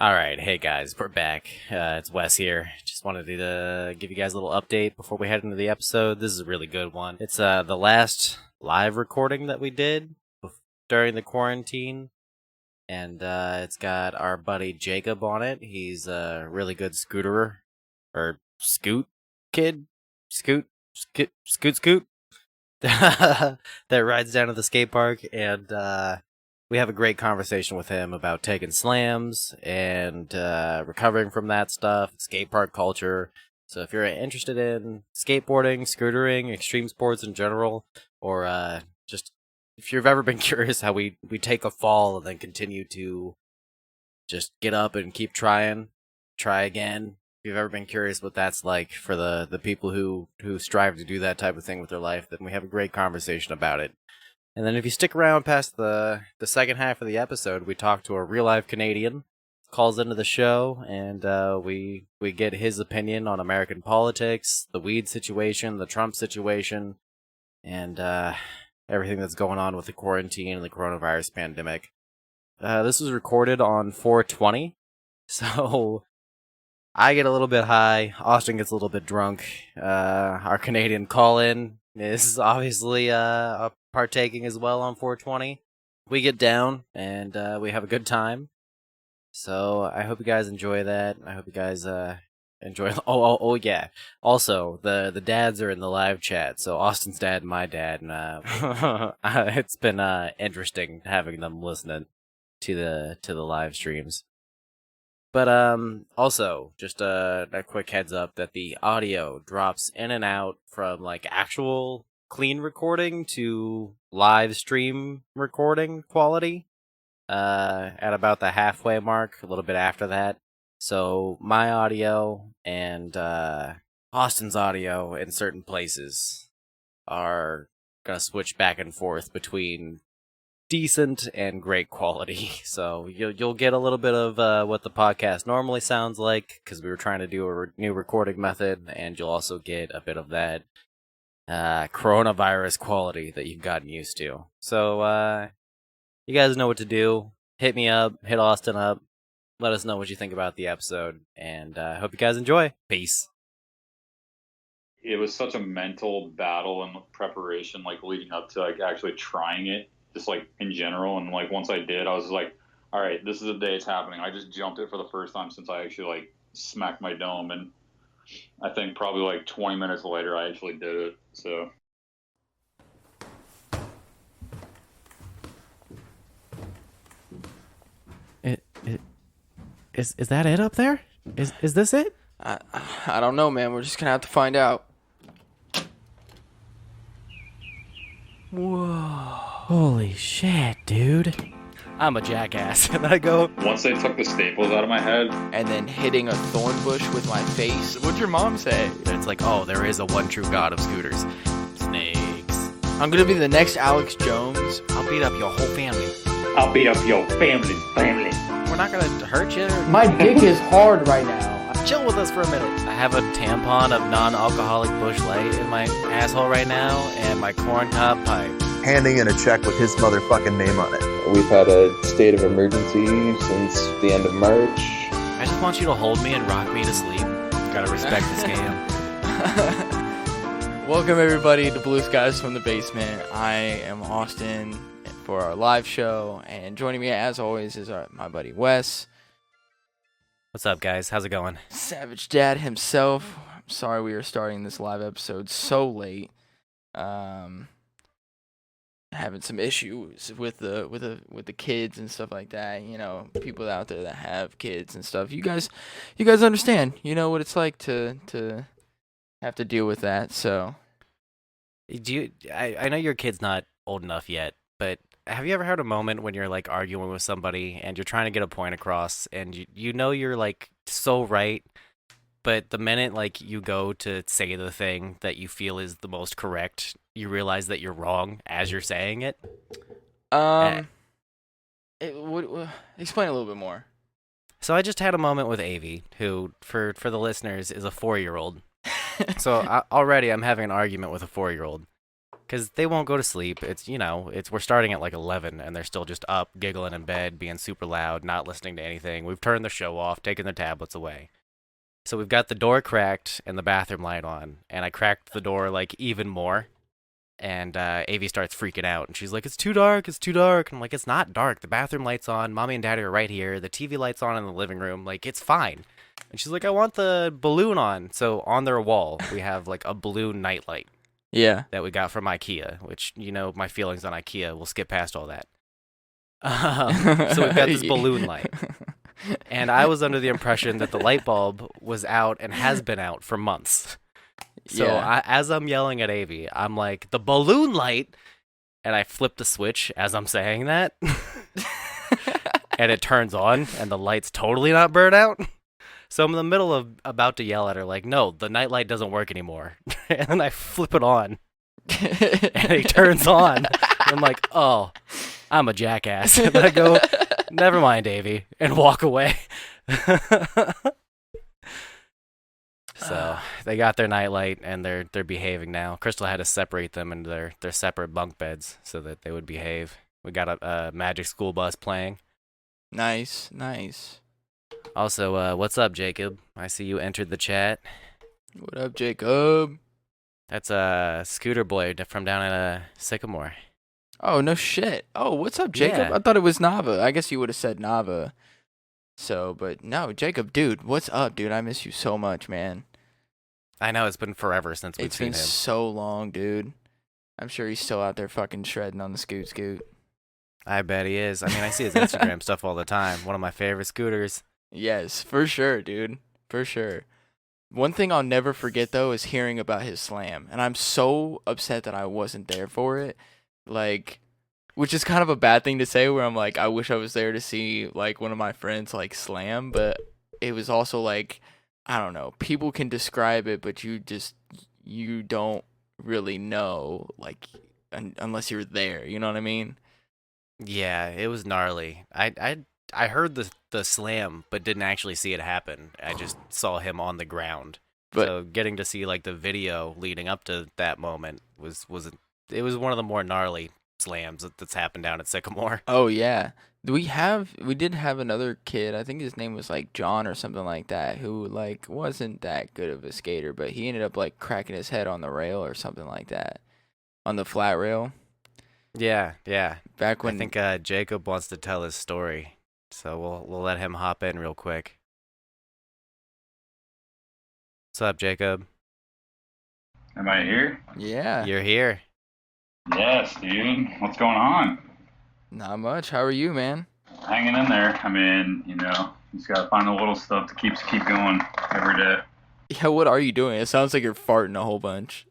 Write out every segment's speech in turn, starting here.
All right, hey guys, we're back. It's Wes here. Just wanted to give you guys a little update before we head into the episode. This is a really good one. It's the last live recording that we did during the quarantine, and it's got our buddy Jacob on it. He's a really good scooterer, or scoot kid, scoot that rides down to the skate park, and we have a great conversation with him about taking slams and recovering from that stuff, skate park culture. So if you're interested in skateboarding, scootering, extreme sports in general, or just if you've ever been curious how we take a fall and then continue to just get up and keep trying, try again. If you've ever been curious what that's like for the people who strive to do that type of thing with their life, then we have a great conversation about it. And then if you stick around past the second half of the episode, we talk to a real-life Canadian, calls into the show, and we get his opinion on American politics, the weed situation, the Trump situation, and everything that's going on with the quarantine and the coronavirus pandemic. This was recorded on 4/20, so I get a little bit high, Austin gets a little bit drunk, our Canadian call-in is obviously partaking as well on 4/20. We get down and we have a good time. So I hope you guys enjoy that. I hope you guys enjoy. Oh yeah. Also, the dads are in the live chat. So Austin's dad and my dad, and it's been interesting having them listening to the live streams. But also, just a quick heads up that the audio drops in and out from like actual clean recording to live stream recording quality at about the halfway mark, a little bit after that. So my audio and Austin's audio in certain places are gonna switch back and forth between decent and great quality. So you'll get a little bit of what the podcast normally sounds like, because we were trying to do a new recording method, and you'll also get a bit of that coronavirus quality that you've gotten used to. So you guys know what to do. Hit me up, hit Austin up, let us know what you think about the episode, and I hope you guys enjoy. Peace. It was such a mental battle and preparation, like leading up to like actually trying it, just like in general. And like once I did, I was like, all right, this is the day it's happening. I just jumped it for the first time since I actually like smacked my dome, and I think probably like 20 minutes later I actually did it. So Is that it up there? Is this it? I don't know, man. We're just gonna have to find out. Whoa. Holy shit, dude. I'm a jackass. And I go, once they took the staples out of my head, And then hitting a thorn bush with my face. What'd your mom say? and it's like, oh, there is a one true god of scooters. Snakes. I'm gonna be the next Alex Jones. I'll beat up your whole family. I'll beat up your family. We're not gonna hurt you. My dick is hard right now. Chill with us for a minute. I have a tampon of non-alcoholic Busch Light in my asshole right now, and my corncob pipe. Handing in a check with his motherfucking name on it. We've had a state of emergency since the end of March. I just want you to hold me and rock me to sleep. Gotta respect this game. Welcome everybody to Blue Skies from the Basement. I am Austin for our live show, and joining me as always is my buddy Wes. What's up, guys? How's it going? Savage Dad himself. I'm sorry we are starting this live episode so late. Having some issues with the kids and stuff like that. You know, people out there that have kids and stuff. You guys understand. You know what it's like to have to deal with that. So, I know your kid's not old enough yet, but have you ever had a moment when you're like arguing with somebody and you're trying to get a point across, and you know you're like so right, but the minute like you go to say the thing that you feel is the most correct, you realize that you're wrong as you're saying it? Explain a little bit more. So I just had a moment with Avi, who for the listeners is a 4-year-old. So already I'm having an argument with a 4-year-old. because they won't go to sleep. It's we're starting at like 11, and they're still just up, giggling in bed, being super loud, not listening to anything. We've turned the show off, taken their tablets away. So we've got the door cracked and the bathroom light on, and I cracked the door like even more. And Avi starts freaking out, and she's like, "It's too dark, it's too dark." And I'm like, "It's not dark. The bathroom light's on. Mommy and Daddy are right here. The TV light's on in the living room. Like, it's fine." And she's like, "I want the balloon on." So on their wall, we have like a balloon nightlight Yeah. that we got from IKEA, which, my feelings on IKEA, we'll skip past all that. So we've got this balloon light. And I was under the impression that the light bulb was out and has been out for months. So Yeah. as I'm yelling at Avi, I'm like, "The balloon light," and I flip the switch as I'm saying that, and it turns on, and the light's totally not burnt out. So I'm in the middle of about to yell at her, like, "No, the night light doesn't work anymore." And then I flip it on, and it turns on. And I'm like, "Oh, I'm a jackass." And I go, "Never mind, Avi," and walk away. So they got their nightlight, and they're behaving now. Crystal had to separate them into their separate bunk beds so that they would behave. We got a Magic School Bus playing. Nice, nice. Also, what's up, Jacob? I see you entered the chat. What up, Jacob? That's Scooter Boy from down at Sycamore. Oh, no shit. Oh, what's up, Jacob? Yeah. I thought it was Nava. I guess you would have said Nava. So, but no, Jacob, dude, what's up, dude? I miss you so much, man. I know, it's been forever since we've It's seen been him. so long, dude. I'm sure he's still out there fucking shredding on the scoot. I bet he is. I mean, I see his Instagram stuff all the time. One of my favorite scooters. Yes, for sure, dude. For sure. One thing I'll never forget, though, is hearing about his slam. And I'm so upset that I wasn't there for it. Like, which is kind of a bad thing to say, where I'm like, I wish I was there to see, like, one of my friends, like, slam. But it was also, like, I don't know. People can describe it, but you don't really know, like, unless you're there. You know what I mean? Yeah, it was gnarly. I heard the slam, but didn't actually see it happen. I just saw him on the ground. But So getting to see like the video leading up to that moment was it was one of the more gnarly slams that's happened down at Sycamore. oh yeah, we did have another kid. I think his name was like John or something like that, who like wasn't that good of a skater, but he ended up like cracking his head on the rail or something like that, on the flat rail. Yeah. Back when I think Jacob wants to tell his story, so we'll let him hop in real quick. What's up, Jacob? Am I here? yeah, You're here. Yes, dude. What's going on? not much. How are you, man? Hanging in there. I mean, just gotta find the little stuff to keep going every day. Yeah, what are you doing? It sounds like you're farting a whole bunch.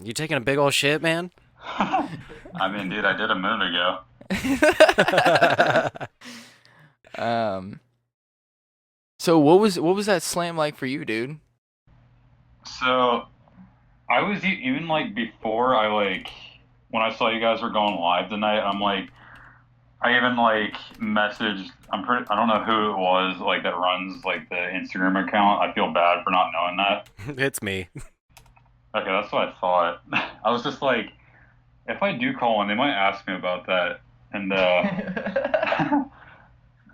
You taking a big old shit, man? I mean, dude, I did a minute ago. So what was that slam like for you, dude? So, I was even like before when I saw you guys were going live tonight, I even like messaged. I don't know who it was like that runs like the Instagram account. I feel bad for not knowing that. It's me. Okay, that's what I thought. I was just like, if I do call in, they might ask me about that. And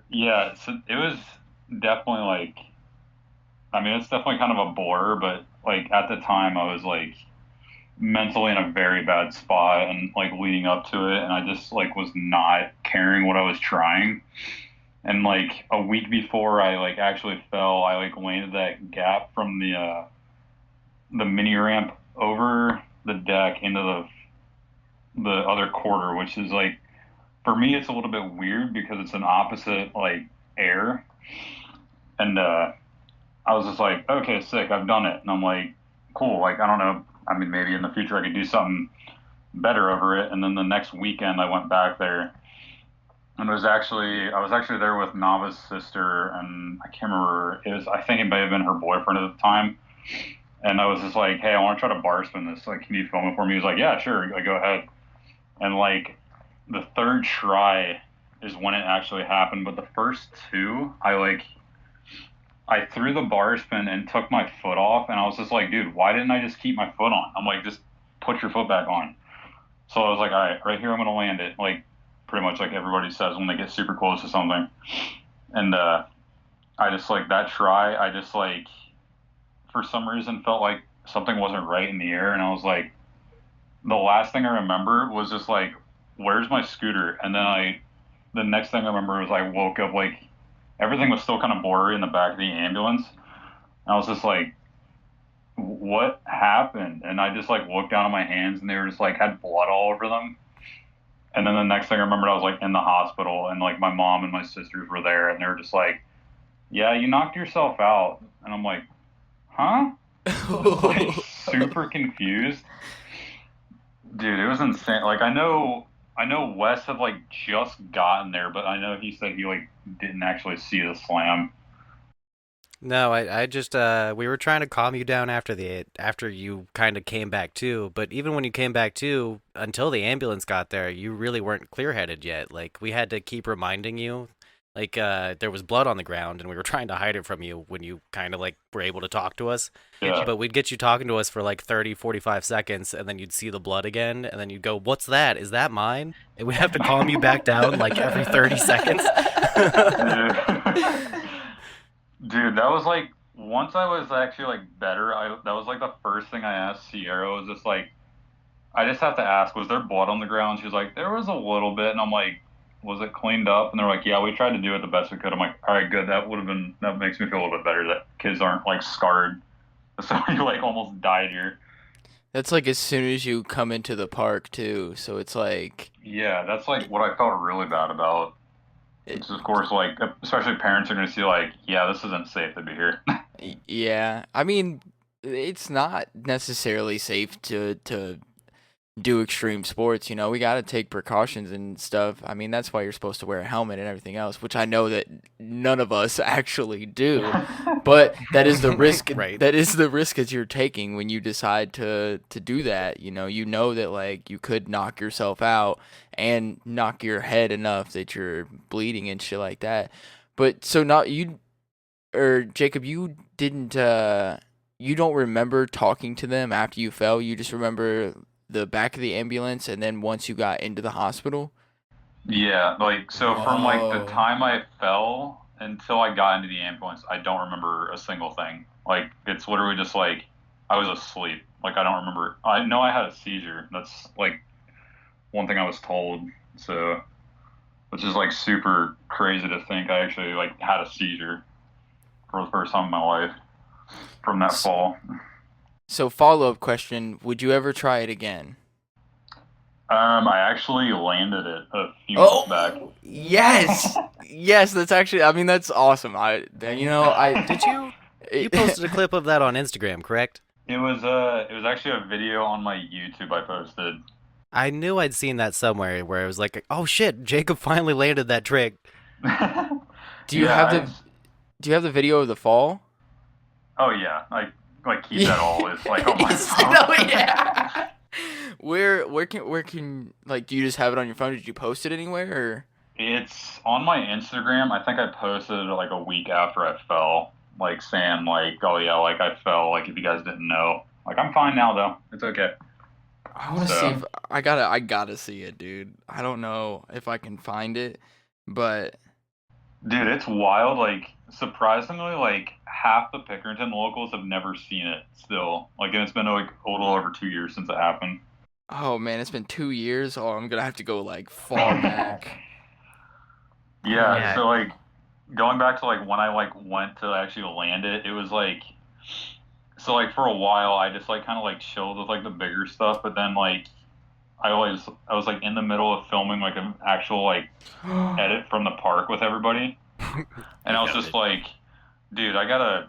yeah, so it was definitely like, I mean, it's definitely kind of a bore, but like at the time I was like mentally in a very bad spot and like leading up to it, and I just like was not caring what I was trying. And like a week before I like actually fell, I like landed that gap from the mini ramp over the deck into the other quarter, which is like, for me it's a little bit weird because it's an opposite like air. And I was just like, okay, sick, I've done it. And I'm like, cool, like I don't know, I mean maybe in the future I could do something better over it. And then the next weekend I went back there, and I was actually there with Nava's sister, and I can't remember, I think it may have been her boyfriend at the time. And I was just like, hey, I want to try to bar spin this. Like, can you film it for me? He was like, yeah, sure. Like, go ahead. And like the third try is when it actually happened. But the first two, I threw the bar spin and took my foot off. And I was just like, dude, why didn't I just keep my foot on? I'm like, just put your foot back on. So I was like, all right here I'm gonna land it, like pretty much like everybody says when they get super close to something. And I just like that try, I just like for some reason felt like something wasn't right in the air, and I was like, the last thing I remember was just like, where's my scooter? And then the next thing I remember was I woke up like everything was still kind of blurry in the back of the ambulance. And I was just like, what happened? And I just like looked down at my hands and they were just like had blood all over them. And then the next thing I remembered, I was like in the hospital and like my mom and my sisters were there and they were just like, yeah, you knocked yourself out. And I'm like, huh? Like super confused. Dude, it was insane. Like I know Wes had like just gotten there, but I know he said he like didn't actually see the slam. No, I just we were trying to calm you down after you kind of came back too, but even when you came back too, until the ambulance got there, you really weren't clear-headed yet. Like we had to keep reminding you, like there was blood on the ground, and we were trying to hide it from you when you kind of like were able to talk to us. Yeah. But we'd get you talking to us for like 30, 45 seconds, and then you'd see the blood again, and then you'd go, "What's that? Is that mine?" And we'd have to calm you back down like every 30 seconds. Dude, that was like once I was actually like better. I that was like the first thing I asked Sierra was just like I just have to ask, was there blood on the ground? She was like, there was a little bit, and I'm like, was it cleaned up? And they're like, yeah, we tried to do it the best we could. I'm like, all right, good. That makes me feel a little bit better that kids aren't like scarred. So you like almost died here. That's like as soon as you come into the park too. So it's like, Yeah, that's like what I felt really bad about. it, Which of course, like especially parents are gonna see like, yeah, this isn't safe to be here. yeah. I mean, it's not necessarily safe to do extreme sports. You know, we got to take precautions and stuff. I mean, that's why you're supposed to wear a helmet and everything else, which I know that none of us actually do. But that is the risk. Right. That is the risk that you're taking when you decide to do that. You know that like you could knock yourself out and knock your head enough that you're bleeding and shit like that. But so not you or Jacob, you didn't. You don't remember talking to them after you fell. You just remember the back of the ambulance, and then once you got into the hospital. Yeah, like so from like the Whoa. time I fell until I got into the ambulance, I don't remember a single thing. Like it's literally just like I was asleep. Like I don't remember. I know I had a seizure. That's like one thing I was told. So, which is like super crazy to think I actually like had a seizure for the first time in my life from that fall. So follow-up question: would you ever try it again? I actually landed it a few months back. Yes, yes. That's actually. I mean, that's awesome. Did you? You posted a clip of that on Instagram, correct? It was actually a video on my YouTube I posted. I knew I'd seen that somewhere where it was like, oh shit, Jacob finally landed that trick. Do you Yeah, have the Do you have the video of the fall? Oh yeah, I like keep that always like on my Yes, phone. no, yeah. Where can like do you just have it on your phone? Did you post it anywhere or? It's on my Instagram. I think I posted it like a week after I fell, like saying like, oh yeah, like I fell. Like if you guys didn't know, like I'm fine now though. It's okay. I want to So- see if I gotta see it, dude. I don't know if I can find it, but Dude, it's wild. Like surprisingly, like half the Pickerington locals have never seen it still. Like, and it's been like a little over 2 years since it happened. oh man, it's been 2 years. Oh, I'm gonna have to go like far back. Yeah, Yeah. so like going back to like when I like went to actually land it, it was like so like for a while I just like kind of like chilled with like the bigger stuff, but then like I was like in the middle of filming like an actual like edit from the park with everybody, and I was just like, dude, I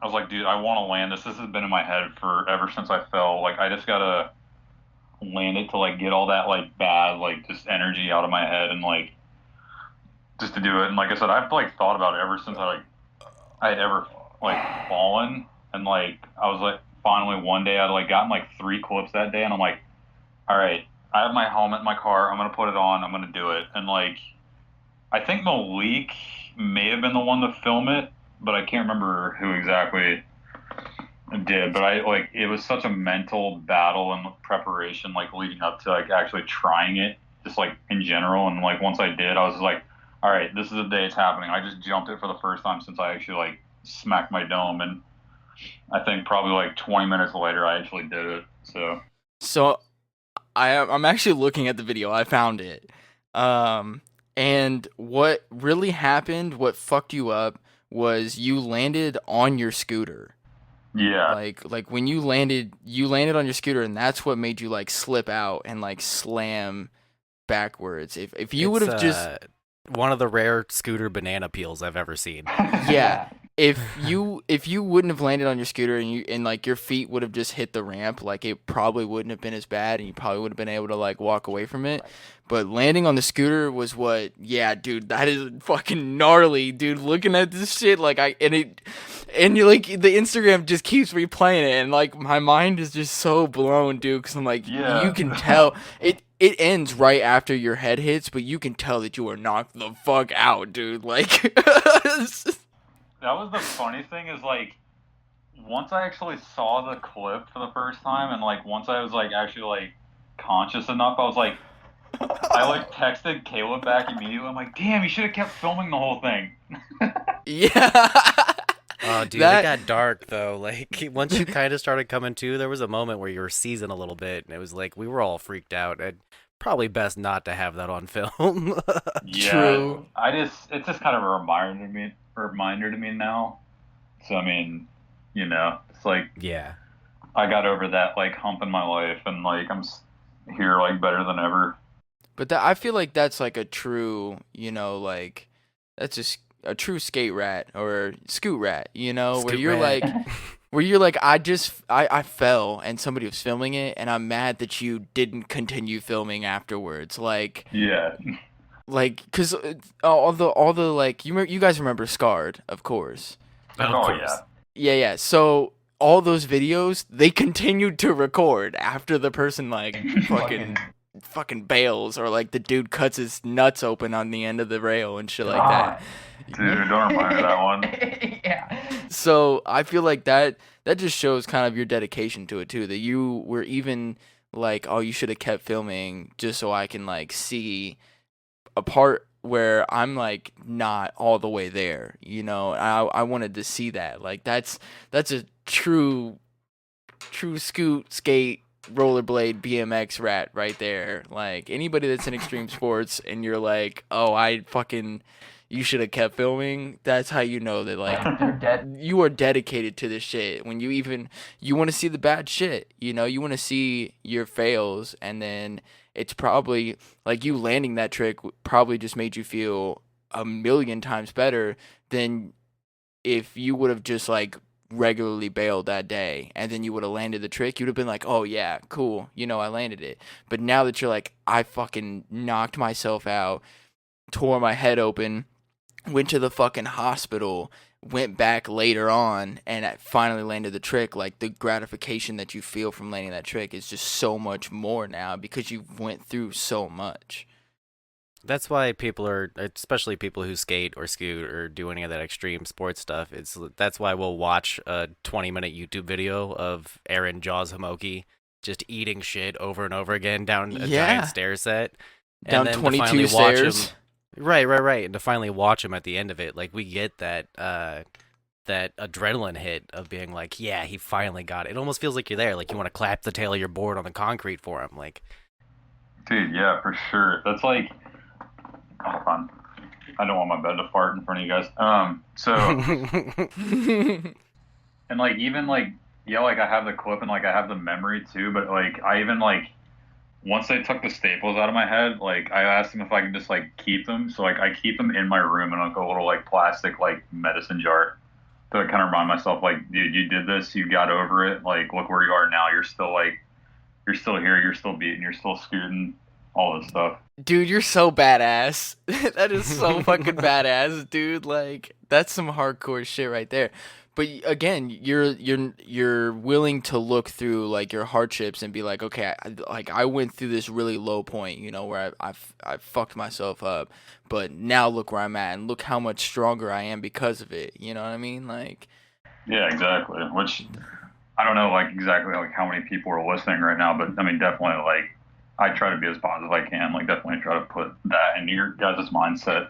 was like, dude, I want to land this. This has been in my head for ever since I fell. Like I just gotta land it to like get all that like bad like just energy out of my head and like just to do it. And like I said, I've like thought about it ever since I had ever like fallen, and like I was like finally one day I'd like gotten like 3 clips that day, and I'm like, all right, I have my helmet in my car. I'm gonna put it on. I'm gonna do it. And like I think Malik may have been the one to film it, but I can't remember who exactly. I did, but it was such a mental battle and preparation, like leading up to like actually trying it, just like in general. And like once I did, I was like, all right, this is the day it's happening. I just jumped it for the first time since I actually like smacked my dome, and I think probably like 20 minutes later, I actually did it. So I'm actually looking at the video. I found it. And what really happened, what fucked you up, was you landed on your scooter. Yeah, Like when you landed on your scooter, and that's what made you like slip out and like slam backwards. If you would It's have just one of the rare scooter banana peels I've ever seen. yeah, if you wouldn't have landed on your scooter and like your feet would have just hit the ramp, like it probably wouldn't have been as bad, and you probably would have been able to like walk away from it. But landing on the scooter was what, yeah, dude, that is fucking gnarly, dude. Looking at this shit, like and you like the Instagram just keeps replaying it, and like my mind is just so blown, dude, because I'm like, Yeah. you can tell it ends right after your head hits, but you can tell that you are knocked the fuck out, dude. Like. that was the funny thing is like once I actually saw the clip for the first time, and like once I was like actually like conscious enough, I was like, I like texted Caleb back immediately. I'm like, damn, you should have kept filming the whole thing. Yeah. Oh, dude, it got dark though. Like once you kind of started coming to, there was a moment where you were seizing a little bit, and it was like we were all freaked out. And probably best not to have that on film. Yeah, True. it's just kind of a reminder to me now. So I mean, it's like Yeah. I got over that like hump in my life, and like here like better than ever. But I feel like that's like a true, like that's just a true skate rat or scoot rat, where Scoot you're rat. like I fell and somebody was filming it, and I'm mad that you didn't continue filming afterwards. Yeah. Cuz all the like you guys remember Scarred, of course. Of Oh course. yeah. Yeah. So all those videos, they continued to record after the person like fucking bails, or like the dude cuts his nuts open on the end of the rail and shit like that. Dude, don't remind me of that one. Yeah. So I feel like that just shows kind of your dedication to it too. That you were even like, oh, you should have kept filming just so I can like see a part where I'm like not all the way there. I wanted to see that. Like that's a true skate rollerblade BMX rat right there. Like anybody that's in extreme sports and you're like, oh, you should have kept filming. That's how you know that like you are dedicated to this shit. When you want to see the bad shit, you want to see your fails, and then it's probably like you landing that trick probably just made you feel a million times better than if you would have just like regularly bailed that day and then you would have landed the trick. You'd have been like, oh yeah, cool, I landed it. But now that you're like, I fucking knocked myself out, tore my head open, went to the fucking hospital, went back later on, and I finally landed the trick, like the gratification that you feel from landing that trick is just so much more now because you went through so much. That's why people are, especially people who skate or scoot or do any of that extreme sports stuff. That's why we'll watch a 20-minute YouTube video of Aaron Jaws Hamoki just eating shit over and over again down a giant stair set, down and then 22 to finally stairs. Watch him, right, and to finally watch him at the end of it, like we get that adrenaline hit of being like, yeah, he finally got it. It almost feels like you're there, like you want to clap the tail of your board on the concrete for him, like. Dude, yeah, for sure. That's like. Oh, fun. I don't want my bed to fart in front of you guys. So, and like even like yeah, like I have the clip and like I have the memory too. But like I even like once they took the staples out of my head, like I asked them if I could just like keep them. So like I keep them in my room in like a little like plastic like medicine jar to kind of remind myself like, dude, you did this, you got over it. Like look where you are now. You're still here. You're still beating. You're still scooting. All this stuff. Dude, you're so badass. That is so fucking badass, dude. Like that's some hardcore shit right there. But again, you're willing to look through like your hardships and be like, okay, I went through this really low point, where I fucked myself up, but now look where I'm at and look how much stronger I am because of it. You know what I mean? Like. Yeah, exactly. Which I don't know like exactly like how many people are listening right now, but I mean definitely like I try to be as positive as I can. Like definitely try to put that into your guys' mindset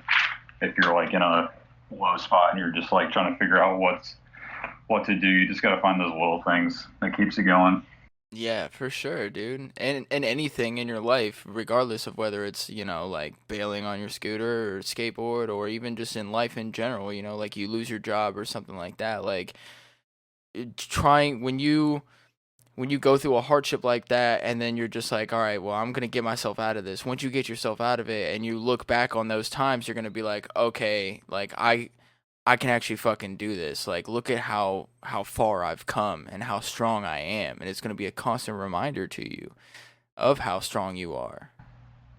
if you're like in a low spot and you're just like trying to figure out what to do. You just got to find those little things that keeps you going. Yeah, for sure, dude. And anything in your life, regardless of whether it's, like bailing on your scooter or skateboard or even just in life in general, like you lose your job or something like that, like trying when you go through a hardship like that and then you're just like, all right, well, I'm going to get myself out of this. Once you get yourself out of it and you look back on those times, you're going to be like, okay, like I can actually fucking do this. Like, look at how far I've come and how strong I am. And it's going to be a constant reminder to you of how strong you are.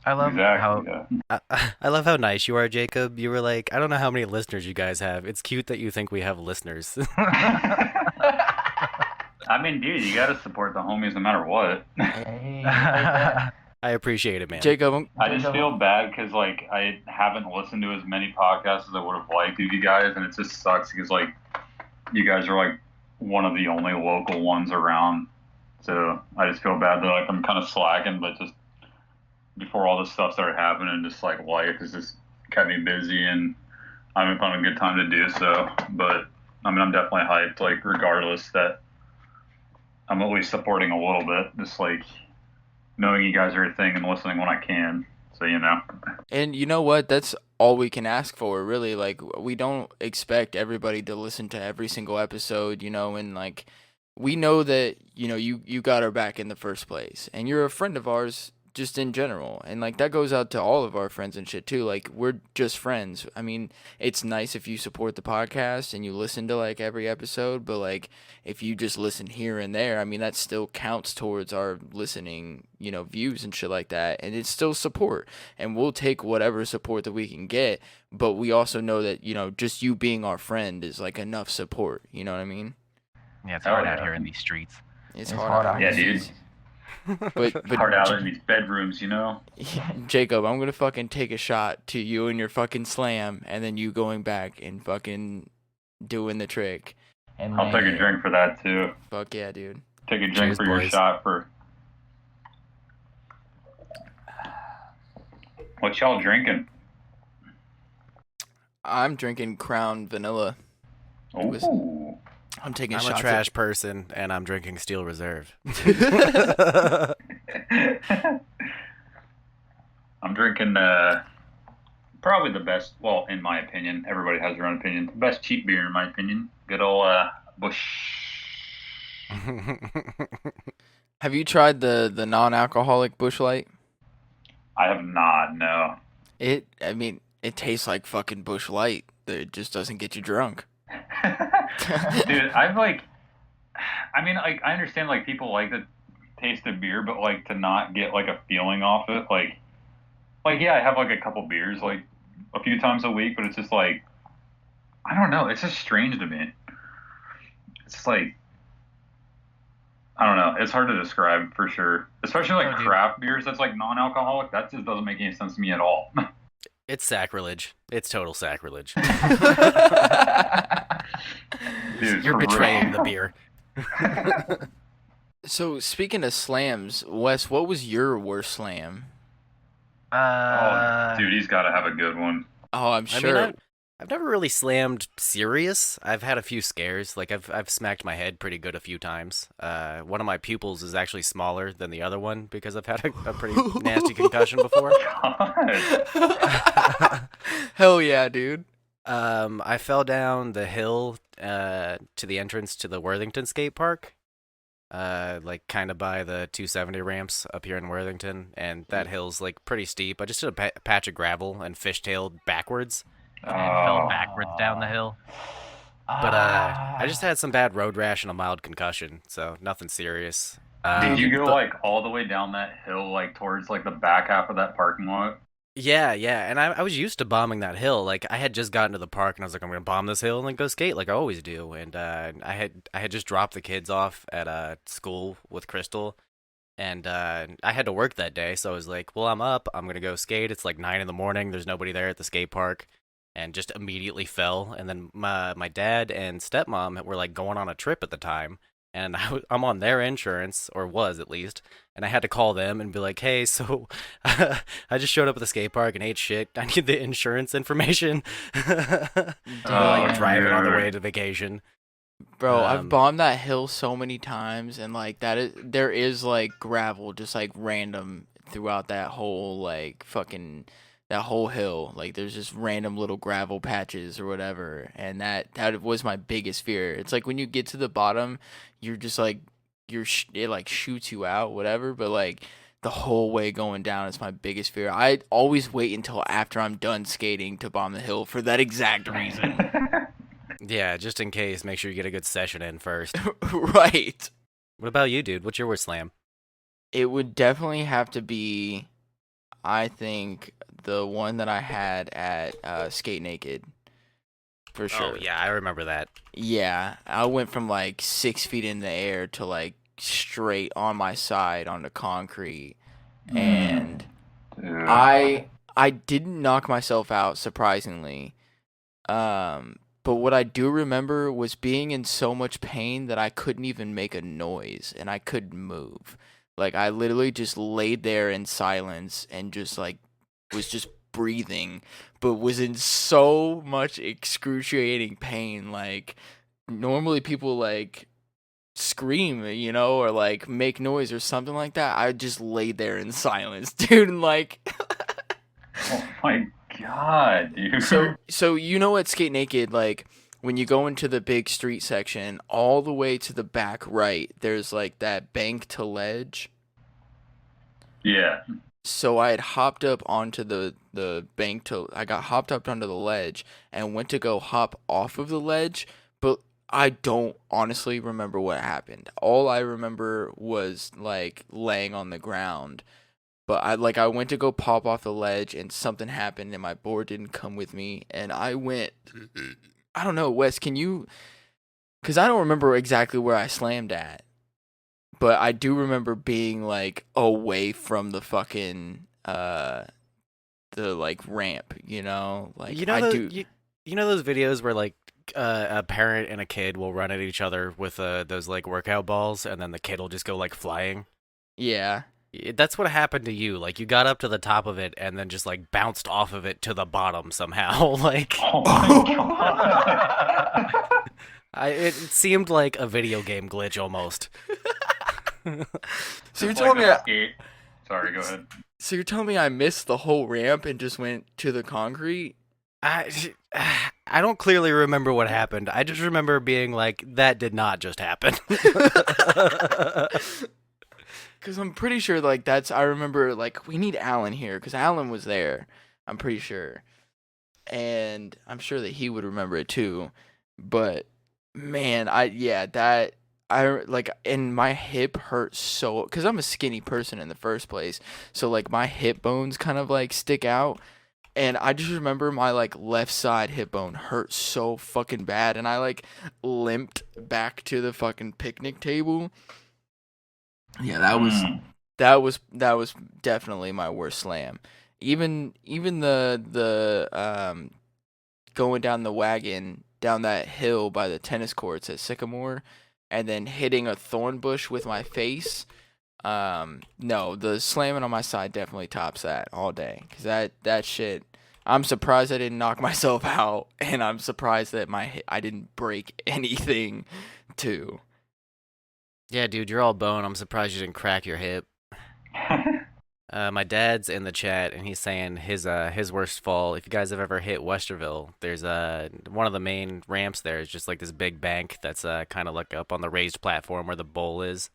I love Exactly. how Yeah. I love how nice you are, Jacob. You were like, I don't know how many listeners you guys have. It's cute that you think we have listeners. I mean, dude, you got to support the homies no matter what. Hey, I appreciate it, man. Jacob, I just feel bad because like I haven't listened to as many podcasts as I would have liked of you guys, and it just sucks because like you guys are like one of the only local ones around. So I just feel bad that like I'm kind of slacking, but just before all this stuff started happening, just like life has just kept me busy, and I haven't found a good time to do so. But I mean, I'm definitely hyped, like regardless that I'm at least supporting a little bit, just like knowing you guys are a thing and listening when I can. So, you know. and you know what? That's all we can ask for, really. Like, we don't expect everybody to listen to every single episode, and like, we know that, you got our back in the first place, and you're a friend of ours just in general. And like, that goes out to all of our friends and shit too. Like, we're just friends. I mean, it's nice if you support the podcast and you listen to like every episode, but like, if you just listen here and there, I mean, that still counts towards our listening, views and shit like that. And it's still support. And we'll take whatever support that we can get. But we also know that, just you being our friend is like enough support. You know what I mean? yeah, it's Oh, hard yeah. out here in these streets. It's It's hard hard out out here. Yeah, dude. But Hard out in these bedrooms, you know? Jacob, I'm gonna fucking take a shot to you and your fucking slam, and then you going back and fucking doing the trick. And I'll take a drink for that, too. Fuck yeah, dude. Take a drink Cheers, for your boys. shot for... What y'all drinking? I'm drinking Crown Vanilla. Ooh. I'm taking I'm a shots. trash person, and I'm drinking Steel Reserve. I'm drinking probably the best, well, in my opinion, everybody has their own opinion, the best cheap beer in my opinion. Good old Bush. Have you tried the non-alcoholic Busch Light? I have not, no. It tastes like fucking Busch Light. It just doesn't get you drunk. Dude, I've like, I mean, like, I understand like people like the taste of beer, but like to not get like a feeling off it, like yeah, I have like a couple beers like a few times a week, but it's just like, I don't know, it's just strange to me. It's just like, I don't know, it's hard to describe for sure, especially like Oh, dude. craft beers that's like non-alcoholic. That just doesn't make any sense to me at all. It's sacrilege. It's total sacrilege. Dude, You're for betraying real. the beer. So speaking of slams, Wes, what was your worst slam? Oh, dude, he's got to have a good one. Oh, I'm I sure. mean, I've never really slammed serious. I've had a few scares. Like I've smacked my head pretty good a few times. One of my pupils is actually smaller than the other one because I've had a pretty nasty concussion before. God. Hell yeah, dude. I fell down the hill to the entrance to the Worthington skate park. Like kind of by the 270 ramps up here in Worthington, and that hill's like pretty steep. I just did a patch of gravel and fishtailed backwards. And fell backwards down the hill. But I just had some bad road rash and a mild concussion, so nothing serious. Did you go but- like all the way down that hill, like towards like the back half of that parking lot? Yeah, and I was used to bombing that hill. Like I had just gotten to the park and I was like, I'm gonna bomb this hill and then go skate like I always do. And I had just dropped the kids off at school with Crystal, and I had to work that day, so I was like, well, I'm up. I'm gonna go skate. It's like 9 a.m. There's nobody there at the skate park, and just immediately fell. And then my dad and stepmom were like going on a trip at the time, and I'm on their insurance, or was at least, and I had to call them and be like, hey, so I just showed up at the skate park and ate shit. I need the insurance information. Like driving on the way to vacation. Bro, I've Um, bombed that hill so many times, and like there is like gravel just like random throughout that whole like fucking that whole hill. Like there's just random little gravel patches or whatever, and that was my biggest fear. It's like when you get to the bottom, you're just like it like shoots you out, whatever. But like the whole way going down is my biggest fear. I always wait until after I'm done skating to bomb the hill for that exact reason. Yeah, just in case, make sure you get a good session in first. Right. What about you, dude? What's your worst slam? It would definitely have to be, I think, the one that I had at Skate Naked. For sure. Oh, yeah, I remember that. Yeah, I went from like 6 feet in the air to like straight on my side onto concrete, and I didn't knock myself out, surprisingly. But what I do remember was being in so much pain that I couldn't even make a noise and I couldn't move. Like I literally just laid there in silence and just like was just breathing, but was in so much excruciating pain. Like normally people like scream, you know, or like make noise or something like that. I just laid there in silence, dude, and like Oh my god, dude. So you know at Skate Naked, like when you go into the big street section, all the way to the back right, there's like that bank to ledge. Yeah. So I had hopped up onto the bank I got hopped up onto the ledge and went to go hop off of the ledge, but I don't honestly remember what happened. All I remember was like laying on the ground. But I went to go pop off the ledge and something happened and my board didn't come with me and I went, I don't know, Wes, can you, because I don't remember exactly where I slammed at, but I do remember being like away from the fucking the like ramp, you know, like You know, I those, do. you know those videos where like a parent and a kid will run at each other with those like workout balls, and then the kid will just go like flying. Yeah. That's what happened to you. Like you got up to the top of it and then just like bounced off of it to the bottom somehow. Like Oh my god. it seemed like a video game glitch almost. So you're Like telling me a skate. Sorry, go ahead. so you're telling me I missed the whole ramp and just went to the concrete? I I don't clearly remember what happened. I just remember being like, that did not just happen. Because I'm pretty sure, like, I remember, like, we need Alan here, because Alan was there, I'm pretty sure. And I'm sure that he would remember it, too. But, man, and my hip hurt so, because I'm a skinny person in the first place, so, like, my hip bones kind of, like, stick out. And I just remember my, like, left side hip bone hurt so fucking bad, and I, like, limped back to the fucking picnic table. Yeah, that was definitely my worst slam. Even the going down the wagon down that hill by the tennis courts at Sycamore and then hitting a thorn bush with my face. No, the slamming on my side definitely tops that all day, cuz that shit, I'm surprised I didn't knock myself out, and I'm surprised that I didn't break anything too. Yeah, dude, you're all bone. I'm surprised you didn't crack your hip. My dad's in the chat, and he's saying his worst fall. If you guys have ever hit Westerville, there's one of the main ramps there is just like this big bank that's kind of like up on the raised platform where the bowl is.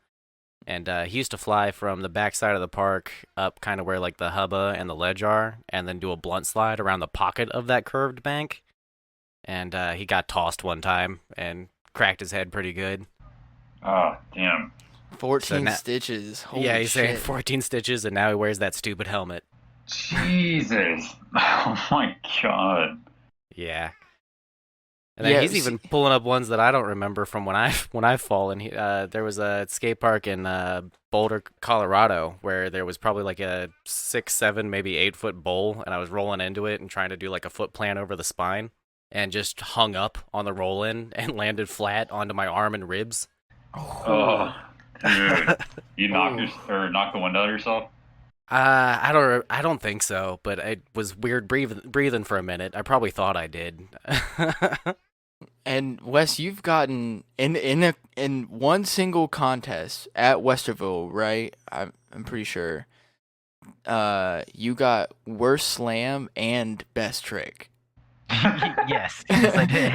And he used to fly from the back side of the park up kind of where like the hubba and the ledge are, and then do a blunt slide around the pocket of that curved bank. And he got tossed one time and cracked his head pretty good. Oh, damn. 14 stitches. Holy yeah, he's shit. saying 14 stitches, and now he wears that stupid helmet. Jesus. Oh my god. Yeah. And then Yeah, he's even pulling up ones that I don't remember from when I've fallen. There was a skate park in Boulder, Colorado, where there was probably like a 6, 7, maybe 8-foot bowl, and I was rolling into it and trying to do like a foot plant over the spine, and just hung up on the roll in and landed flat onto my arm and ribs. Oh, dude, you knocked or knocked the wind out of yourself? I don't think so, but it was weird breathing for a minute. I probably thought I did. And Wes, you've gotten in one single contest at Westerville, right? I'm pretty sure. You got worst slam and best trick. Yes, yes, I did.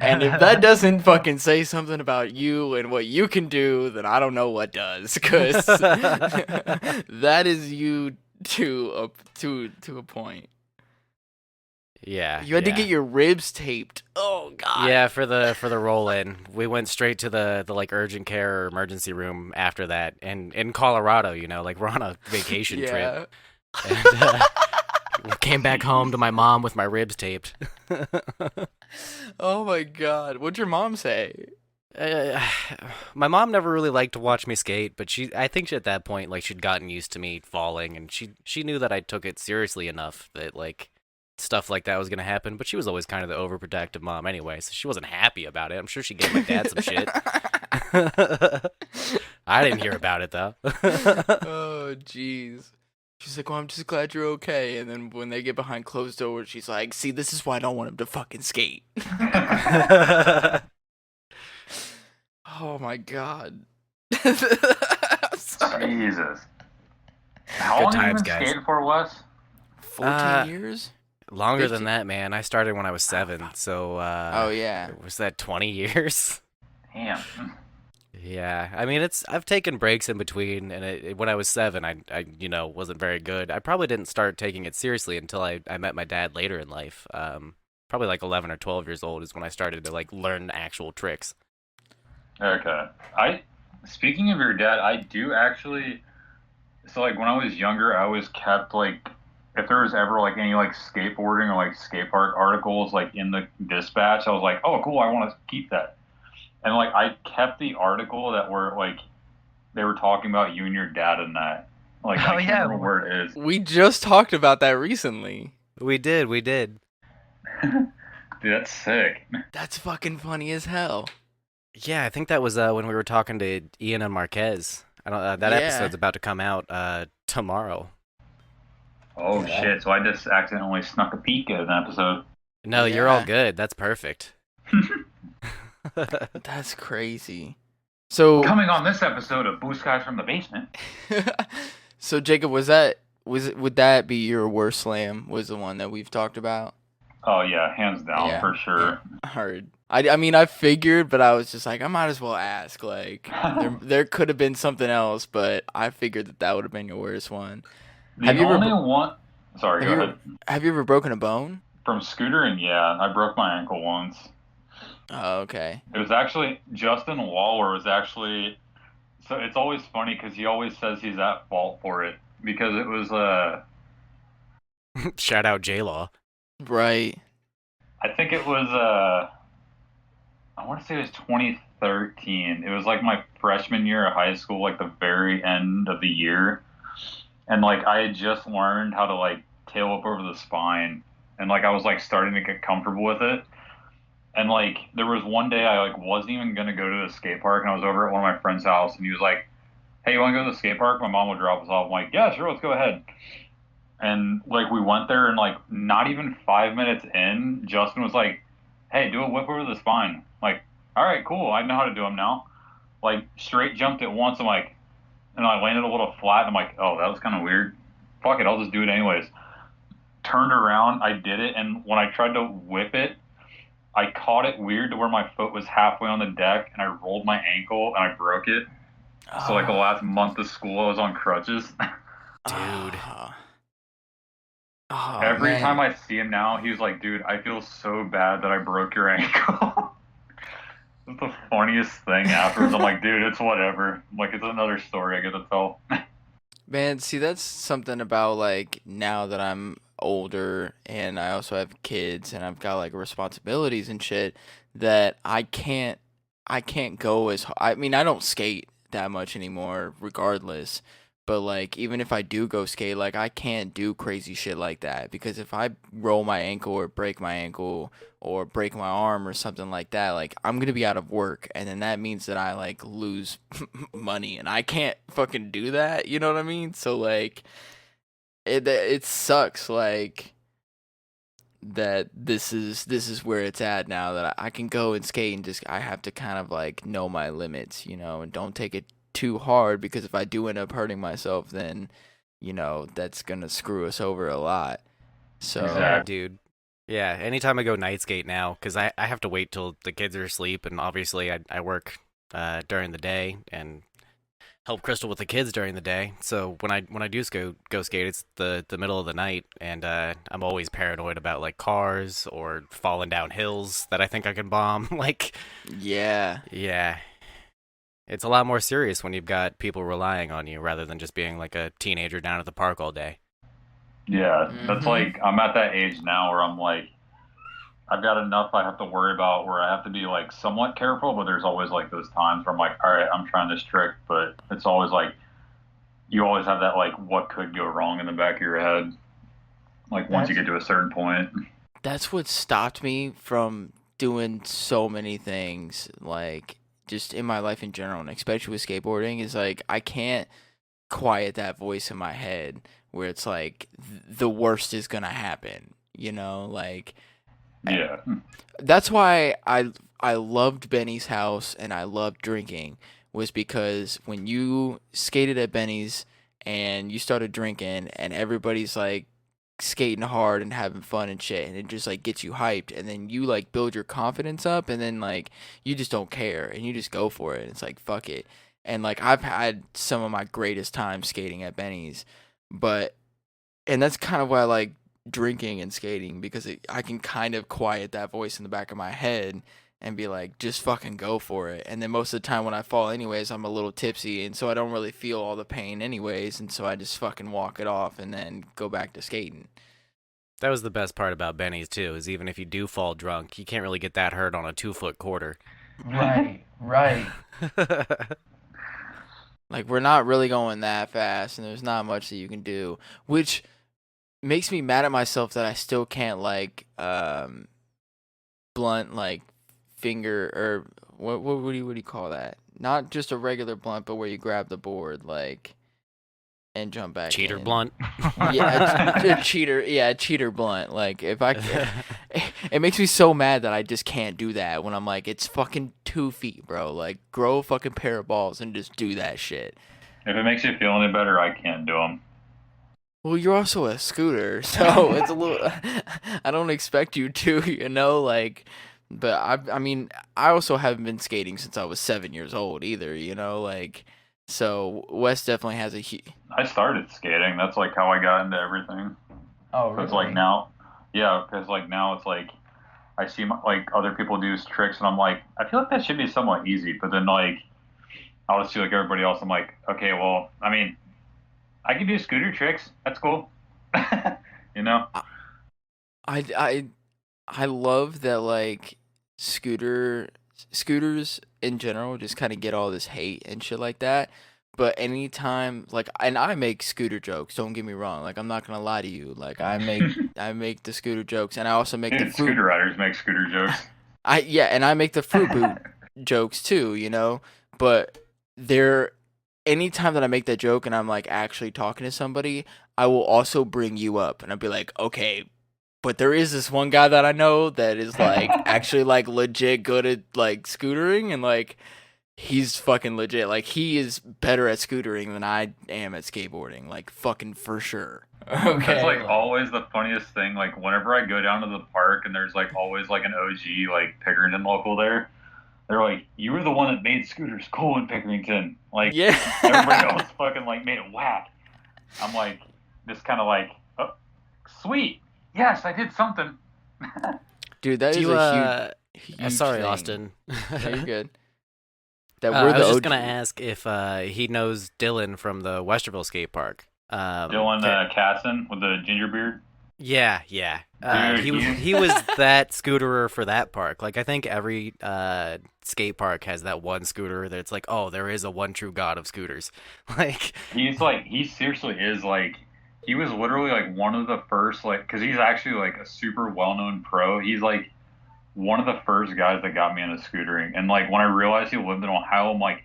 And if that doesn't fucking say something about you and what you can do, then I don't know what does. Cause that is you to a point. Yeah. You had to get your ribs taped. Oh god. Yeah, for the roll in, we went straight to the like urgent care or emergency room after that, and in Colorado, like we're on a vacation trip, and came back home to my mom with my ribs taped. Oh my god, what'd your mom say? My mom never really liked to watch me skate, but I think at that point, like she'd gotten used to me falling, and she knew that I took it seriously enough that like stuff like that was gonna happen. But she was always kind of the overprotective mom anyway, so she wasn't happy about it. I'm sure she gave my dad some shit. I didn't hear about it though. Oh jeez. She's like, well, I'm just glad you're okay. And then when they get behind closed doors, she's like, see, this is why I don't want him to fucking skate. Oh my god. Jesus. How Good long have you times, been guys. skating for, Wes? 14 years? Longer 15. than that, man. I started when I was 7, so Oh yeah. was that 20 years? Damn. Yeah, I mean I've taken breaks in between, and when I was 7, I wasn't very good. I probably didn't start taking it seriously until I met my dad later in life. Probably like 11 or 12 years old is when I started to like learn actual tricks. Okay. Speaking of your dad, I do actually. So like when I was younger, I always kept like if there was ever like any like skateboarding or like skate park articles like in the dispatch, I was like, oh cool, I want to keep that. And like I kept the article that were like they were talking about you and your dad in that. Like Oh, I can't yeah. remember where it is. We just talked about that recently. We did. Dude, that's sick. That's fucking funny as hell. Yeah, I think that was when we were talking to Ian and Marquez. I don't. That Yeah. episode's about to come out tomorrow. Oh shit! So I just accidentally snuck a peek at an episode. No, you're all Yeah. good. That's perfect. That's crazy. So Coming on this episode of Blue Skies from the Basement. so Jacob, would that be your worst slam? Was the one that we've talked about? Oh yeah, hands down Yeah. for sure. Hard. I mean I figured, but I was just like I might as well ask. Like there could have been something else, but I figured that would have been your worst one. The Have you ever only bro- one. Sorry, have go you- ahead. Have you ever broken a bone? From scootering, yeah, I broke my ankle once. Oh, okay. It was actually Justin Waller was actually. So it's always funny because he always says he's at fault for it because it was Shout out J-Law. Right. I think it was I want to say it was 2013. It was like my freshman year of high school, like the very end of the year. And like I had just learned how to like tail up over the spine and like I was like starting to get comfortable with it. And like there was one day I like wasn't even gonna go to the skate park and I was over at one of my friend's house and he was like, hey, you wanna go to the skate park? My mom would drop us off. I'm like, yeah, sure, let's go ahead. And like we went there and like not even 5 minutes in, Justin was like, hey, do a whip over the spine. Like, all right, cool. I know how to do them now. Like straight jumped it once. I'm like, and I landed a little flat. I'm like, oh, that was kind of weird. Fuck it, I'll just do it anyways. Turned around, I did it, and when I tried to whip it, I caught it weird to where my foot was halfway on the deck, and I rolled my ankle and I broke it. So like the last month of school, I was on crutches. Dude. Oh, Every man. time I see him now, he's like, dude, I feel so bad that I broke your ankle. It's the funniest thing afterwards. I'm like, dude, it's whatever. I'm like, it's another story I get to tell. Man, see, that's something about like now that I'm older and I also have kids and I've got like responsibilities and shit that I can't go as I mean, I don't skate that much anymore regardless, But like even if I do go skate, like I can't do crazy shit like that because if I roll my ankle or break my ankle or break my arm or something like that, like I'm gonna be out of work, and then that means that I like lose money, and I can't fucking do that. You know what I mean? So like it sucks like that this is where it's at now that I can go and skate and just I have to kind of like know my limits, you know, and don't take it too hard because if I do end up hurting myself, then you know that's gonna screw us over a lot. So Yeah, Exactly. dude. Yeah, anytime I go night skate now, because I have to wait till the kids are asleep, and obviously I work during the day and help Crystal with the kids during the day. So when I do go skate, it's the middle of the night, and I'm always paranoid about like cars or falling down hills that I think I can bomb. Like, yeah, yeah, it's a lot more serious when you've got people relying on you rather than just being like a teenager down at the park all day. Yeah, that's mhm, like I'm at that age now where I'm like I've got enough I have to worry about where I have to be like somewhat careful, but there's always like those times where I'm like, all right, I'm trying this trick, but it's always like you always have that like what could go wrong in the back of your head, like once you That's get to a certain point. that's what stopped me from doing so many things like just in my life in general, and especially with skateboarding, is like I can't quiet that voice in my head where it's like the worst is gonna happen. You know, like Yeah. that's why I loved Benny's house and I loved drinking was because when you skated at Benny's and you started drinking and everybody's like skating hard and having fun and shit and it just like gets you hyped and then you like build your confidence up and then like you just don't care and you just go for it. It's like fuck it. And like I've had some of my greatest times skating at Benny's, but and that's kind of why I like drinking and skating because I can kind of quiet that voice in the back of my head and be like, just fucking go for it. And then most of the time when I fall, anyways, I'm a little tipsy, and so I don't really feel all the pain, anyways, and so I just fucking walk it off and then go back to skating. That was the best part about Benny's too, is even if you do fall drunk, you can't really get that hurt on a 2 foot quarter. right, right. Like we're not really going that fast, and there's not much that you can do, which makes me mad at myself that I still can't like blunt like finger or what do you call that? Not just a regular blunt, but where you grab the board like and jump back Cheater in. blunt. Yeah, a cheater. Yeah, a cheater blunt. Like if I, it makes me so mad that I just can't do that when I'm like, it's fucking 2 feet, bro. Like grow a fucking pair of balls and just do that shit. If it makes you feel any better, I can't do them. Well, you're also a scooter, so it's a little. I don't expect you to, you know, like. But I mean, I also haven't been skating since I was 7 years old either, you know, like. So Wes definitely has a. I started skating. That's like how I got into everything. Oh, Because really? like now, yeah, because like now it's like I see like other people do tricks, and I'm like, I feel like that should be somewhat easy. But then like I'll just see like everybody else. I'm like, okay, well, I mean, I can do scooter tricks. That's cool. You know? I I I love that like scooters in general just kind of get all this hate and shit like that. But anytime like and I make scooter jokes, don't get me wrong. Like I'm not gonna lie to you. Like I make the scooter jokes and I also make the Dude, fruit scooter riders make scooter jokes. and I make the fruit boot jokes too, you know? But they're anytime that I make that joke and I'm like actually talking to somebody, I will also bring you up and I'll be like, okay, but there is this one guy that I know that is like actually like legit good at like scootering and like he's fucking legit. Like he is better at scootering than I am at skateboarding. Like fucking for sure. Okay. That's like always the funniest thing. Like whenever I go down to the park and there's like always like an OG like Pickerington local there, they're like, "You were the one that made scooters cool in Pickerington." Like Yeah. everybody else fucking like made it whack. I'm like, just kind of like, oh, sweet. Yes, I did something. Dude, that Do is you a huge sorry, thing. Austin. No, you're good. That we're I the was just gonna OG. ask if he knows Dylan from the Westerville skate park. Dylan Okay. Casson with the ginger beard. Yeah. Dude, He was that scooterer for that park. Like I think every skate park has that one scooter that's like, oh, there is a one true god of scooters. Like, he seriously is like, he was literally like one of the first, like, because he's actually like a super well known pro. He's like one of the first guys that got me into scootering. And like when I realized he lived in Ohio, I'm like,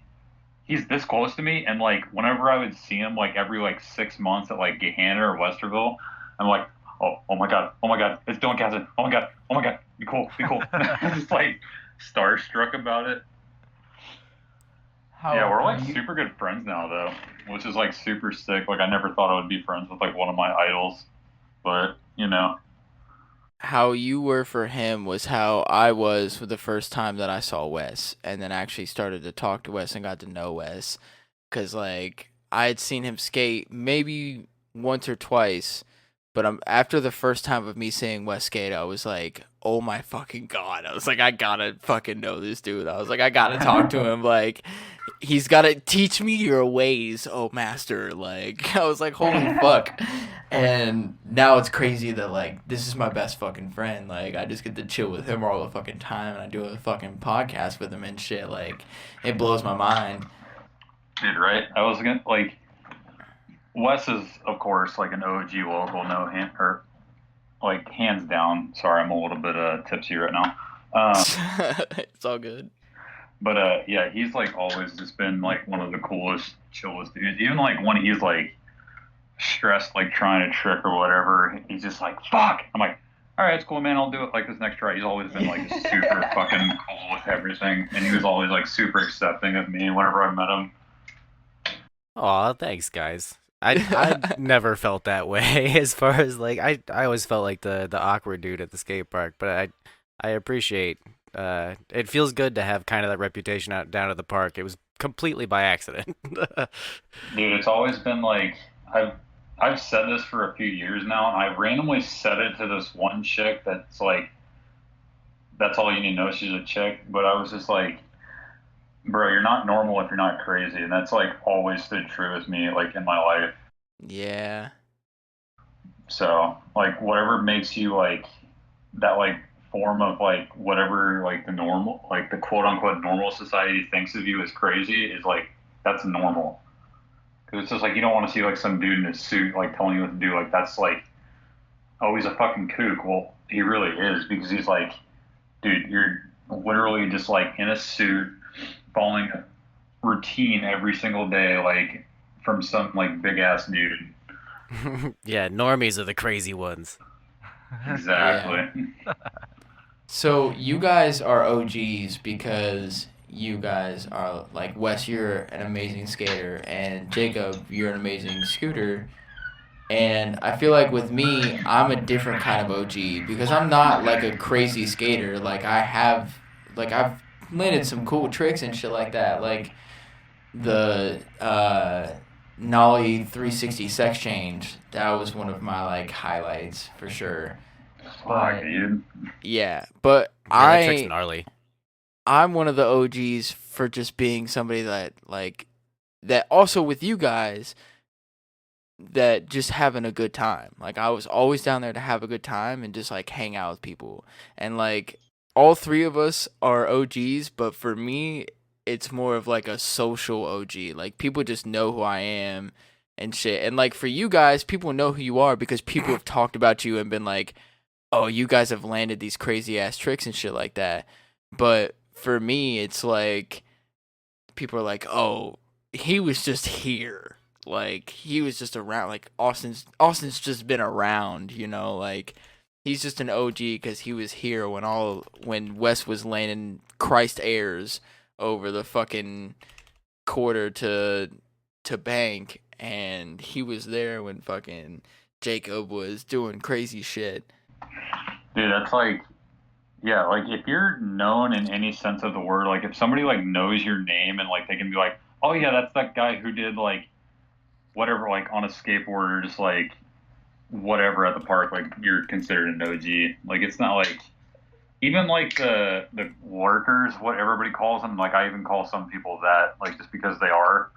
he's this close to me. And like whenever I would see him like every like 6 months at like Gahanna or Westerville, I'm like, oh my god, it's Dylan Casson. Oh my god, be cool, be cool. I'm just like starstruck about it. How Yeah, we're are like you? super good friends now though, which is like super sick. Like I never thought I would be friends with like one of my idols, but you know, How you were for him was how I was for the first time that I saw Wes, and then actually started to talk to Wes and got to know Wes, cause like I had seen him skate maybe once or twice, but after the first time of me seeing Wes skate, I was like, oh my fucking god! I was like, I gotta fucking know this dude. I was like, I gotta talk to him. Like, he's gotta teach me your ways, oh master. Like, I was like, holy fuck. And now it's crazy that like this is my best fucking friend. Like I just get to chill with him all the fucking time, and I do a fucking podcast with him and shit. Like it blows my mind. dude, right? I was gonna like Wes is of course like an OG local, no hand or like hands down. Sorry, I'm a little bit tipsy right now. It's all good. But yeah, he's like always just been like one of the coolest, chillest dudes. Even like when he's like stressed, like trying to trick or whatever, he's just like, fuck. I'm like, all right, it's cool, man. I'll do it like this next try. He's always been like super fucking cool with everything, and he was always like super accepting of me whenever I met him. aw, thanks, guys. I never felt that way as far as like I always felt like the awkward dude at the skate park, but I appreciate it feels good to have kind of that reputation out down at the park. It was completely by accident. Dude, it's always been like I've I've said this for a few years now, and I randomly said it to this one chick that's like, that's all you need to know. She's a chick, but I was just like, bro, you're not normal if you're not crazy, and that's like always stood true with me, like in my life. Yeah. So like whatever makes you like that like form of like whatever like the normal like the quote unquote normal society thinks of you as crazy is like that's normal. Because it's just like you don't want to see like some dude in a suit like telling you what to do. Like that's like, oh, he's a fucking kook. Well, he really is because he's like, dude, you're literally just like in a suit, following a routine every single day, like from some like big ass dude. Yeah, normies are the crazy ones. Exactly. So you guys are OGs because you guys are like Wes, you're an amazing skater, and Jacob, you're an amazing scooter. And I feel like with me, I'm a different kind of OG because I'm not like a crazy skater. Like I've landed some cool tricks and shit like that. Like the Nollie 360 sex change. That was one of my like highlights for sure. Fuck, dude. Yeah, but Yeah, that trick's gnarly. I'm one of the OGs for just being somebody that like that also with you guys that just having a good time. Like I was always down there to have a good time and just like hang out with people. And like all three of us are OGs, but for me it's more of like a social OG. Like people just know who I am and shit. And like for you guys, people know who you are because people have talked about you and been like, "Oh, you guys have landed these crazy ass tricks and shit like that." But for me, it's like people are like, "Oh, he was just here." Like he was just around. Like Austin's just been around, you know. Like he's just an OG because he was here when Wes was landing Christ airs over the fucking quarter to bank, and he was there when fucking Jacob was doing crazy shit. Dude, that's like, yeah, like if you're known in any sense of the word, like if somebody like knows your name and like they can be like, oh yeah, that's that guy who did like whatever, like on a skateboard or just like whatever at the park, like you're considered an OG. Like it's not like even like the workers, what everybody calls them. Like I even call some people that, like just because they are.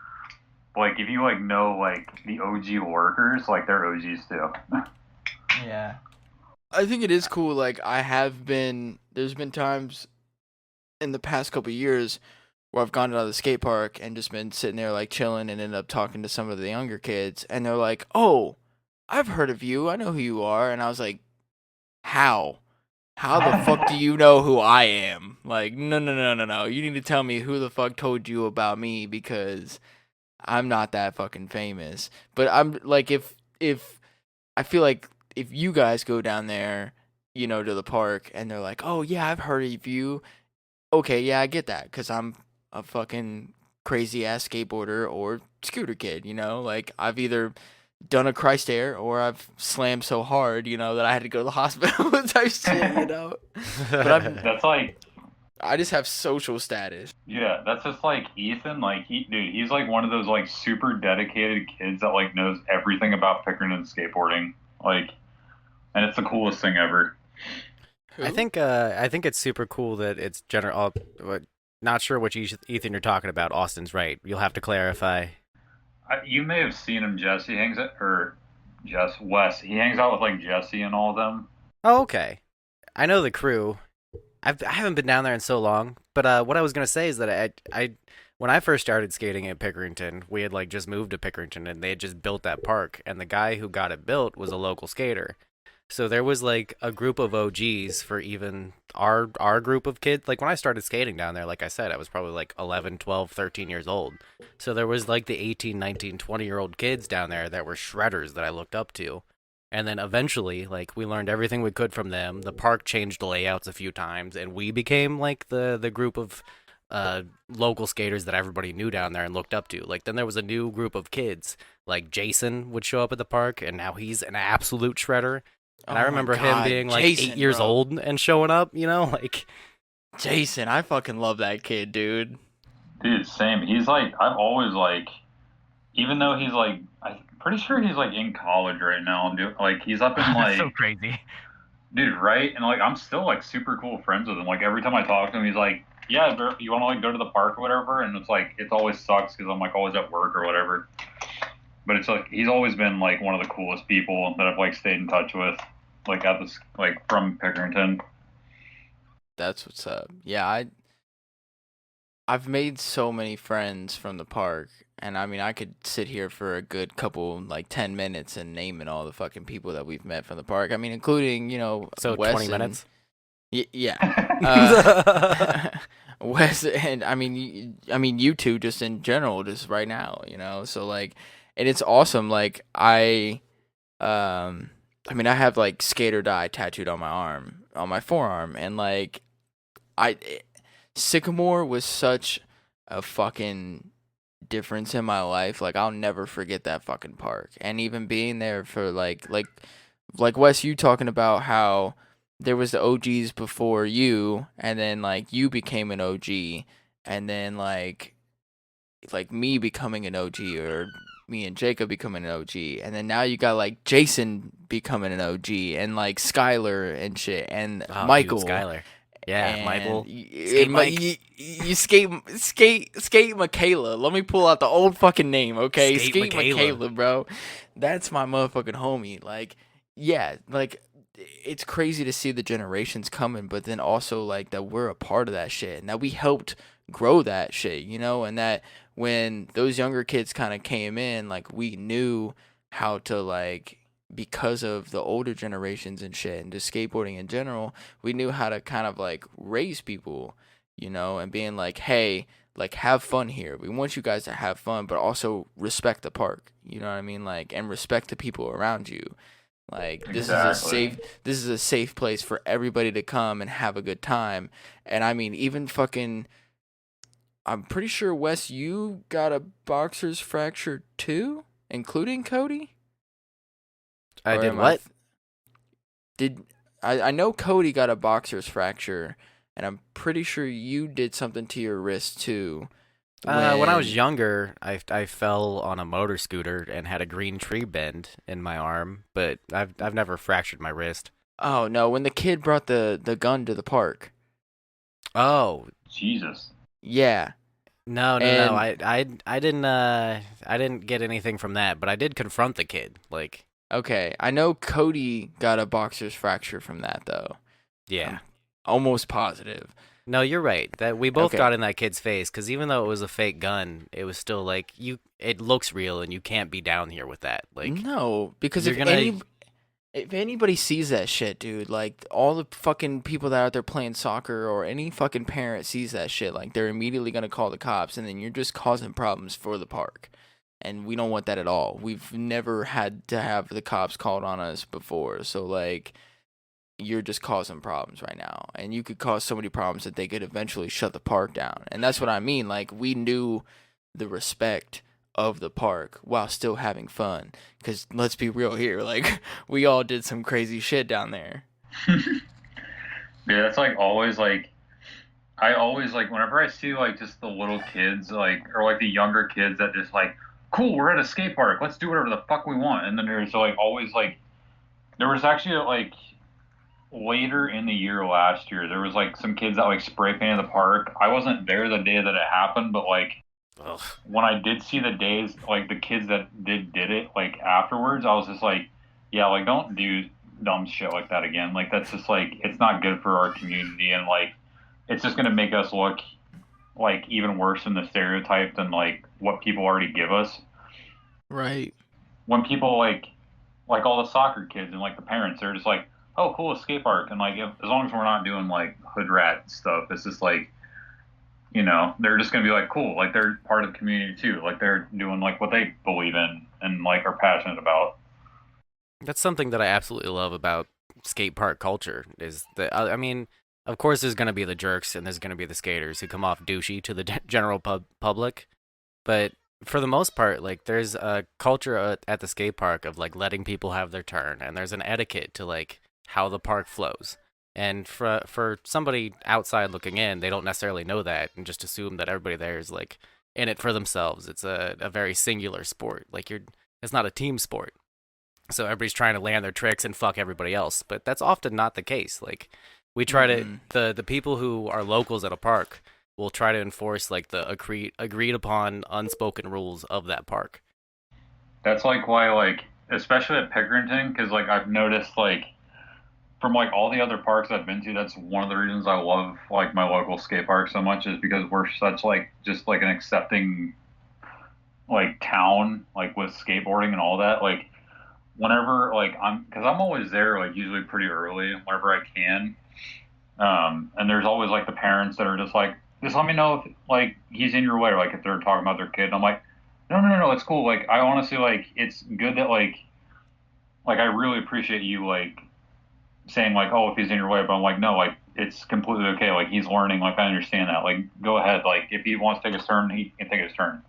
Like if you like know like the OG workers, like they're OGs too. Yeah. I think it is cool. Like there's been times in the past couple years where I've gone to the skate park and just been sitting there like chilling and ended up talking to some of the younger kids, and they're like, "Oh, I've heard of you. I know who you are." And I was like, "How? How the fuck do you know who I am?" Like, no. You need to tell me who the fuck told you about me, because I'm not that fucking famous. But I'm like, if I feel like if you guys go down there, to the park, and they're like, "Oh yeah, I've heard of you." Okay, yeah, I get that, because I'm a fucking crazy ass skateboarder or scooter kid. Like, I've either done a Christ air or I've slammed so hard, that I had to go to the hospital type shit. But That's like, I just have social status. yeah, that's just like Ethan. Like, dude, he's like one of those like super dedicated kids that like knows everything about Pickerton skateboarding. Like, and it's the coolest thing ever. I think it's super cool that it's general. Not sure which Ethan you're talking about. Austin's right. You'll have to clarify. You may have seen him, Jess. He hangs out, or Wes. He hangs out with like Jesse and all of them. Oh, okay. I know the crew. I haven't been down there in so long. But what I was gonna say is that I when I first started skating at Pickerington, we had like just moved to Pickerington and they had just built that park, and the guy who got it built was a local skater. So there was like a group of OGs for even our group of kids. Like when I started skating down there, like I said, I was probably like 11, 12, 13 years old. So there was like the 18, 19, 20-year-old kids down there that were shredders that I looked up to. And then eventually, like, we learned everything we could from them. The park changed layouts a few times, and we became like the group of local skaters that everybody knew down there and looked up to. Like then there was a new group of kids. Like Jason would show up at the park, and now he's an absolute shredder. And I Oh my remember him God, being like Jason, 8 years bro. old and showing up, like Jason, I fucking love that kid, dude. Dude, same. He's like, I've always like, even though he's like, I'm pretty sure he's like in college right now. Like, he's up in That's like, so crazy. dude, right? And like, I'm still like super cool friends with him. Like, every time I talk to him, he's like, yeah, you want to like go to the park or whatever? And it's like, it always sucks because I'm like always at work or whatever. But it's like, he's always been like one of the coolest people that I've like stayed in touch with, like at this, like from Pickerington. That's what's up. Yeah, I've made so many friends from the park, and I mean, I could sit here for a good couple, like 10 minutes, and naming all the fucking people that we've met from the park. I mean, including so Wes 20 and, minutes. Yeah, uh, Wes, and I mean, you two just in general, just right now, So like, and it's awesome. Like I mean, I have like skate or die tattooed on my arm, on my forearm, and like, Sycamore was such a fucking difference in my life. Like, I'll never forget that fucking park. And even being there for like Wes, you talking about how there was the OGs before you, and then like you became an OG, and then like me becoming an OG, or me and Jacob becoming an OG, and then now you got like Jason becoming an OG, and like Skylar and shit, and Oh, Michael. dude, Skylar. Yeah, And Michael. Skate Mike. you skate Michaela. Let me pull out the old fucking name, okay? Skate Michaela. Bro. That's my motherfucking homie. Like, yeah, like it's crazy to see the generations coming, but then also like that we're a part of that shit and that we helped grow that shit, and that when those younger kids kind of came in, like we knew how to like, because of the older generations and shit and just skateboarding in general, we knew how to kind of like raise people, and being like, hey, like have fun here. We want you guys to have fun, but also respect the park. You know what I mean? Like, and respect the people around you. Like, Exactly. this is a safe place for everybody to come and have a good time. And I mean, even fucking, I'm pretty sure, Wes, you got a boxer's fracture too, including Cody? I Or did am what? Did I know Cody got a boxer's fracture, and I'm pretty sure you did something to your wrist too. When I was when- younger, I fell on a motor scooter and had a green tree bend in my arm, but I've never fractured my wrist. Oh no, when the kid brought the gun to the park. Oh, Jesus. Yeah. no. And I didn't get anything from that, but I did confront the kid. Like Okay, I know Cody got a boxer's fracture from that though. Yeah. Almost positive. No, you're right. That we both Okay. got in that kid's face because even though it was a fake gun, it was still like it looks real, and you can't be down here with that. Like No, because you're gonna. if anybody sees that shit, dude, like all the fucking people that are out there playing soccer or any fucking parent sees that shit, like they're immediately gonna call the cops, and then you're just causing problems for the park. And we don't want that at all. We've never had to have the cops called on us before, so like you're just causing problems right now, and you could cause so many problems that they could eventually shut the park down. And that's what I mean. Like we knew the respect of the park while still having fun. Because let's be real here, like we all did some crazy shit down there. Yeah, that's like always like I always like whenever I see like just the little kids like or like the younger kids that just like cool, we're at a skate park, let's do whatever the fuck we want. And then there's like always like there was actually like later in the year last year there was like some kids that like spray painted the park. I wasn't there the day that it happened, but like Ugh. when I did see the days like the kids that did it like afterwards, I was just like, yeah, like don't do dumb shit like that again. Like that's just like it's not good for our community and like it's just gonna make us look like even worse than the stereotype than like what people already give us. Right. When people like all the soccer kids and like the parents, they're just like, oh, cool, a skate park, and like as long as we're not doing like hood rat stuff, it's just like they're just gonna be like cool, like they're part of the community too, like they're doing like what they believe in and like are passionate about. That's something that I absolutely love about skate park culture. Is that I mean, of course, there's gonna be the jerks and there's gonna be the skaters who come off douchey to the general public, but for the most part, like there's a culture at the skate park of like letting people have their turn, and there's an etiquette to like how the park flows. And for somebody outside looking in, they don't necessarily know that and just assume that everybody there is like in it for themselves. It's a very singular sport. Like it's not a team sport. So everybody's trying to land their tricks and fuck everybody else, but that's often not the case. Like we try to the people who are locals at a park will try to enforce like the agreed upon unspoken rules of that park. That's like why like especially at Pickerington, because like I've noticed like from like all the other parks I've been to, that's one of the reasons I love like my local skate park so much is because we're such like just like an accepting like town like with skateboarding and all that. Like whenever like because I'm always there like usually pretty early whenever I can. And there's always like the parents that are just like, just let me know if like he's in your way, or like if they're talking about their kid. And I'm like, no, it's cool. Like I honestly like it's good that like I really appreciate you like saying like, oh, if he's in your way, but I'm like, no, like it's completely okay. Like he's learning. Like I understand that. Like go ahead. Like if he wants to take his turn, he can take his turn.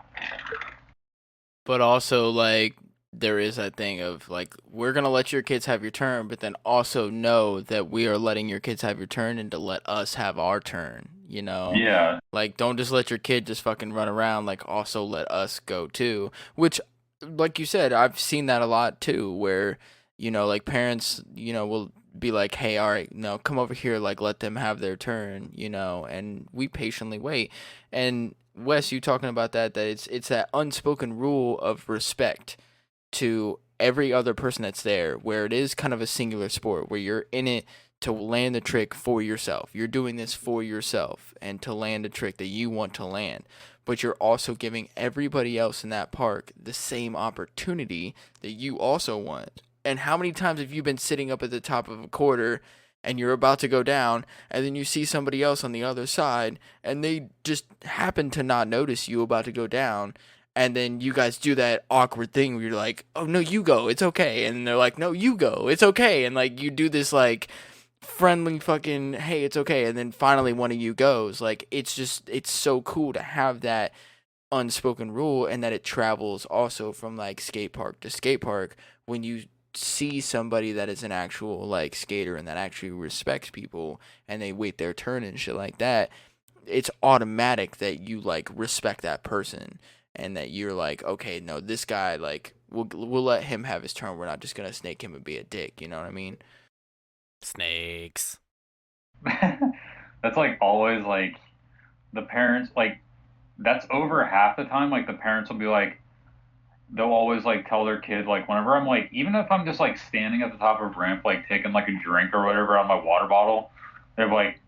But also, like, there is that thing of, like, we're going to let your kids have your turn, but then also know that we are letting your kids have your turn and to let us have our turn, you know? Yeah. Like, don't just let your kid just fucking run around. Like, also let us go, too. Which, like you said, I've seen that a lot, too, where, like, parents, will be like, hey, all right, no, come over here, like, let them have their turn, and we patiently wait. And Wes, you talking about that it's that unspoken rule of respect to every other person that's there, where it is kind of a singular sport, where you're in it to land the trick for yourself. You're doing this for yourself and to land a trick that you want to land. But you're also giving everybody else in that park the same opportunity that you also want. And how many times have you been sitting up at the top of a quarter and you're about to go down, and then you see somebody else on the other side, and they just happen to not notice you about to go down, and then you guys do that awkward thing where you're like, oh, no, you go, it's okay, and they're like, no, you go, it's okay, and, like, you do this, like, friendly fucking, hey, it's okay, and then finally one of you goes. Like, it's so cool to have that unspoken rule, and that it travels also from, like, skate park to skate park when you see somebody that is an actual like skater and that actually respects people and they wait their turn and shit like that. It's automatic that you like respect that person and that you're like, okay, no, this guy, like we'll let him have his turn. We're not just gonna snake him and be a dick, you know what I mean? Snakes. That's like always like the parents like that's over half the time like the parents will be like, they'll always like tell their kid like whenever I'm like even if I'm just like standing at the top of a ramp like taking like a drink or whatever on my water bottle, they're like,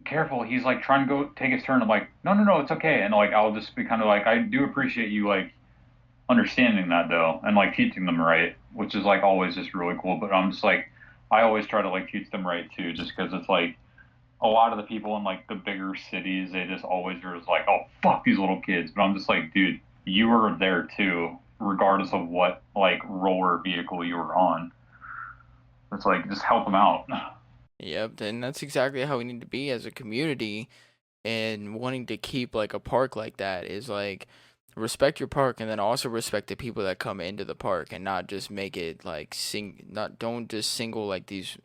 careful, he's like trying to go take his turn. I'm like, no, no, no, it's okay. And like I'll just be kind of like, I do appreciate you like understanding that though, and like teaching them right, which is like always just really cool. But I'm just like, I always try to like teach them right too, just because it's like a lot of the people in like the bigger cities, they just always are just like, oh fuck these little kids. But I'm just like, dude, you were there too, regardless of what like roller vehicle you were on. It's like just help them out. Yep, and that's exactly how we need to be as a community. And wanting to keep like a park like that is like respect your park, and then also respect the people that come into the park, and not just make it like not don't just single like these,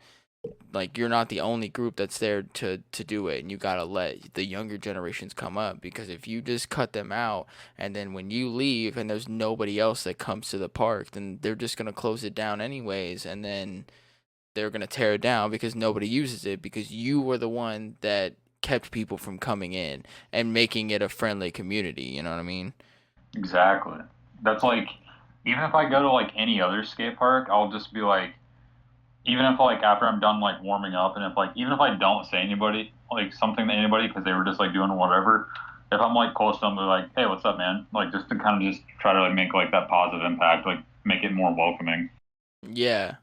like you're not the only group that's there to do it, and you gotta let the younger generations come up, because if you just cut them out and then when you leave and there's nobody else that comes to the park, then they're just gonna close it down anyways, and then they're gonna tear it down because nobody uses it, because you were the one that kept people from coming in and making it a friendly community. You know what I mean? Exactly. That's like, even if I go to like any other skate park, I'll just be like, even if like after I'm done like warming up, and if like even if I don't say anybody like something to anybody because they were just like doing whatever, if I'm like close to them, they're like, hey, what's up, man? Like just to kind of just try to like make like that positive impact, like make it more welcoming. Yeah,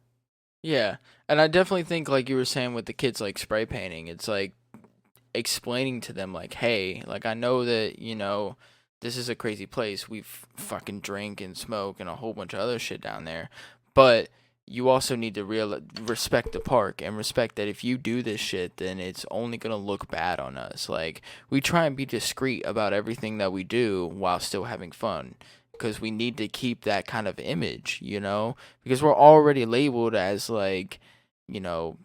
yeah. And I definitely think, like you were saying with the kids like spray painting, it's like explaining to them like, hey, like I know that, this is a crazy place. We fucking drink and smoke and a whole bunch of other shit down there. But you also need to respect the park, and respect that if you do this shit, then it's only going to look bad on us. Like, we try and be discreet about everything that we do while still having fun, because we need to keep that kind of image, because we're already labeled as like, you know,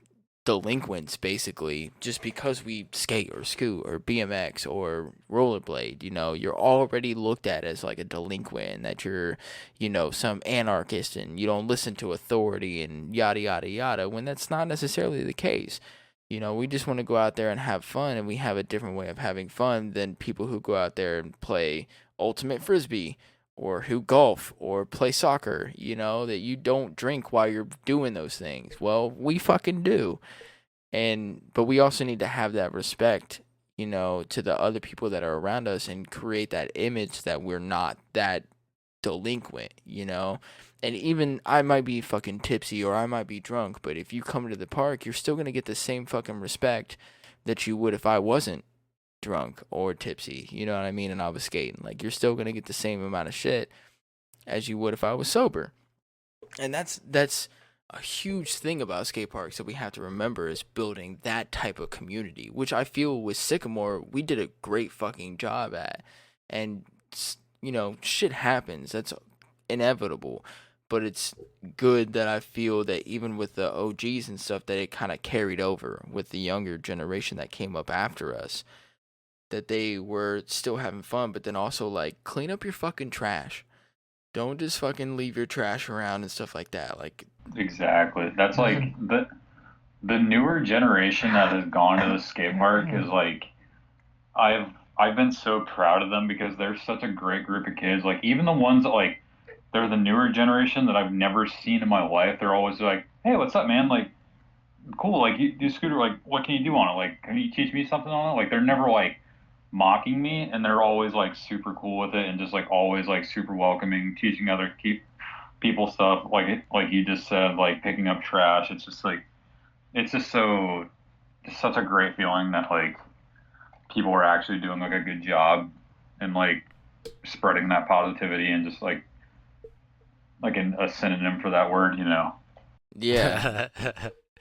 delinquents basically, just because we skate or scoot or BMX or rollerblade. You're already looked at as like a delinquent, and that you're, some anarchist, and you don't listen to authority and yada yada yada, when that's not necessarily the case. We just want to go out there and have fun, and we have a different way of having fun than people who go out there and play ultimate frisbee or who golf or play soccer. That you don't drink while you're doing those things. Well, we fucking do. But we also need to have that respect, to the other people that are around us, and create that image that we're not that delinquent. And even I might be fucking tipsy or I might be drunk, but if you come to the park, you're still going to get the same fucking respect that you would if I wasn't drunk or tipsy, you know what I mean? And I was skating. Like, you're still going to get the same amount of shit as you would if I was sober. And that's a huge thing about skate parks that we have to remember, is building that type of community, which I feel with Sycamore we did a great fucking job at. And shit happens, that's inevitable, but it's good that I feel that even with the OGs and stuff, that it kind of carried over with the younger generation that came up after us, that they were still having fun, but then also like, clean up your fucking trash. Don't just fucking leave your trash around and stuff like that. Like, Exactly. That's like the newer generation that has gone to the skate park is like, I've been so proud of them because they're such a great group of kids. Like even the ones that like they're the newer generation that I've never seen in my life. They're always like, "Hey, what's up, man? Like, cool. Like, you do scooter. Like, what can you do on it? Like, can you teach me something on it?" Like, they're never like mocking me, and they're always like super cool with it, and just like always like super welcoming, teaching other people stuff. Like you just said, like picking up trash. It's just like it's just just such a great feeling that like people are actually doing like a good job and like spreading that positivity, and just like a synonym for that word, you know. yeah.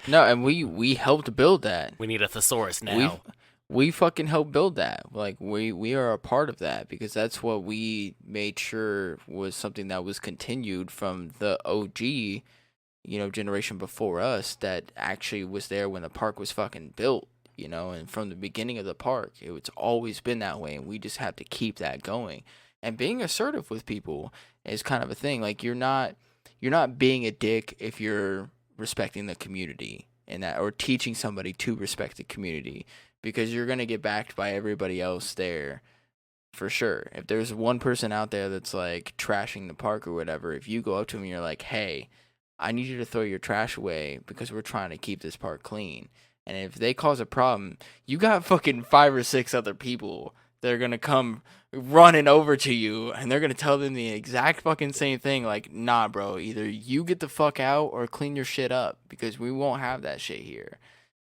No, and we helped build that. We need a thesaurus now. We fucking helped build that. Like, we are a part of that, because that's what we made sure was something that was continued from the OG, generation before us, that actually was there when the park was fucking built, and from the beginning of the park, it's always been that way, and we just have to keep that going. And being assertive with people is kind of a thing. Like, you're not being a dick if you're respecting the community, and that, or teaching somebody to respect the community, because you're going to get backed by everybody else there for sure. If there's one person out there that's like trashing the park or whatever, if you go up to them and you're like, hey, I need you to throw your trash away because we're trying to keep this park clean. And if they cause a problem, you got fucking 5 or 6 other people that are going to come running over to you and they're going to tell them the exact fucking same thing. Like, nah, bro, either you get the fuck out or clean your shit up because we won't have that shit here.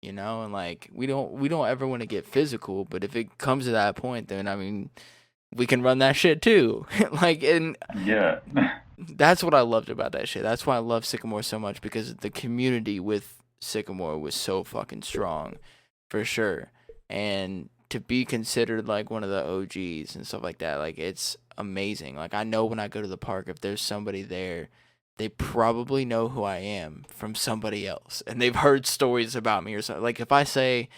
You know, and like we don't ever want to get physical, but if it comes to that point, then I mean, we can run that shit too. Like, and Yeah. that's what I loved about that shit. That's why I love Sycamore so much, because the community with Sycamore was so fucking strong, for sure. And to be considered like one of the OGs and stuff like that, like it's amazing. Like I know when I go to the park, if there's somebody there, they probably know who I am from somebody else, and they've heard stories about me or something. Like if I say,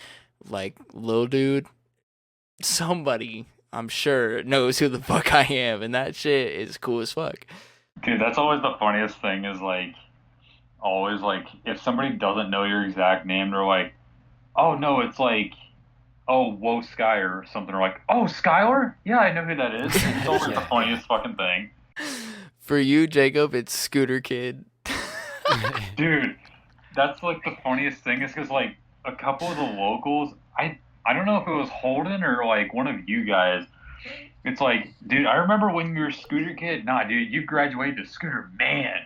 like, Lil Dude, somebody I'm sure knows who the fuck I am, and that shit is cool as fuck. Dude, that's always the funniest thing is like, always like, if somebody doesn't know your exact name, they're like, oh no, it's like, oh, whoa, Sky or something. Or like, oh, Skylar? Yeah, I know who that is. It's always the funniest fucking thing. For you, Jacob, it's Scooter Kid. Dude, that's like the funniest thing is because like a couple of the locals, I don't know if it was Holden or like one of you guys. It's like, dude, I remember when you were Scooter Kid. Nah, dude, you graduated to Scooter Man.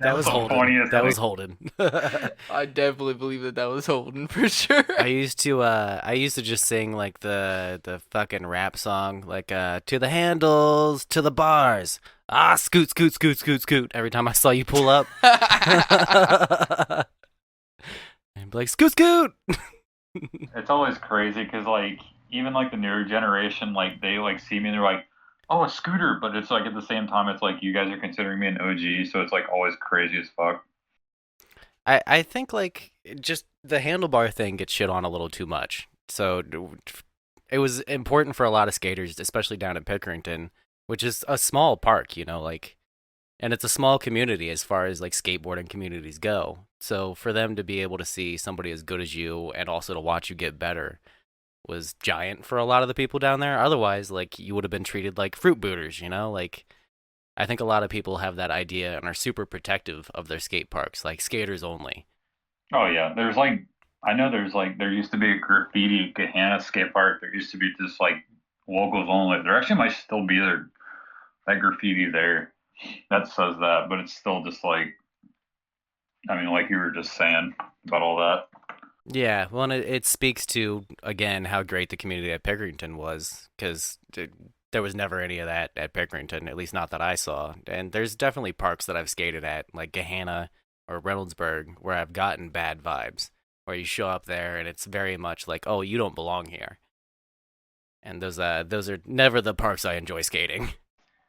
That was the Holden. funniest That thing. was Holden. I definitely believe that was Holden for sure. I used to just sing like the fucking rap song, like to the handles, to the bars. Ah, scoot, scoot, scoot, scoot, scoot. Every time I saw you pull up. And be like, scoot, scoot. It's always crazy because like even like the newer generation, like they like see me and they're like, oh, a Scooter, but it's like at the same time it's like you guys are considering me an OG, so it's like always crazy as fuck. I think like just the handlebar thing gets shit on a little too much. So it was important for a lot of skaters, especially down in Pickerington, which is a small park, you know, like, and it's a small community as far as like skateboarding communities go. So for them to be able to see somebody as good as you and also to watch you get better was giant for a lot of the people down there. Otherwise, like, you would have been treated like fruit booters, you know? Like, I think a lot of people have that idea and are super protective of their skate parks, like skaters only. Oh yeah, there's like I know there's like there used to be a graffiti Gahanna skate park. There used to be just like locals only. There actually might still be there that graffiti there that says that, but it's still just like I mean, like you were just saying about all that. Yeah, well, and it speaks to, again, how great the community at Pickerington was, because there was never any of that at Pickerington, at least not that I saw. And there's definitely parks that I've skated at, like Gahanna or Reynoldsburg, where I've gotten bad vibes, where you show up there and it's very much like, oh, you don't belong here. And those are never the parks I enjoy skating.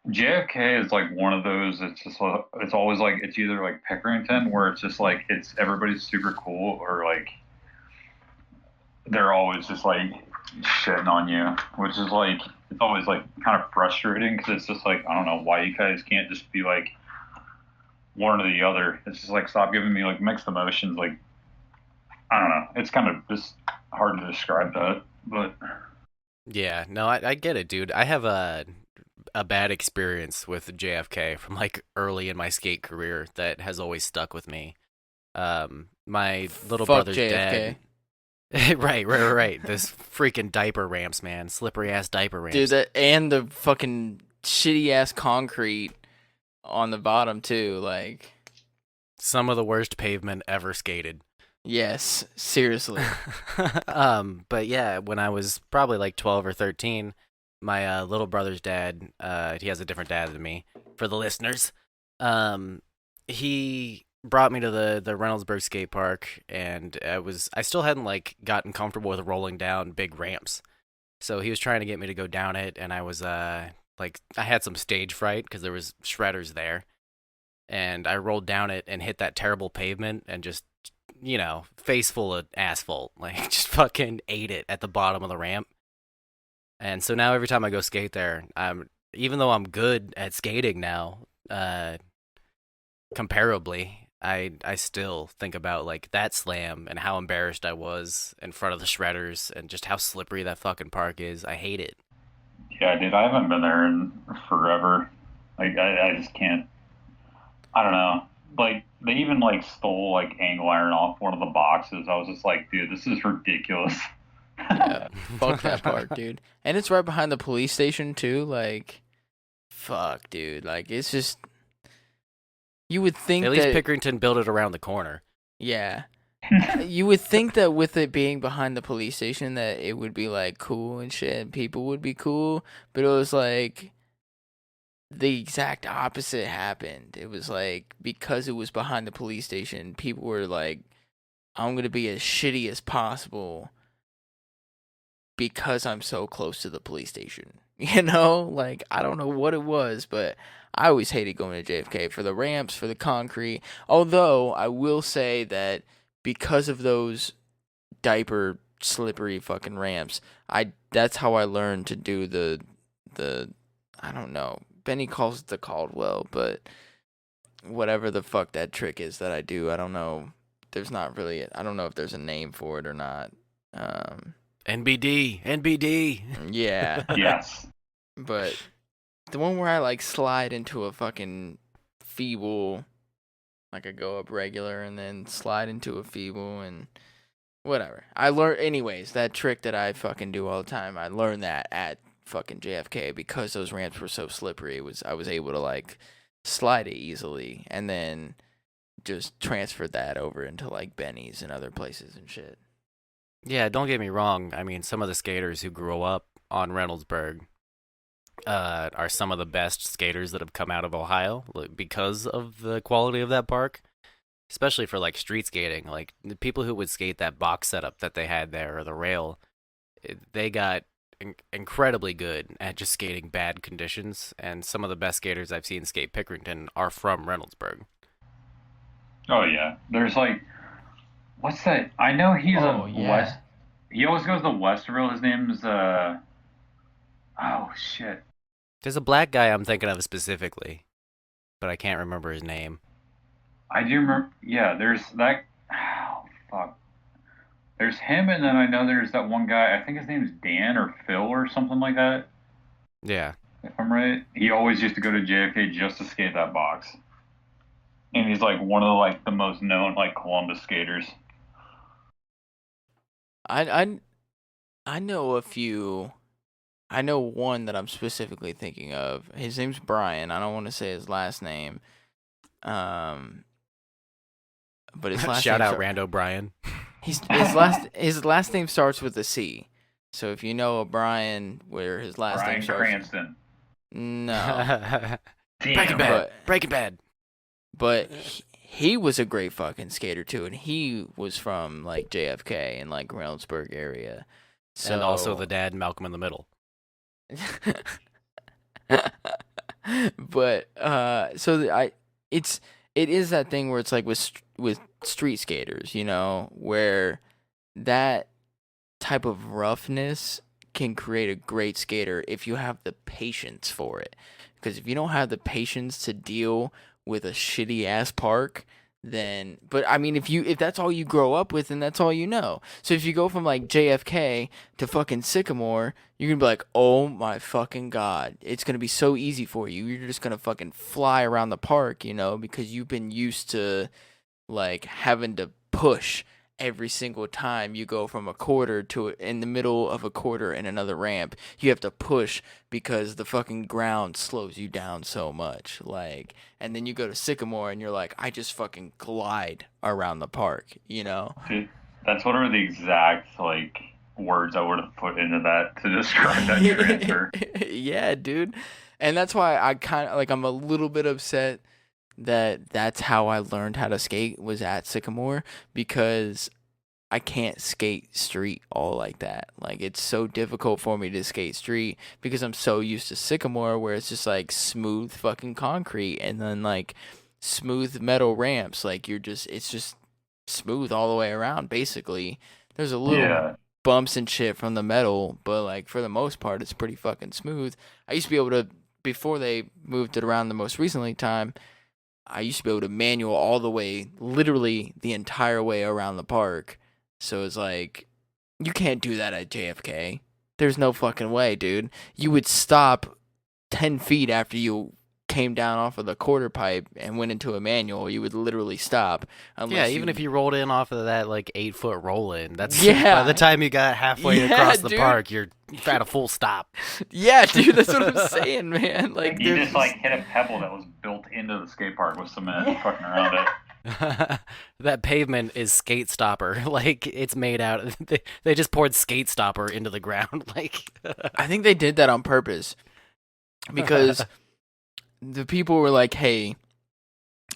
JFK is like one of those. It's just it's always like it's either like Pickerington where it's just like it's everybody's super cool or like they're always just like shitting on you, which is like it's always like kind of frustrating because it's just like I don't know why you guys can't just be like one or the other. It's just like stop giving me like mixed emotions. Like I don't know. It's kind of just hard to describe that, but Yeah, no, I get it, dude. I have a bad experience with JFK from like early in my skate career that has always stuck with me. My little Fuck brother's JFK. dad. Right. This freaking diaper ramps, man. Slippery ass diaper ramps. Dude, and the fucking shitty ass concrete on the bottom too. Like, Some of the worst pavement ever skated. yes, seriously. But yeah, when I was probably like 12 or 13, my little brother's dad, he has a different dad than me, for the listeners. He brought me to the Reynoldsburg skate park, and I still hadn't like gotten comfortable with rolling down big ramps. So he was trying to get me to go down it, and I was like I had some stage fright because there was shredders there. And I rolled down it and hit that terrible pavement and just, you know, face full of asphalt. Like, just fucking ate it at the bottom of the ramp. And so now every time I go skate there, even though I'm good at skating now, comparably, I still think about like that slam and how embarrassed I was in front of the shredders and just how slippery that fucking park is. I hate it. Yeah, dude, I haven't been there in forever. Like, I just can't. I don't know. Like, they even like stole like angle iron off one of the boxes. I was just like, dude, this is ridiculous. Yeah, fuck that park, dude. And it's right behind the police station too. Like, fuck, dude. Like, it's just you would think At least that. Pickerington built it around the corner. Yeah. You would think that with it being behind the police station that it would be like cool and shit and people would be cool, but it was like the exact opposite happened. It was like because it was behind the police station, people were like, I'm gonna be as shitty as possible because I'm so close to the police station. You know? Like, I don't know what it was, but I always hated going to JFK for the ramps, for the concrete. Although I will say that because of those diaper slippery fucking ramps, that's how I learned to do the I don't know. Benny calls it the Caldwell, but whatever the fuck that trick is that I do, I don't know. There's not really I don't know if there's a name for it or not. NBD. Yeah. Yes. But the one where I like slide into a fucking feeble, like I go up regular and then slide into a feeble and whatever. I learned, anyways, that trick that I fucking do all the time. I learned that at fucking JFK because those ramps were so slippery. I was able to like slide it easily and then just transferred that over into like Benny's and other places and shit. Yeah, don't get me wrong. I mean, some of the skaters who grew up on Reynoldsburg are some of the best skaters that have come out of Ohio because of the quality of that park, especially for like street skating. Like the people who would skate that box setup that they had there or the rail, they got incredibly good at just skating bad conditions. And some of the best skaters I've seen skate Pickerington are from Reynoldsburg. Oh yeah. There's like, what's that? I know he's Oh, a yeah. West. He always goes to Westerville. His name's oh shit. There's a black guy I'm thinking of specifically, but I can't remember his name. I do remember. Yeah, there's that. Oh fuck. There's him, and then I know there's that one guy. I think his name's Dan or Phil or something like that. Yeah. If I'm right, he always used to go to JFK just to skate that box, and he's like one of the, like the most known like Columbus skaters. I know a few. I know one that I'm specifically thinking of. His name's Brian. I don't want to say his last name. But his last Shout name out Rando Brian. his last name starts with a C. So if you know a Brian where his last Brian name starts, Cranston. no, Breaking Damn. Bad. Breaking Bad. but he was a great fucking skater too, and he was from like JFK and like Reynoldsburg area. So And also the dad, Malcolm in the Middle. but it is that thing where it's like with street skaters, you know, where that type of roughness can create a great skater if you have the patience for it. Because if you don't have the patience to deal with a shitty ass park, then but I mean if that's all you grow up with and that's all you know. So if you go from like JFK to fucking Sycamore, you're gonna be like, oh my fucking god, it's gonna be so easy for you. You're just gonna fucking fly around the park, you know, because you've been used to like having to push every single time you go from a quarter to in the middle of a quarter and another ramp. You have to push because the fucking ground slows you down so much. Like, and then you go to Sycamore and you're like, I just fucking glide around the park, you know? Dude, that's what are the exact like words I would have put into that to describe that transfer. Yeah, dude. And that's why I kind of like I'm a little bit upset that that's how I learned how to skate was at Sycamore because I can't skate street all like that. Like it's so difficult for me to skate street because I'm so used to Sycamore where it's just like smooth fucking concrete and then like smooth metal ramps. Like it's just smooth all the way around basically. There's a little Yeah. bumps and shit from the metal, but like for the most part it's pretty fucking smooth. I used to be able to before they moved it around the most recently time, I used to be able to manual all the way, literally the entire way around the park. So it's like, you can't do that at JFK. There's no fucking way, dude. You would stop 10 feet after you came down off of the quarter pipe and went into a manual. You would literally stop. Yeah, even if you rolled in off of that like 8-foot roll in, that's Yeah. by the time you got halfway Yeah, across the dude. park, you're at a full stop. Yeah, dude, that's what I'm saying, man. Like, You there's just like hit a pebble that was built into the skate park with cement fucking around it. That pavement is skate stopper. Like it's made out. They just poured skate stopper into the ground. Like I think they did that on purpose because the people were like, "Hey,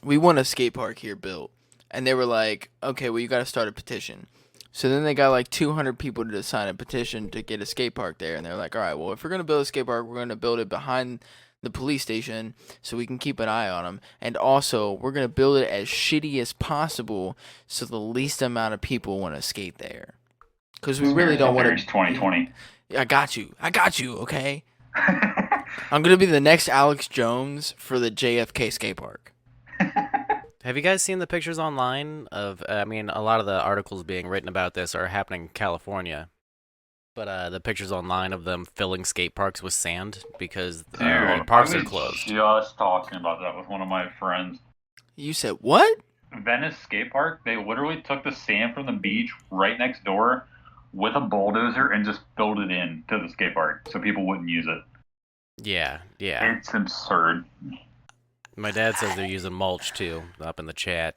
we want a skate park here built," and they were like, "Okay, well, you got to start a petition." So then they got like 200 people to sign a petition to get a skate park there, and they're like, "All right, well, if we're gonna build a skate park, we're gonna build it behind the police station so we can keep an eye on them, and also we're gonna build it as shitty as possible so the least amount of people want to skate there, because we really don't want to." 2020. I got you. Okay. I'm gonna be the next Alex Jones for the JFK skate park. have you guys seen the pictures online of? I mean, a lot of the articles being written about this are happening in California, but the pictures online of them filling skate parks with sand because the parks I are was closed. just talking about that with one of my friends. You said what? Venice skate park, they literally took the sand from the beach right next door with a bulldozer and just filled it in to the skate park so people wouldn't use it. Yeah. It's absurd. My dad says they're using mulch too, up in the chat.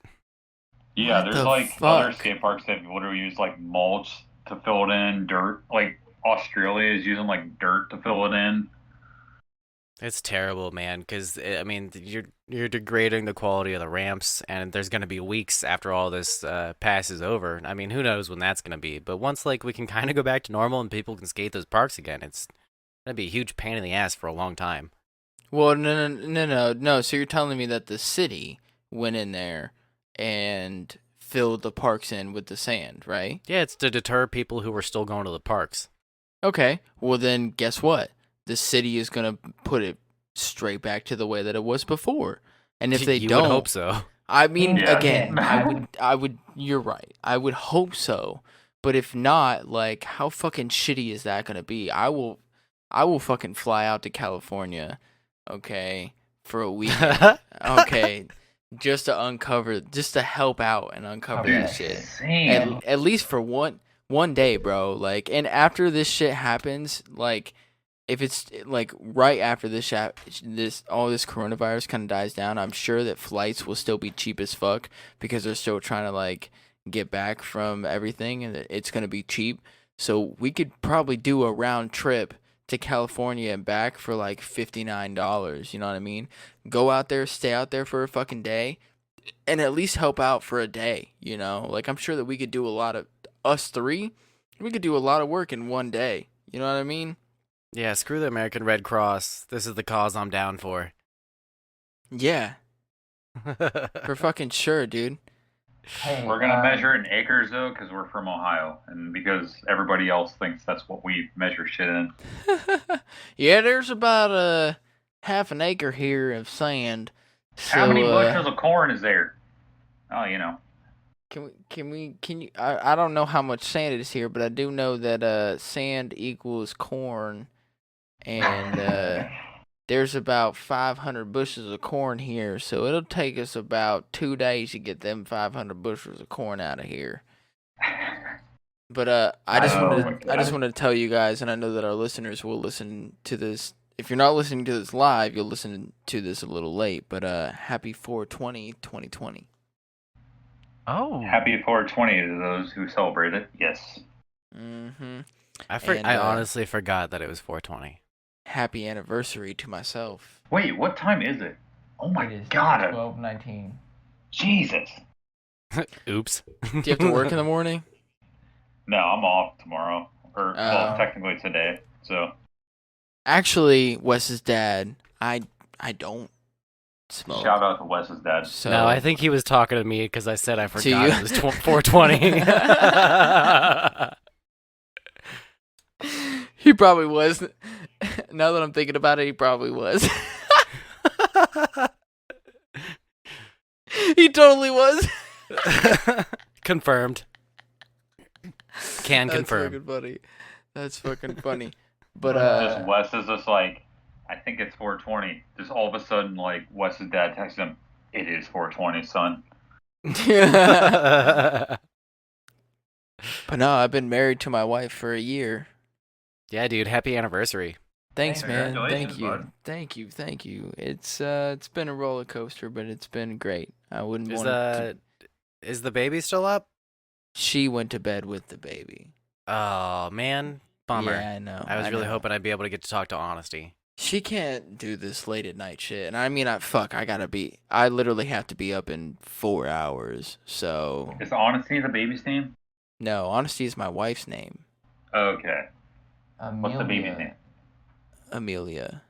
Yeah, What there's the like other fuck? skate parks that literally use like mulch to fill it in, dirt. Like Australia is using like dirt to fill it in. It's terrible, man, because I mean you're degrading the quality of the ramps, and there's gonna be weeks after all this passes over. I mean, who knows when that's gonna be? But once like we can kind of go back to normal and people can skate those parks again, it's gonna be a huge pain in the ass for a long time. Well, no. So you're telling me that the city went in there and filled the parks in with the sand, right? Yeah, it's to deter people who are still going to the parks. Okay. Well, then guess what? The city is gonna put it straight back to the way that it was before. And if they you don't, would hope so. I mean, Yeah. again, I would. You're right. I would hope so. But if not, like, how fucking shitty is that gonna be? I will fucking fly out to California, okay, for a weekend, okay, just to help out and uncover Okay. that shit. Insane. At least for one day, bro. Like, and after this shit happens, like, if it's like right after this all this coronavirus kind of dies down, I'm sure that flights will still be cheap as fuck because they're still trying to like get back from everything, and it's gonna be cheap. So we could probably do a round trip to California and back for like $59. You know what I mean? Go out there, stay out there for a fucking day, and at least help out for a day. You know, like I'm sure that we could do us three. We could do a lot of work in one day. You know what I mean? Yeah, screw the American Red Cross. This is the cause I'm down for. Yeah, for fucking sure, dude. Hey, We're gonna measure it in acres though, because we're from Ohio, and because everybody else thinks that's what we measure shit in. Yeah, there's about a half an acre here of sand. So, How many bushels of corn is there? Oh, you know. Can you? I don't know how much sand is here, but I do know that sand equals corn, and there's about 500 bushels of corn here, so it'll take us about 2 days to get them 500 bushels of corn out of here. But I just Oh my wanted to tell you guys, and I know that our listeners will listen to this. If you're not listening to this live, you'll listen to this a little late. But happy 420 2020. Oh. Happy 420 to those who celebrate it. Yes. Mm-hmm. I honestly forgot that it was 420. Happy anniversary to myself. Wait, what time is it? Oh my It is god. 12:19. Jesus. Oops. Do you have to work in the morning? No, I'm off tomorrow. Or, well, Oh. technically today. So. Actually, Wes's dad, I don't smoke. Shout out to Wes's dad. So No, I think he was talking to me because I said I forgot you? it was 420. he probably was. Now that I'm thinking about it, he probably was. He totally was. Confirmed. Can That's confirm. fucking funny. That's fucking funny. But Just Wes is just like, I think it's 420. Just all of a sudden, like Wes's dad texts him, "It is 420, son." but no, I've been married to my wife for a year. Yeah, dude. Happy anniversary. Thanks, Hey, man. congratulations, Thank bud. thank you. It's been a roller coaster, but it's been great. I wouldn't Is want to. is the baby still up? She went to bed with the baby. Oh man, bummer. Yeah, I know. I was really know. hoping I'd be able to get to talk to Honesty. She can't do this late at night shit. And I mean, I literally have to be up in 4 hours. So, Is Honesty the baby's name? no, Honesty is my wife's name, Okay. What's the baby's Amelia. name? Amelia.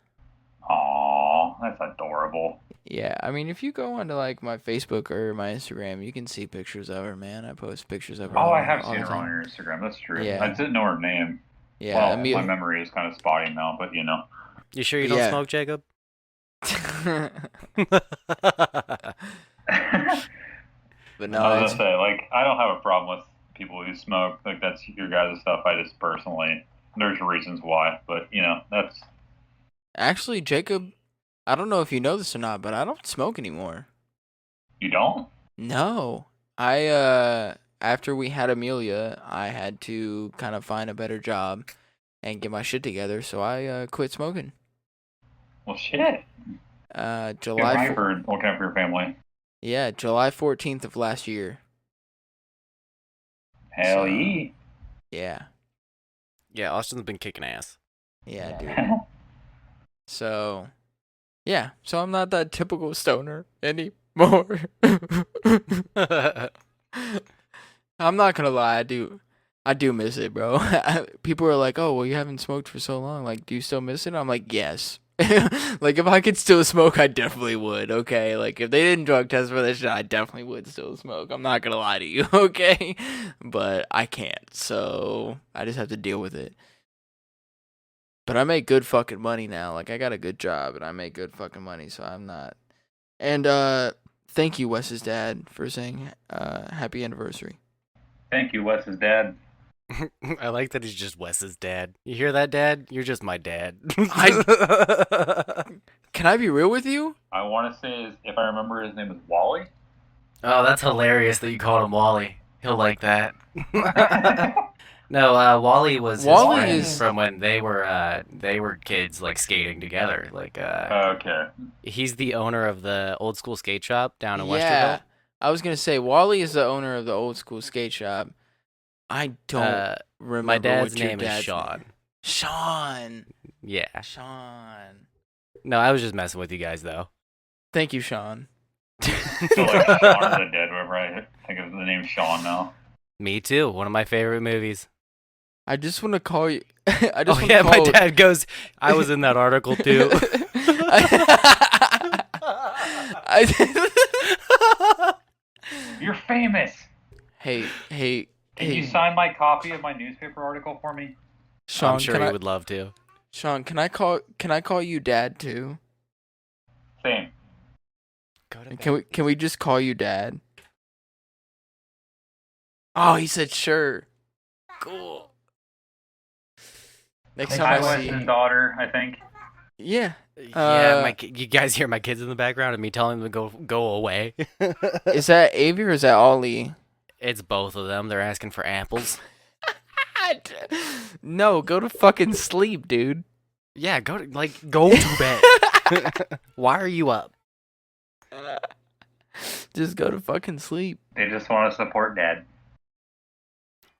Aw, that's adorable. Yeah, I mean, if you go onto like my Facebook or my Instagram, you can see pictures of her, man. I post pictures of her. Oh, I have all seen the her on time. your Instagram. That's true. Yeah. I didn't know her name. Yeah, Well, my Amelia. memory is kind of spotty now, but you know. You sure you don't Yeah. smoke, Jacob? But I no, was it's, gonna say, like, I don't have a problem with people who smoke. Like, that's your guys' stuff. I just personally, there's reasons why, but you know, that's actually Jacob. I don't know if you know this or not, but I don't smoke anymore. you don't. No. After we had Amelia, I had to kind of find a better job and get my shit together, so I quit smoking. Well, shit. July Good for looking out for your family. Yeah, July 14th of last year. Hell So- yeah. Yeah. Yeah, Austin's been kicking ass. Yeah, dude. So, yeah, so I'm not that typical stoner anymore. I'm not gonna lie, I do miss it, bro. People are like, "Oh, well, you haven't smoked for so long. Like, do you still miss it?" I'm like, "Yes." Like, if I could still smoke, I definitely would. Okay, like if they didn't drug test for this shit, I definitely would still smoke. I'm not gonna lie to you, okay? But I can't, so I just have to deal with it. But I make good fucking money now. Like, I got a good job and I make good fucking money, so I'm not. And thank you, Wes's dad, for saying happy anniversary. Thank you, Wes's dad. I like that he's just Wes's dad. You hear that, Dad? You're just my dad. Can I be real with you? I want to say, if I remember, his name is Wally. Oh, that's hilarious that you called him Wally. He'll like that. No, Wally was his Wally friend is- from when they were kids, like skating together. Like, Okay. he's the owner of the old school skate shop down in Yeah, Westerville. I was gonna say Wally is the owner of the old school skate shop. I don't remember. My dad's what your name is dad's Sean. Sean. Yeah. Sean. No, I was just messing with you guys though. Thank you, Sean. So like Shaun of the Dead, whatever. I think of the name Sean now. Me too. One of my favorite movies. I just want to call you. Oh yeah, my dad goes. I was in that article too. You're famous. Hey, Can you sign my copy of my newspaper article for me? Sean. I'm sure can he I, would love to. Sean, can I call you Dad too? Same. Go to And bed. can we just call you Dad? Oh, he said sure. Cool. Next time Hi, I see Wes's you. daughter, I think. Yeah. Yeah, you guys hear my kids in the background and me telling them to go away. Is that Avi or is that Ollie? It's both of them. They're asking for apples. No, go to fucking sleep, dude. Yeah, go to bed. Why are you up? Just go to fucking sleep. They just want to support Dad.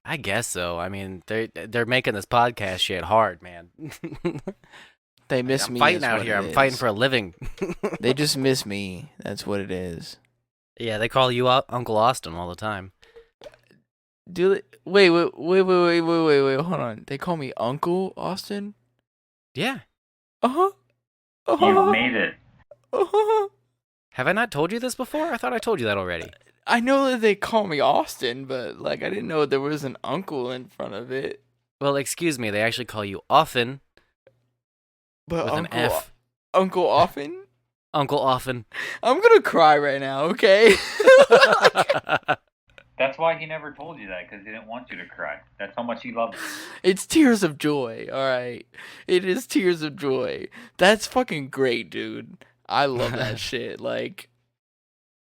I guess so. I mean, they're making this podcast shit hard, man. They miss I'm me. fighting is out what here. it I'm fighting is. for a living. They just miss me. That's what it is. Yeah, they call you Uncle Austin all the time. Do they, wait, hold on. They call me Uncle Austin? Yeah. Uh-huh. You Uh-huh. made it. Uh-huh. Have I not told you this before? I thought I told you that already. I know that they call me Austin, but like I didn't know there was an uncle in front of it. Well, excuse me. They actually call you Often But with Uncle an F. Uncle Often? Uncle Often. I'm gonna cry right now, okay? That's why he never told you that, because he didn't want you to cry. That's how much he loved you. It's tears of joy, alright? It is tears of joy. That's fucking great, dude. I love that shit. Like,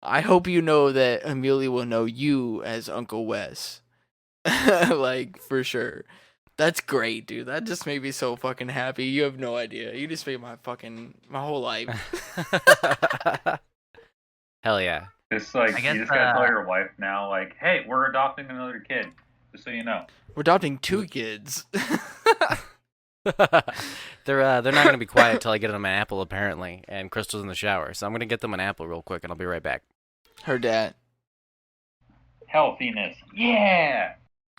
I hope you know that Amelia will know you as Uncle Wes. Like, for sure. That's great, dude. That just made me so fucking happy. You have no idea. You just made my whole life. Hell yeah. It's like, I guess, you just gotta tell your wife now, like, hey, we're adopting another kid, just so you know. We're adopting 2 kids. They're not gonna be quiet till I get them an apple apparently, and Crystal's in the shower, so I'm gonna get them an apple real quick, and I'll be right back. Her dad. Healthiness. Yeah!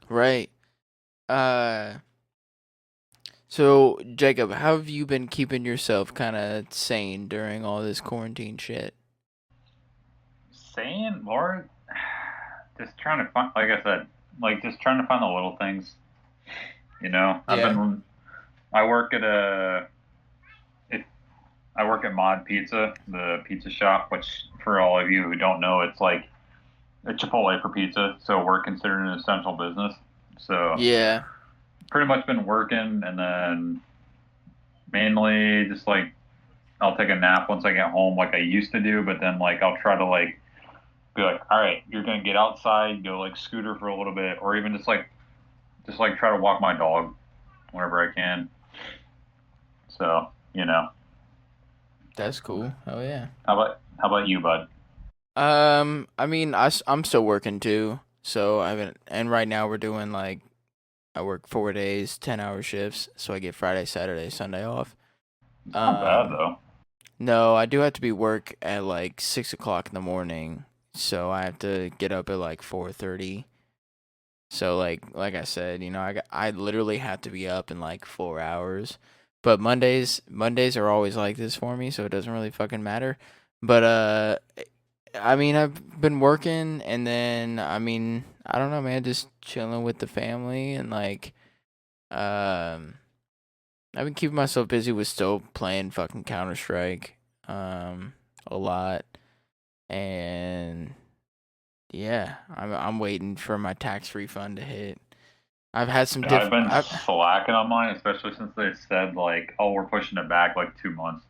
Right. So, Jacob, how have you been keeping yourself kind of sane during all this quarantine shit? Sane, Lord? Just trying to find, like I said, like, just trying to find the little things. You know? Yeah. I work at Mod Pizza, the pizza shop, which, for all of you who don't know, it's like a Chipotle for pizza, so we're considered an essential business. So Yeah. pretty much been working, and then mainly just like I'll take a nap once I get home, like I used to do, but then like I'll try to like be like, all right, you're gonna get outside, go like scooter for a little bit, or even just like try to walk my dog whenever I can. So, you know. That's cool. Oh, yeah. How about you, bud? I mean, I'm still working too. So and right now we're doing like, I work 4 days, 10-hour shifts. So I get Friday, Saturday, Sunday off. It's not bad though. No, I do have to be work at like 6 o'clock in the morning. So I have to get up at like 4:30. So like I said, you know, I literally have to be up in like 4 hours. But Mondays are always like this for me, so it doesn't really fucking matter. But I mean, I've been working, and then I mean, I don't know, man, just chilling with the family, and like I've been keeping myself busy with still playing fucking Counter-Strike a lot. And yeah, I'm waiting for my tax refund to hit. I've had some I've been slacking on mine, especially since they said like, oh, we're pushing it back like 2 months.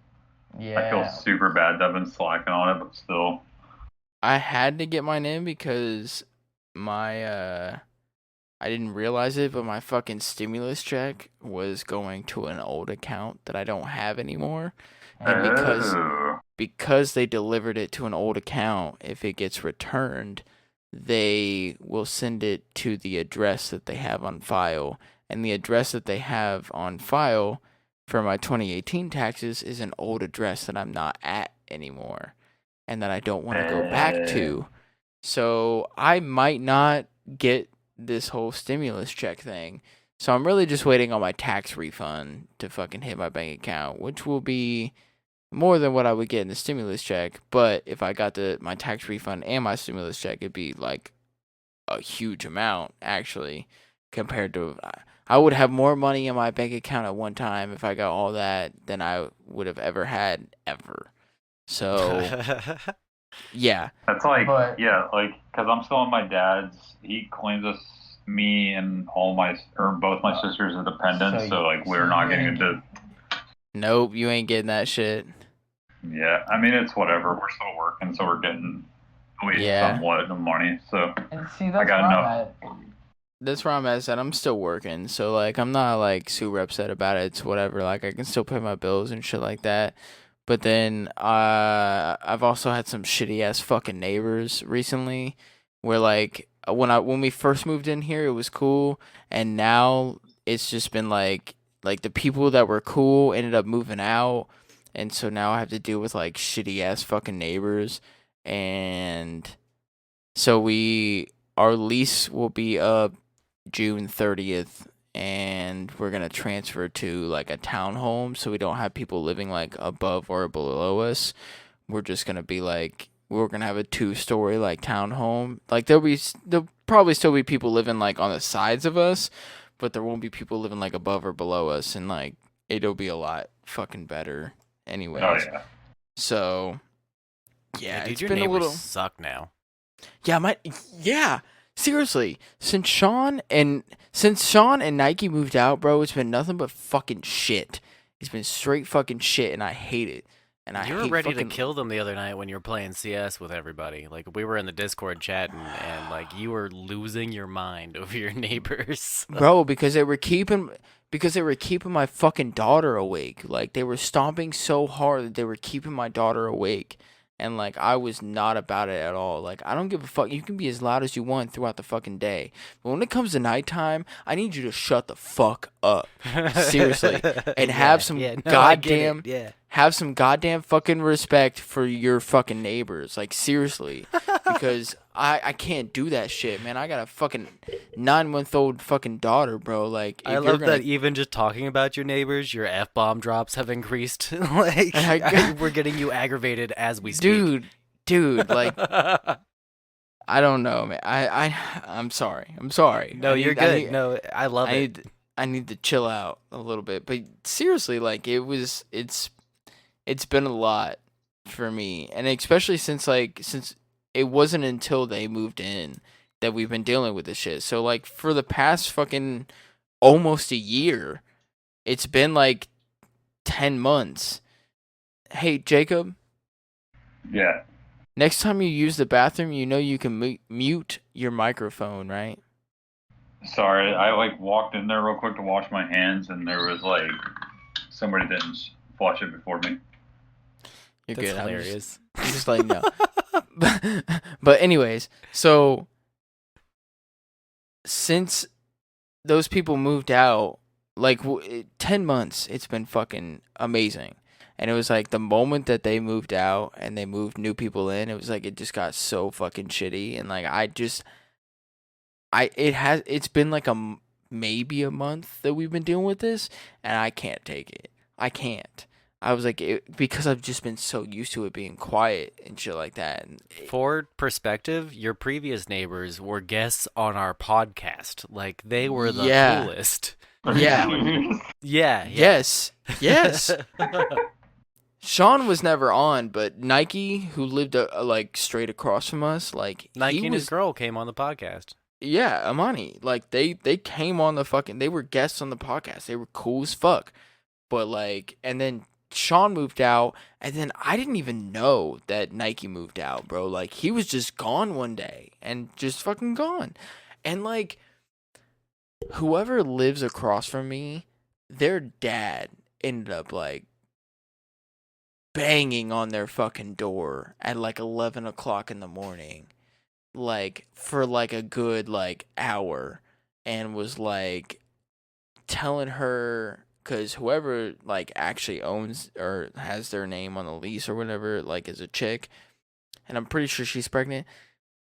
Yeah. I feel super bad that I've been slacking on it, but still. I had to get mine in because my I didn't realize it, but my fucking stimulus check was going to an old account that I don't have anymore. And because they delivered it to an old account, if it gets returned, they will send it to the address that they have on file. And the address that they have on file for my 2018 taxes is an old address that I'm not at anymore and that I don't want to go back to. So I might not get this whole stimulus check thing. So I'm really just waiting on my tax refund to fucking hit my bank account, which will be more than what I would get in the stimulus check. But if I got my tax refund and my stimulus check, it'd be like a huge amount, actually, compared to... I would have more money in my bank account at one time if I got all that than I would have ever had, ever. So, yeah. That's like, yeah, like, because I'm still on my dad's. He claims us, me and both my sisters are dependents, so like, we're not getting into... Nope, you ain't getting that shit. Yeah, I mean, it's whatever. We're still working, so we're getting at least somewhat of money. So And see, that's I got enough. That's where I'm at. I'm still working, so like I'm not like super upset about it. It's whatever. Like I can still pay my bills and shit like that. But then I've also had some shitty ass fucking neighbors recently, where like when we first moved in here, it was cool, and now it's just been like the people that were cool ended up moving out. And so now I have to deal with like shitty ass fucking neighbors. And so our lease will be up June 30th, and we're going to transfer to like a townhome, so we don't have people living like above or below us. We're just going to be like, we're going to have a 2-story like townhome. Like there'll probably still be people living like on the sides of us, but there won't be people living like above or below us, and like it'll be a lot fucking better anyways. Oh, yeah. So, yeah, dude, it's your been a neighbors little... suck now. Yeah, seriously, since Sean and Nike moved out, bro, it's been nothing but fucking shit. It's been straight fucking shit, and I hate it. And I You were hate ready fucking to kill them the other night when you were playing CS with everybody. Like we were in the Discord chatting, and like you were losing your mind over your neighbors. bro, because they were keeping my fucking daughter awake. Like they were stomping so hard that they were keeping my daughter awake. And like I was not about it at all. Like I don't give a fuck. You can be as loud as you want throughout the fucking day. But when it comes to nighttime, I need you to shut the fuck up. Seriously. And have some goddamn have some goddamn fucking respect for your fucking neighbors. Like seriously. Because I can't do that shit, man. I got a fucking 9-month-old fucking daughter, bro. Like I love that even just talking about your neighbors, your F-bomb drops have increased. Like we're getting you aggravated as we speak. Dude, like I don't know, man. I'm sorry. No, you're good. No, I love it. I need to chill out a little bit. But seriously, like it's been a lot for me. And especially since it wasn't until they moved in that we've been dealing with this shit. So like for the past fucking almost a year, it's been like 10 months. Hey, Jacob. Yeah. Next time you use the bathroom, you know you can mute your microphone, right? Sorry, I like walked in there real quick to wash my hands, and there was like somebody didn't flush it before me. You're That's good. hilarious. I'm just like no. But anyways, so since those people moved out, like 10 months, it's been fucking amazing. And it was like the moment that they moved out and they moved new people in, it was like it just got so fucking shitty. And like it's been like maybe a month that we've been dealing with this, and I can't take it. I can't. I was like, because I've just been so used to it being quiet and shit like that. For perspective, your previous neighbors were guests on our podcast. Like they were the coolest. Yeah. Yeah. Yes. Sean was never on, but Nike, who lived like straight across from us, like Nike and his girl came on the podcast. Yeah, Amani. Like they came on the fucking. They were guests on the podcast. They were cool as fuck. But like, and then Sean moved out, and then I didn't even know that Nike moved out, bro. Like he was just gone one day and just fucking gone. And like, whoever lives across from me, their dad ended up like banging on their fucking door at like 11 o'clock in the morning, like for like a good like hour, and was like telling her, because whoever like actually owns or has their name on the lease or whatever, like is a chick, and I'm pretty sure she's pregnant,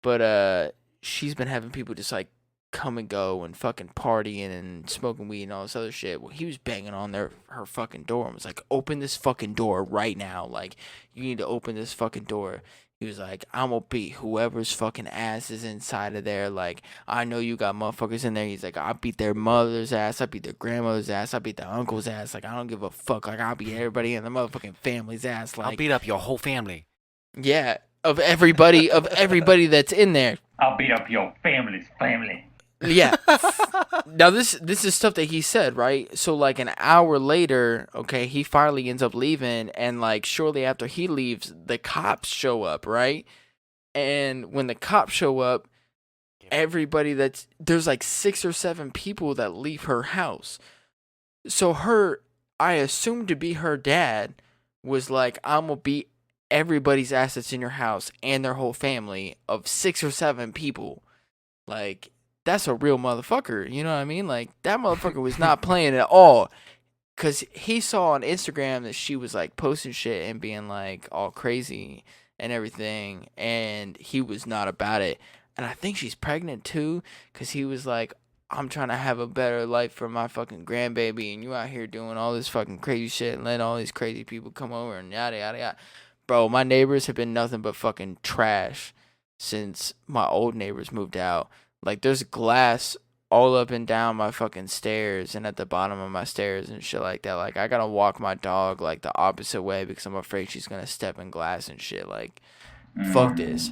but she's been having people just like come and go and fucking partying and smoking weed and all this other shit. Well, he was banging on her fucking door and was like, open this fucking door right now. Like, you need to open this fucking door. He was like, I'm gonna beat whoever's fucking ass is inside of there. Like, I know you got motherfuckers in there. He's like, I beat their mother's ass. I beat their grandmother's ass. I beat their uncle's ass. Like, I don't give a fuck. Like, I'll beat everybody in the motherfucking family's ass. Like, I'll beat up your whole family. Yeah, of everybody that's in there. I'll beat up your family's family. Yeah. Now this is stuff that he said, right? So like an hour later, okay, he finally ends up leaving, and like shortly after he leaves, the cops show up, right? And when the cops show up, there's like 6 or 7 people that leave her house. So I assumed to be her dad was like, I'm gonna beat everybody's assets in your house and their whole family of 6 or 7 people. Like, that's a real motherfucker, you know what I mean? Like, that motherfucker was not playing at all. Because he saw on Instagram that she was, like, posting shit and being, like, all crazy and everything. And he was not about it. And I think she's pregnant, too. Because he was like, I'm trying to have a better life for my fucking grandbaby. And you out here doing all this fucking crazy shit and letting all these crazy people come over and yada, yada, yada. Bro, my neighbors have been nothing but fucking trash since my old neighbors moved out. Like, there's glass all up and down my fucking stairs and at the bottom of my stairs and shit like that. Like, I gotta walk my dog, like, the opposite way because I'm afraid she's gonna step in glass and shit. Like, fuck this.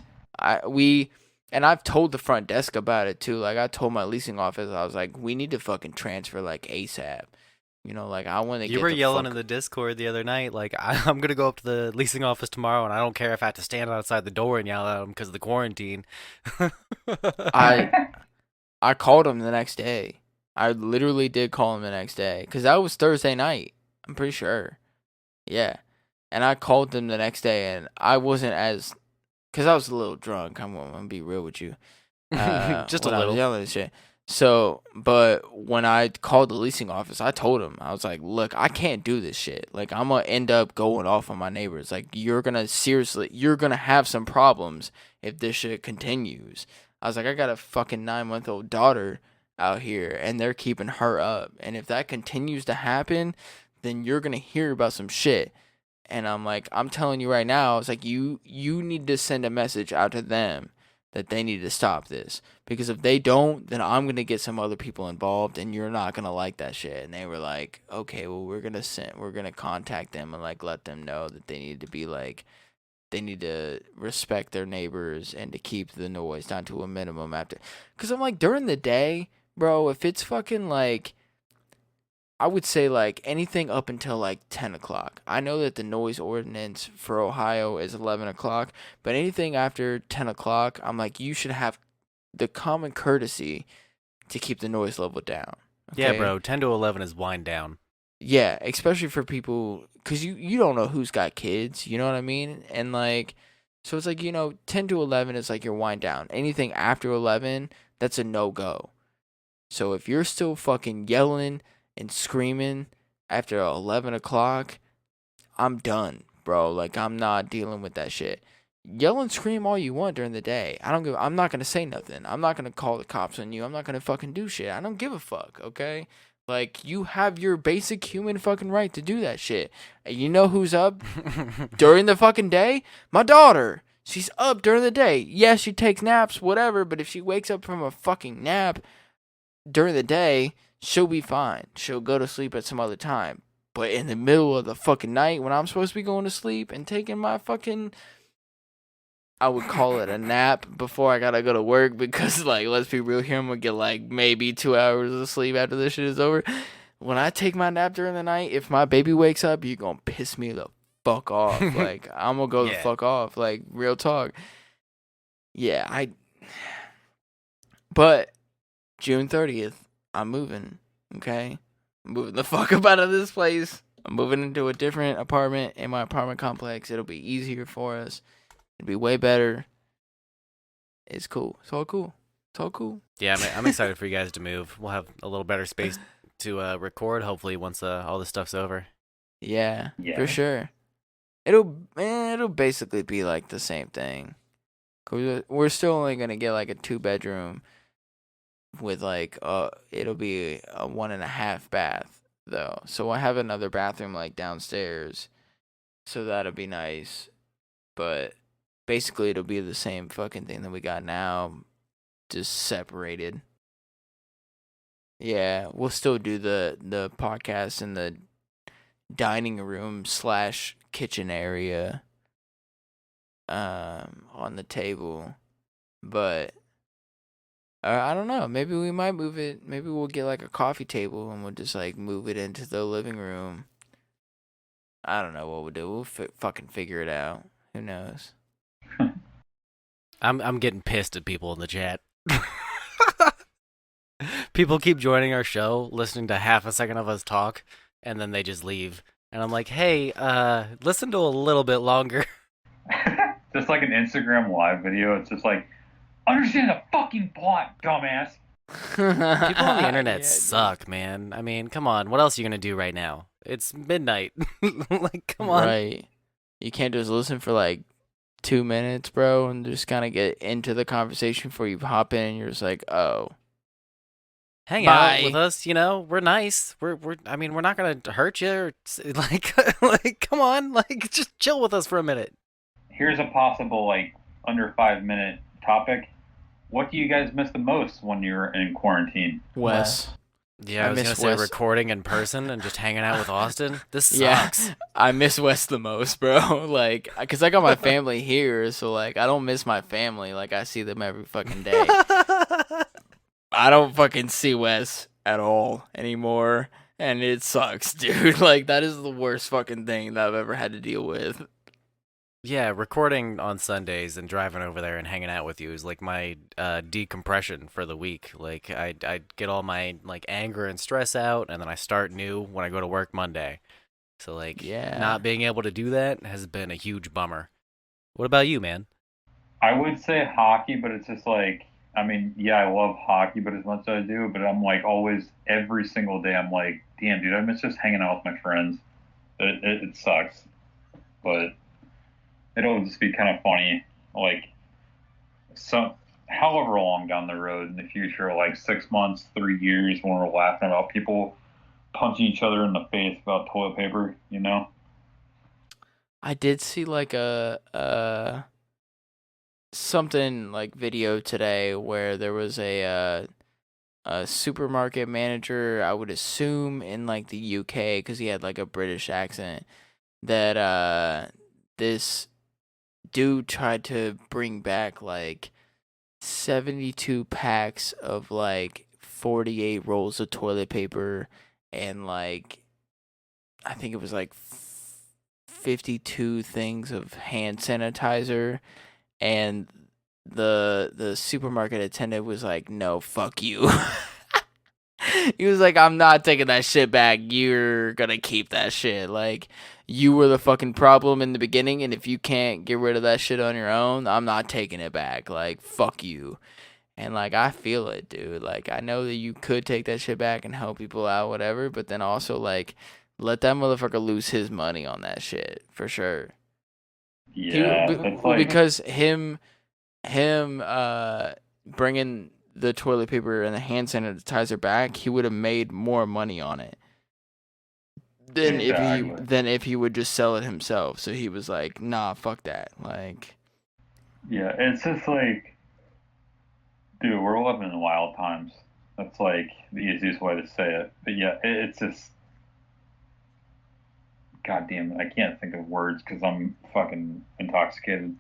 And I've told the front desk about it too. Like I told my leasing office, I was like, we need to fucking transfer like ASAP. You know, like I want to get. You were the yelling fuck... in the Discord the other night, like, I'm gonna go up to the leasing office tomorrow, and I don't care if I have to stand outside the door and yell at them because of the quarantine. I called him the next day. I literally did call him the next day because that was Thursday night. I'm pretty sure. Yeah, and I called them the next day, and I wasn't as, because I was a little drunk. I'm gonna be real with you. Just a when I was little. yelling and shit. So, but when I called the leasing office, I told him, I was like, look, I can't do this shit. Like, I'm going to end up going off on my neighbors. Like, you're going to have some problems if this shit continues. I was like, I got a fucking 9-month-old daughter out here, and they're keeping her up. And if that continues to happen, then you're going to hear about some shit. And I'm like, I'm telling you right now, it's like, you need to send a message out to them that they need to stop this. Because if they don't, then I'm going to get some other people involved, and you're not going to like that shit. And they were like, okay, well, we're going to contact them and, like, let them know that they need to be, like, they need to respect their neighbors and to keep the noise down to a minimum after. Because I'm like, during the day, bro, if it's fucking, like, I would say, like, anything up until, like, 10 o'clock. I know that the noise ordinance for Ohio is 11 o'clock, but anything after 10 o'clock, I'm like, you should have the common courtesy to keep the noise level down. Okay? Yeah, bro, 10 to 11 is wind down. Yeah, especially for people, because you don't know who's got kids, you know what I mean? And, like, so it's like, 10 to 11 is, like, your wind down. Anything after 11, that's a no-go. So if you're still fucking yelling and screaming after 11 o'clock, I'm done, bro. Like, I'm not dealing with that shit. Yell and scream all you want during the day. I'm not going to say nothing. I'm not going to call the cops on you. I'm not going to fucking do shit. I don't give a fuck, okay? Like, you have your basic human fucking right to do that shit. And you know who's up during the fucking day? My daughter. She's up during the day. Yes, she takes naps, whatever, but if she wakes up from a fucking nap during the day, she'll be fine. She'll go to sleep at some other time. But in the middle of the fucking night when I'm supposed to be going to sleep and taking my fucking, I would call it a nap before I gotta go to work because, like, let's be real here, I'm gonna get, like, maybe 2 hours of sleep after this shit is over. When I take my nap during the night, if my baby wakes up, you're gonna piss me the fuck off. Like, I'm gonna go the fuck off. Like, real talk. Yeah, but June 30th, I'm moving, okay? I'm moving the fuck up out of this place. I'm moving into a different apartment in my apartment complex. It'll be easier for us. It'll be way better. It's cool. It's all cool. It's all cool. Yeah, I'm excited for you guys to move. We'll have a little better space to record, hopefully, once all this stuff's over. Yeah, for sure. It'll basically be like the same thing. We're still only gonna get like a 2-bedroom with like it'll be a 1.5 bath though. So I have another bathroom like downstairs, so that'll be nice. But basically it'll be the same fucking thing that we got now, just separated. Yeah, we'll still do the podcast in the dining room / kitchen area on the table, but I don't know. Maybe we might move it. Maybe we'll get like a coffee table and we'll just like move it into the living room. I don't know what we'll do. We'll fucking figure it out. Who knows? I'm getting pissed at people in the chat. People keep joining our show, listening to half a second of us talk, and then they just leave. And I'm like, hey, listen to a little bit longer. Just like an Instagram live video, it's just like, understand the fucking plot, dumbass. People on the internet Yeah, suck, man. I mean, come on. What else are you going to do right now? It's midnight. Like, come on. Right. You can't just listen for like 2 minutes, bro, and just kind of get into the conversation before you hop in and you're just like, oh. Hang Bye. out with us, we're nice. We're not going to hurt you or like come on, like just chill with us for a minute. Here's a possible like under 5-minute topic. What do you guys miss the most when you're in quarantine? Wes. Yeah, I I was miss gonna say Wes. recording in person and just hanging out with Austin. This Yeah, sucks. I miss Wes the most, bro. Like, cause I got my family here, so like, I don't miss my family. Like, I see them every fucking day. I don't fucking see Wes at all anymore, and it sucks, dude. Like, that is the worst fucking thing that I've ever had to deal with. Yeah, recording on Sundays and driving over there and hanging out with you is like my decompression for the week. Like I get all my like anger and stress out, and then I start new when I go to work Monday. So like Yeah. not being able to do that has been a huge bummer. What about you, man? I would say hockey, but it's just like, I mean, yeah, I love hockey, but as much as I do, but I'm like always, every single day, I'm like, damn, dude, I miss just hanging out with my friends. It sucks, but it'll just be kind of funny, like, so, however long down the road in the future, like 6 months, 3 years, when we're laughing about people punching each other in the face about toilet paper, you know? I did see like a something like video today where there was a supermarket manager, I would assume in like the UK, because he had like a British accent, that this dude tried to bring back like 72 packs of like 48 rolls of toilet paper and like I think it was like 52 things of hand sanitizer, and the supermarket attendant was like, "No, fuck you." He was like, "I'm not taking that shit back. You're gonna keep that shit. Like, you were the fucking problem in the beginning, and if you can't get rid of that shit on your own, I'm not taking it back. Like, fuck you." And like, I feel it, dude. Like, I know that you could take that shit back and help people out, whatever, but then also like, let that motherfucker lose his money on that shit for sure. Yeah, it's like, Because him bringing the toilet paper and the hand sanitizer back, he would have made more money on it exactly. than if he would just sell it himself. So he was like, "Nah, fuck that." Like, Yeah, it's just like, dude, we're living in wild times. That's like the easiest way to say it. But yeah, it's just, God damn it, I can't think of words because I'm fucking intoxicated.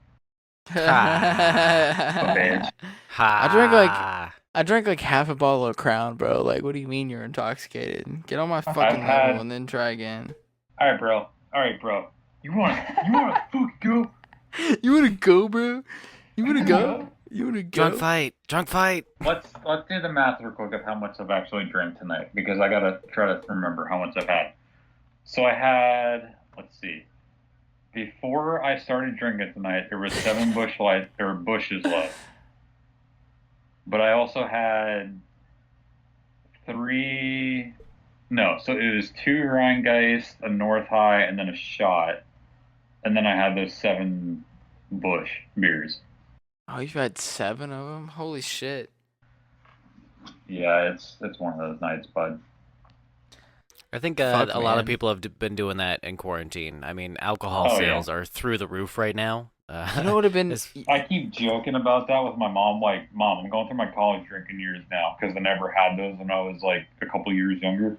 Bitch. Ha! I drank like half a bottle of Crown, bro. Like, what do you mean you're intoxicated? Get on my I've fucking had. level and then try again. All right, bro. All right, bro. You wanna fucking go? You wanna go, bro? You wanna go? go? You wanna go? Drunk fight. Drunk fight. Let's do the math real quick of how much I've actually drank tonight because I gotta try to remember how much I've had. So I had, let's see, before I started drinking tonight, there was 7 bushes left. But I also had 3. No, so it was 2 Rheingeist, a North High, and then a shot, and then I had those 7 Bush beers. Oh, you've had 7 of them? Holy shit. Yeah, it's one of those nights, bud. I think Fuck, a lot of man. people have been doing that in quarantine. I mean, alcohol Oh, sales yeah. are through the roof right now. You know what would have been? it's- I keep joking about that with my mom. Like, Mom, I'm going through my college drinking years now because I never had those when I was like a couple years younger.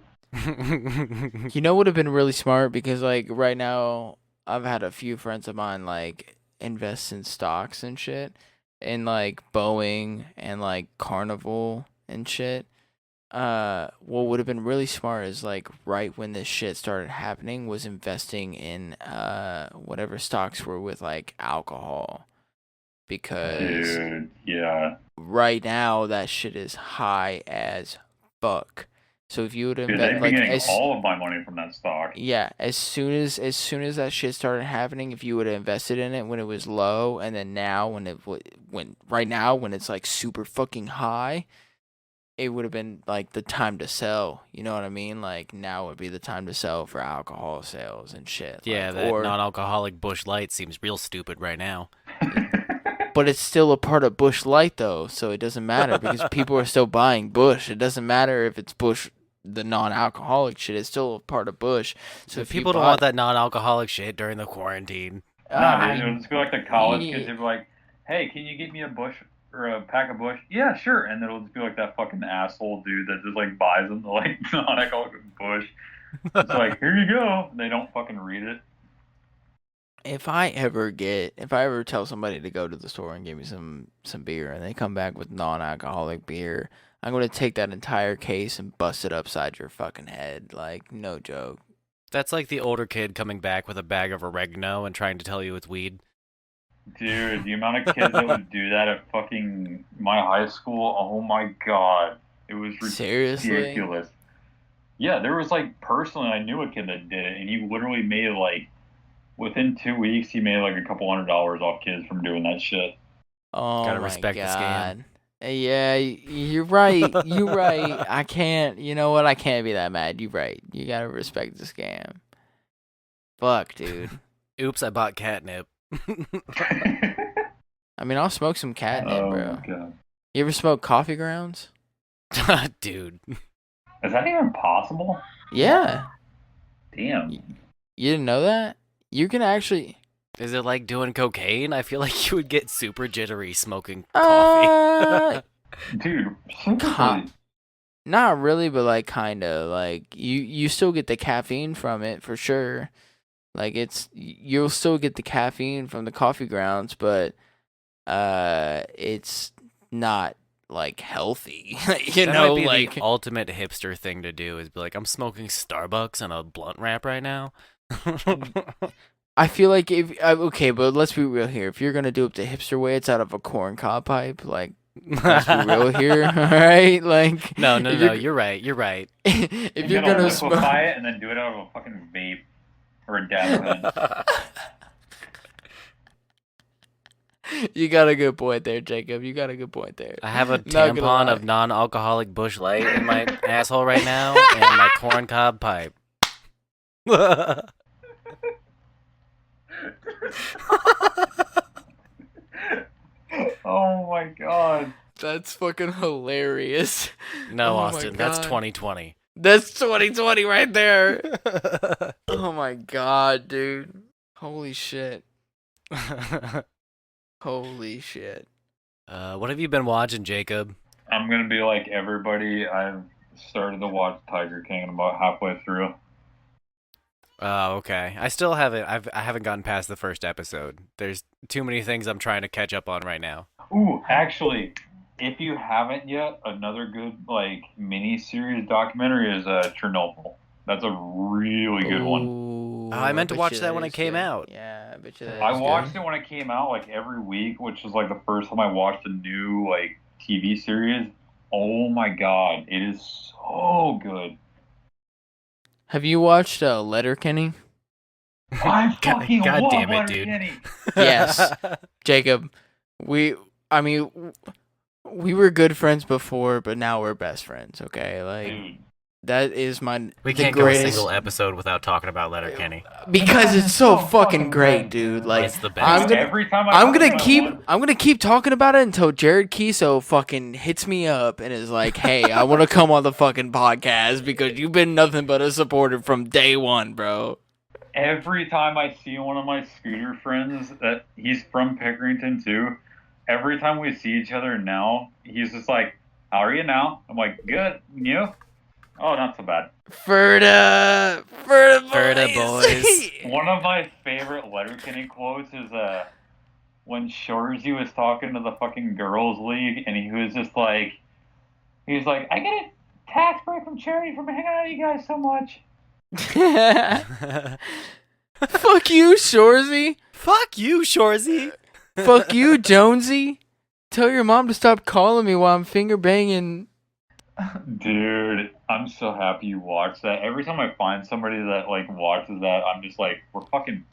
You know what would have been really smart, because like right now I've had a few friends of mine like invest in stocks and shit, in like Boeing and like Carnival and shit. What would have been really smart is like right when this shit started happening was investing in whatever stocks were with like alcohol, because Dude, yeah. right now that shit is high as fuck. So if you would Dude, invest they've been like getting all of my money from that stock. yeah, as soon as that shit started happening, if you would have invested in it when it was low, and then now when right now when it's like super fucking high, it would have been like the time to sell. You know what I mean? Like now would be the time to sell for alcohol sales and shit. yeah, like, that or non-alcoholic Bush Light seems real stupid right now. but it's still a part of Bush Light though, so it doesn't matter because people are still buying Bush. It doesn't matter if it's Bush, the non-alcoholic shit. It's still a part of Bush. So if People don't want that non-alcoholic shit during the quarantine. Nah, dude, it was like the college kids. They'd be like, "Hey, can you get me a Bush or a pack of Bush? Yeah, sure. And it'll just be like that fucking asshole dude that just like buys them the like non-alcoholic Bush. It's like, here you go. They don't fucking read it. If I ever tell somebody to go to the store and give me some beer and they come back with non-alcoholic beer, I'm going to take that entire case and bust it upside your fucking head. Like, no joke. That's like the older kid coming back with a bag of oregano and trying to tell you it's weed. Dude, the amount of kids that would do that at fucking my high school, oh my god. It was Seriously? ridiculous. Yeah, there was like, personally, I knew a kid that did it, and he literally made like, within 2 weeks, he made like a couple $100 off kids from doing that shit. Oh Gotta my respect the scam. god. Yeah, you're right. You're right. I can't. You know what? I can't be that mad. You're right. You gotta respect the scam. Fuck, dude. Oops, I bought catnip. I mean, I'll smoke some catnip, Oh bro. my god. You ever smoke coffee grounds? Dude. Is that even possible? Yeah. Damn. You didn't know that? You can actually. Is it like doing cocaine? I feel like you would get super jittery smoking coffee. Dude, Ca- seriously. Not really, but like kinda. Like you still get the caffeine from it for sure. Like you'll still get the caffeine from the coffee grounds, but it's not like healthy. You That know, might be like the ultimate hipster thing to do is be like, I'm smoking Starbucks and a blunt wrap right now. I feel like okay, but let's be real here. If you're gonna do it the hipster way, it's out of a corn cob pipe. Like, let's be real here, all right? Like, No, if you're right. You're right. if you're gonna smoke, liquefy it and then do it out of a fucking vape or a dab pen. you got a good point there, Jacob. You got a good point there. I have a Not gonna tampon lie. of non-alcoholic Bush Light in my asshole right now, and my corn cob pipe. Oh my god. That's fucking hilarious. No, Oh my Austin, that's God. 2020. That's 2020 right there. Oh my god, dude. Holy shit. Holy shit. What have you been watching, Jacob? I'm gonna be like everybody. I've started to watch Tiger King. I'm about halfway through. Oh, okay. I still haven't. I haven't gotten past the first episode. There's too many things I'm trying to catch up on right now. Ooh, actually, if you haven't yet, another good like mini series documentary is Chernobyl. That's a really good one. Ooh, Oh, I meant to bet watch you that when it is came good. out. Yeah, I bet you that I is watched good. it when it came out, like every week, which was like the first time I watched a new like TV series. Oh my god, it is so good. Have you watched Letterkenny? I fucking God love damn it, dude. Letterkenny. Yes. Jacob, we were good friends before, but now we're best friends, okay? Like, Dude, that is We the can't go a greatest single episode without talking about Letterkenny. because it's so fucking great, dude. Like, It's the I'm best. gonna every time I'm watch gonna it, keep I want- I'm gonna keep talking about it until Jared Kiso fucking hits me up and is like, "Hey, I want to come on the fucking podcast because you've been nothing but a supporter from day one, bro." Every time I see one of my scooter friends that he's from Pickerington too, every time we see each other now, he's just like, "How are you now?" I'm like, "Good, and you?" "Oh, not so bad." Ferda boys. One of my favorite Letterkenny quotes is when Shorzy was talking to the fucking girls' league, and he was just like, "I get a tax break from charity for hanging out with you guys so much." Fuck you, Shorzy. Fuck you, Shorzy. Fuck you, Jonesy. Tell your mom to stop calling me while I'm finger banging. Dude, I'm so happy you watched that. Every time I find somebody that like watches that, I'm just like, we're fucking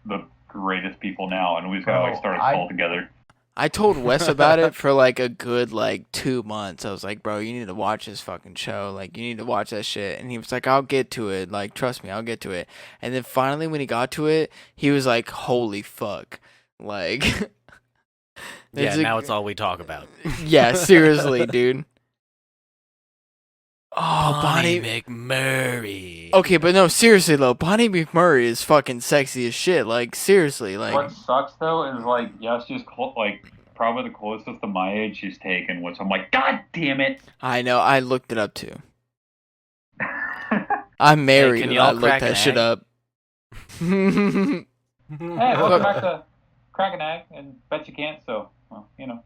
the greatest people now, and we just gotta like Bro, start a I- cult together. I told Wes about it for like a good 2 months. I was like, bro, you need to watch this fucking show. Like, you need to watch that shit. And he was like, I'll get to it. Like, trust me, I'll get to it. And then finally, when he got to it, he was like, holy fuck. Like, Yeah, now it's all we talk about. Yeah, seriously, dude. Oh, Bonnie Bonnie. McMurray. Okay, but no, seriously though, Bonnie McMurray is fucking sexy as shit. Like, seriously, like. What sucks though is like, yes, just like probably the closest to my age she's taken, which I'm like, God damn it! I know. I looked it up too. I'm married can and y'all I looked crack that an shit egg? up. Hey, welcome back to Crack an Egg, and bet you can't, so, well, you know.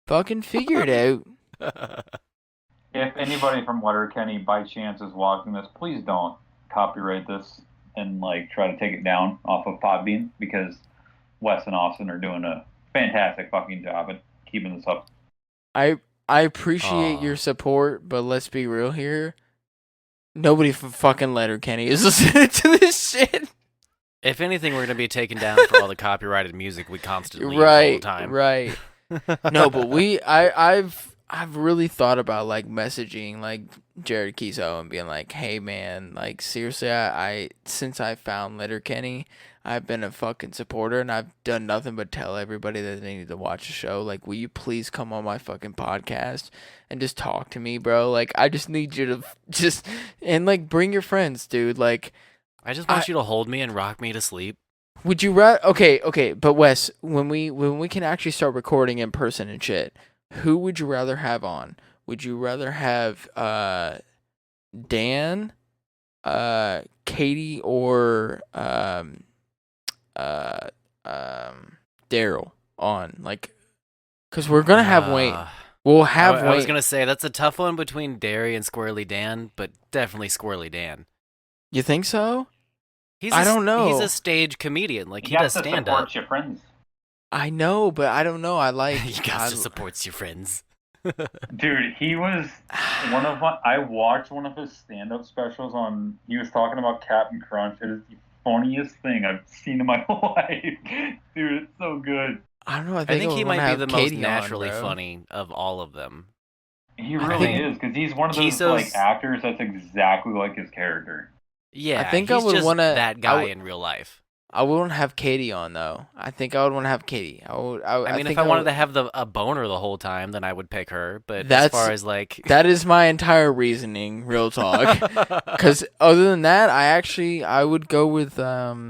Fucking figure it out. If anybody from Letterkenny by chance is watching this, please don't copyright this and like try to take it down off of Podbean, because Wes and Austin are doing a fantastic fucking job at keeping this up. I appreciate your support, but let's be real here. Nobody from fucking Letterkenny is listening to this shit. If anything, we're gonna be taken down for all the copyrighted music we constantly use all the time. Right. No, but I've really thought about like messaging like Jared Kiso and being like, hey man, like seriously, I since I found Letterkenny, I've been a fucking supporter and I've done nothing but tell everybody that they need to watch the show. Like, will you please come on my fucking podcast and just talk to me, bro? Like, I just need you to just and like bring your friends, dude. Like, I just want you to hold me and rock me to sleep. would you rather? Okay, but Wes, when we can actually start recording in person and shit, who would you rather have on? Would you rather have Dan, Katie, or Daryl on? Like, cause we're gonna have Wayne. We'll have Wayne. I was gonna say that's a tough one between Derry and Squirrely Dan, but definitely Squirrely Dan. You think so? I don't know. He's a stage comedian. Like, he You does have to stand up. support your friends. I know, but I don't know. I like. You got to support your friends. Dude, he was one of my. I watched one of his stand-up specials on. He was talking about Captain Crunch. It is the funniest thing I've seen in my life. Dude, it's so good. I don't know. I I think he might be the Katie most naturally on, bro. funny of all of them. He really is, because he's one of those like Kiso's- actors that's exactly like his character. Yeah, I think I he's would just wanna- that guy I would- in real life. I wouldn't have Katie on though. I think I would want to have Katie. I mean, think if I wanted would- to have a boner the whole time, then I would pick her. But That's- as far as like, That is my entire reasoning, real talk. Because other than that, I would go with I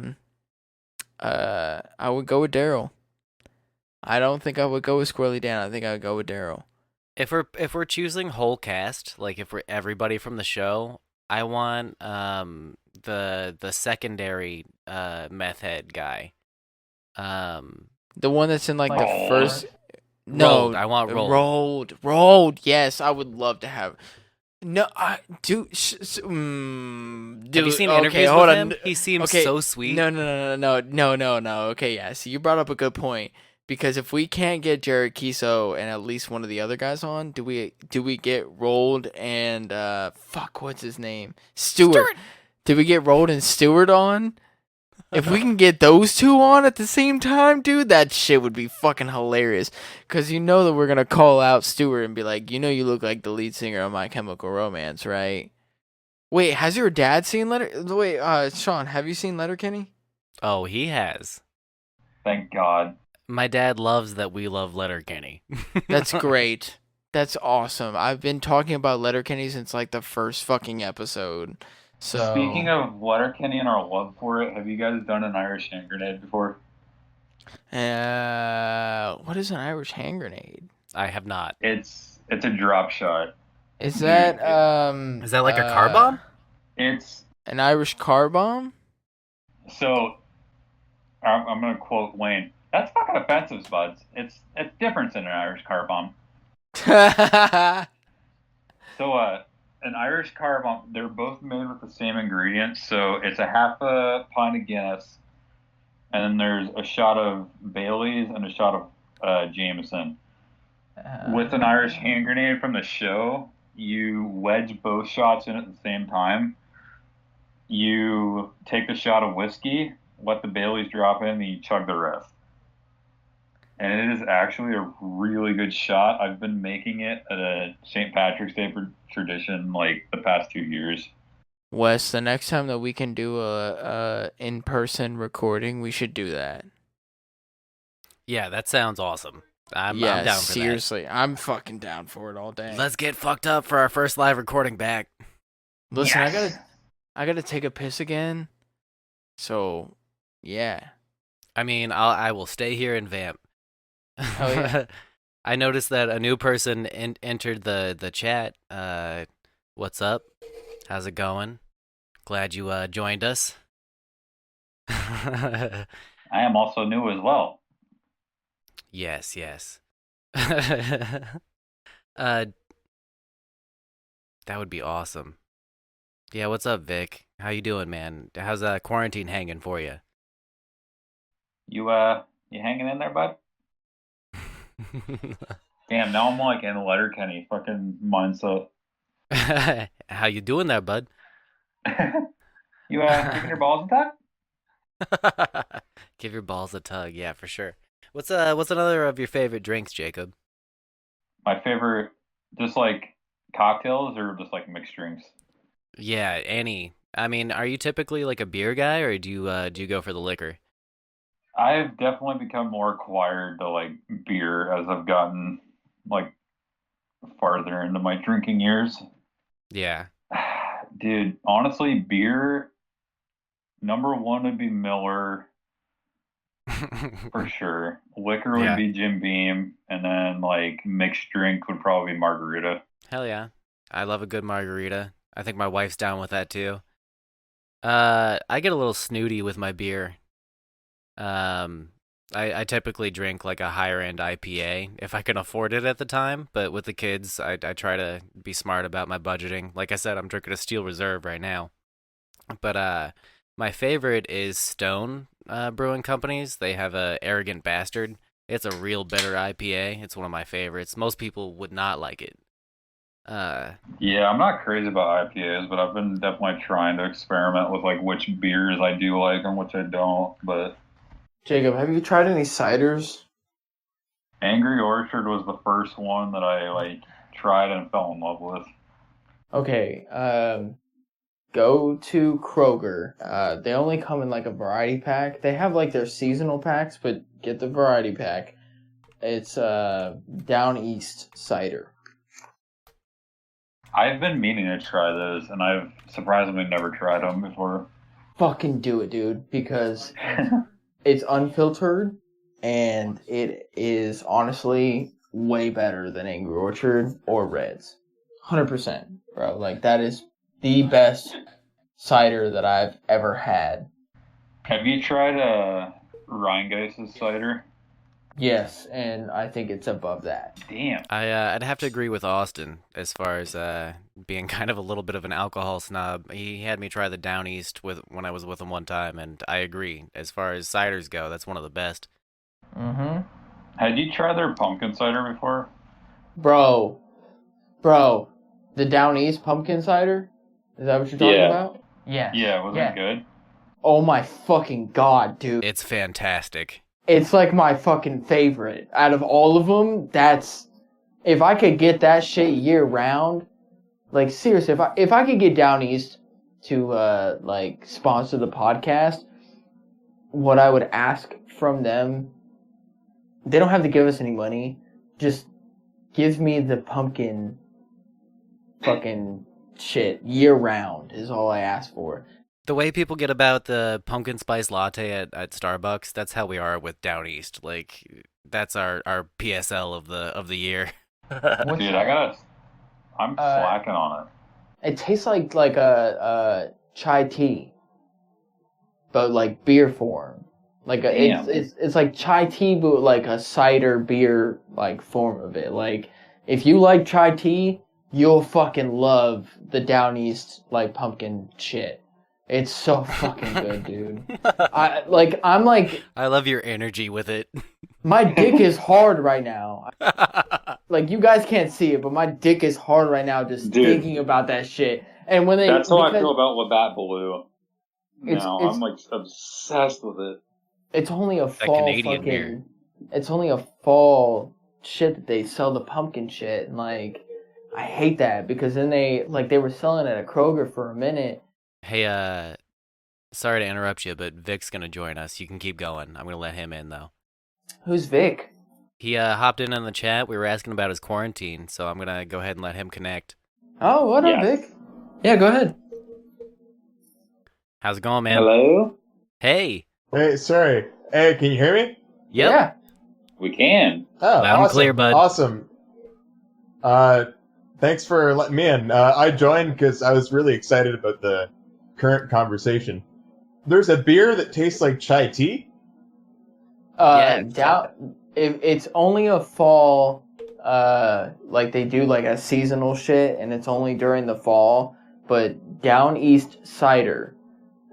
would go with Daryl. I don't think I would go with Squirrely Dan. I think I would go with Daryl. if we're choosing whole cast, like if we're everybody from the show, I want the secondary meth head guy. The one that's in like the Rolled. first. No, Rolled. I want Rolled. Rolled. Yes, I would love to have. No, dude. Have you Dude, seen okay, interviews hold with on. him? He seems Okay, so sweet. No. Okay, yeah. So you brought up a good point, because if we can't get Jared Kiso and at least one of the other guys on, do we get Rolled and fuck, what's his name? Stewart. Did we get Rolled and Stewart on? If we can get those two on at the same time, dude, that shit would be fucking hilarious. Because you know that we're going to call out Stewart and be like, you know you look like the lead singer of My Chemical Romance, right? Wait, has your dad seen Sean, have you seen Letterkenny? Oh, he has. Thank God. My dad loves that we love Letterkenny. That's great. That's awesome. I've been talking about Letterkenny since like the first fucking episode. So Speaking of Letterkenny and our love for it, have you guys done an Irish hand grenade before? what is an Irish hand grenade? I have not. It's a drop shot. Is that Is that like a car bomb? It's an Irish car bomb? so. I'm gonna quote Wayne. That's fucking offensive, Spuds. It's different than an Irish car bomb. So an Irish car bomb. They're both made with the same ingredients. So it's a half a pint of Guinness, and then there's a shot of Bailey's and a shot of Jameson. With an Irish hand grenade from the show, you wedge both shots in at the same time. You take the shot of whiskey, let the Baileys drop in, and you chug the rest. And it is actually a really good shot. I've been making it at a St. Patrick's Day tradition like the past 2 years. Wes, the next time that we can do a in-person recording, we should do that. Yeah, that sounds awesome. I'm down for seriously, I'm fucking down for it all day. that. Let's get fucked up for our first live recording back. Listen, Yes! I gotta take a piss again. So, yeah. I mean, I will stay here and vamp. Hell yeah. I noticed that a new person entered the chat. What's up? How's it going? Glad you joined us. I am also new as well. Yes, yes. That would be awesome. Yeah, what's up, Vic? How you doing, man? How's quarantine hanging for you? You hanging in there, bud? Damn, now I'm like in Letterkenny fucking mindset. How you doing there, bud? You giving your balls a tuck? Give your balls a tug, yeah, for sure. What's another of your favorite drinks, Jacob? My favorite, just like cocktails or just like mixed drinks. Yeah, any. I mean, are you typically like a beer guy, or do you go for the liquor? I've definitely become more acquired to like beer as I've gotten like farther into my drinking years. Yeah. Dude, honestly, beer number one would be Miller for sure. Liquor would Yeah. be Jim Beam, and then like mixed drink would probably be margarita. Hell yeah. I love a good margarita. I think my wife's down with that too. I get a little snooty with my beer. Um, I typically drink like a higher end IPA if I can afford it at the time, but with the kids, I try to be smart about my budgeting. Like I said, I'm drinking a Steel Reserve right now. But my favorite is Stone Brewing Companies. They have a Arrogant Bastard. It's a real bitter IPA. It's one of my favorites. Most people would not like it. Yeah, I'm not crazy about IPAs, but I've been definitely trying to experiment with like which beers I do like and which I don't. But Jacob, have you tried any ciders? Angry Orchard was the first one that I like tried and fell in love with. Okay, go to Kroger. They only come in like a variety pack. They have like their seasonal packs, but get the variety pack. It's Down East cider. I've been meaning to try those, and I've surprisingly never tried them before. Fucking do it, dude, because it's unfiltered and it is honestly way better than Angry Orchard or Reds. 100%, bro. Like that is the best cider that I've ever had. Have you tried Rheingeist's cider? Yes, and I think it's above that. Damn. I'd have to agree with Austin as far as being kind of a little bit of an alcohol snob. He had me try the Down East when I was with him one time, and I agree. As far as ciders go, that's one of the best. Mm-hmm. Had you tried their pumpkin cider before? Bro, the Down East pumpkin cider? Is that what you're talking about? Yes. Yeah, was it good? Oh my fucking god, dude. It's fantastic. It's like my fucking favorite. Out of all of them, that's... If I could get that shit year round, like seriously, if I could get Down East to like sponsor the podcast, what I would ask from them, they don't have to give us any money. Just give me the pumpkin fucking shit year round is all I ask for. The way people get about the pumpkin spice latte at Starbucks, that's how we are with Down East. Like that's our PSL of the year. Dude, I'm slacking on it. It tastes like a chai tea, but like beer form. Like it's like chai tea, but like a cider beer like form of it. Like if you like chai tea, you'll fucking love the Down East like pumpkin shit. It's so fucking good, dude. I love your energy with it. My dick is hard right now. Like you guys can't see it, but my dick is hard right now just thinking about that shit. And when that's how I feel about Labatt Blue. I'm like obsessed with it. It's only a fall Canadian beer. It's only a fall shit that they sell the pumpkin shit, and like I hate that because then they were selling it at Kroger for a minute. Hey, sorry to interrupt you, but Vic's gonna join us. You can keep going. I'm gonna let him in though. Who's Vic? He hopped in on the chat. We were asking about his quarantine, so I'm gonna go ahead and let him connect. Oh, what up, Vic? Yeah, go ahead. How's it going, man? Hello? Hey. Hey, sorry. Hey, can you hear me? Yep. Yeah. We can. Oh, Loud and awesome. clear, bud. Awesome. Thanks for letting me in. I joined because I was really excited about the current conversation. There's a beer that tastes like chai tea. It's only a fall, like they do like a seasonal shit, and it's only during the fall. But Down East cider,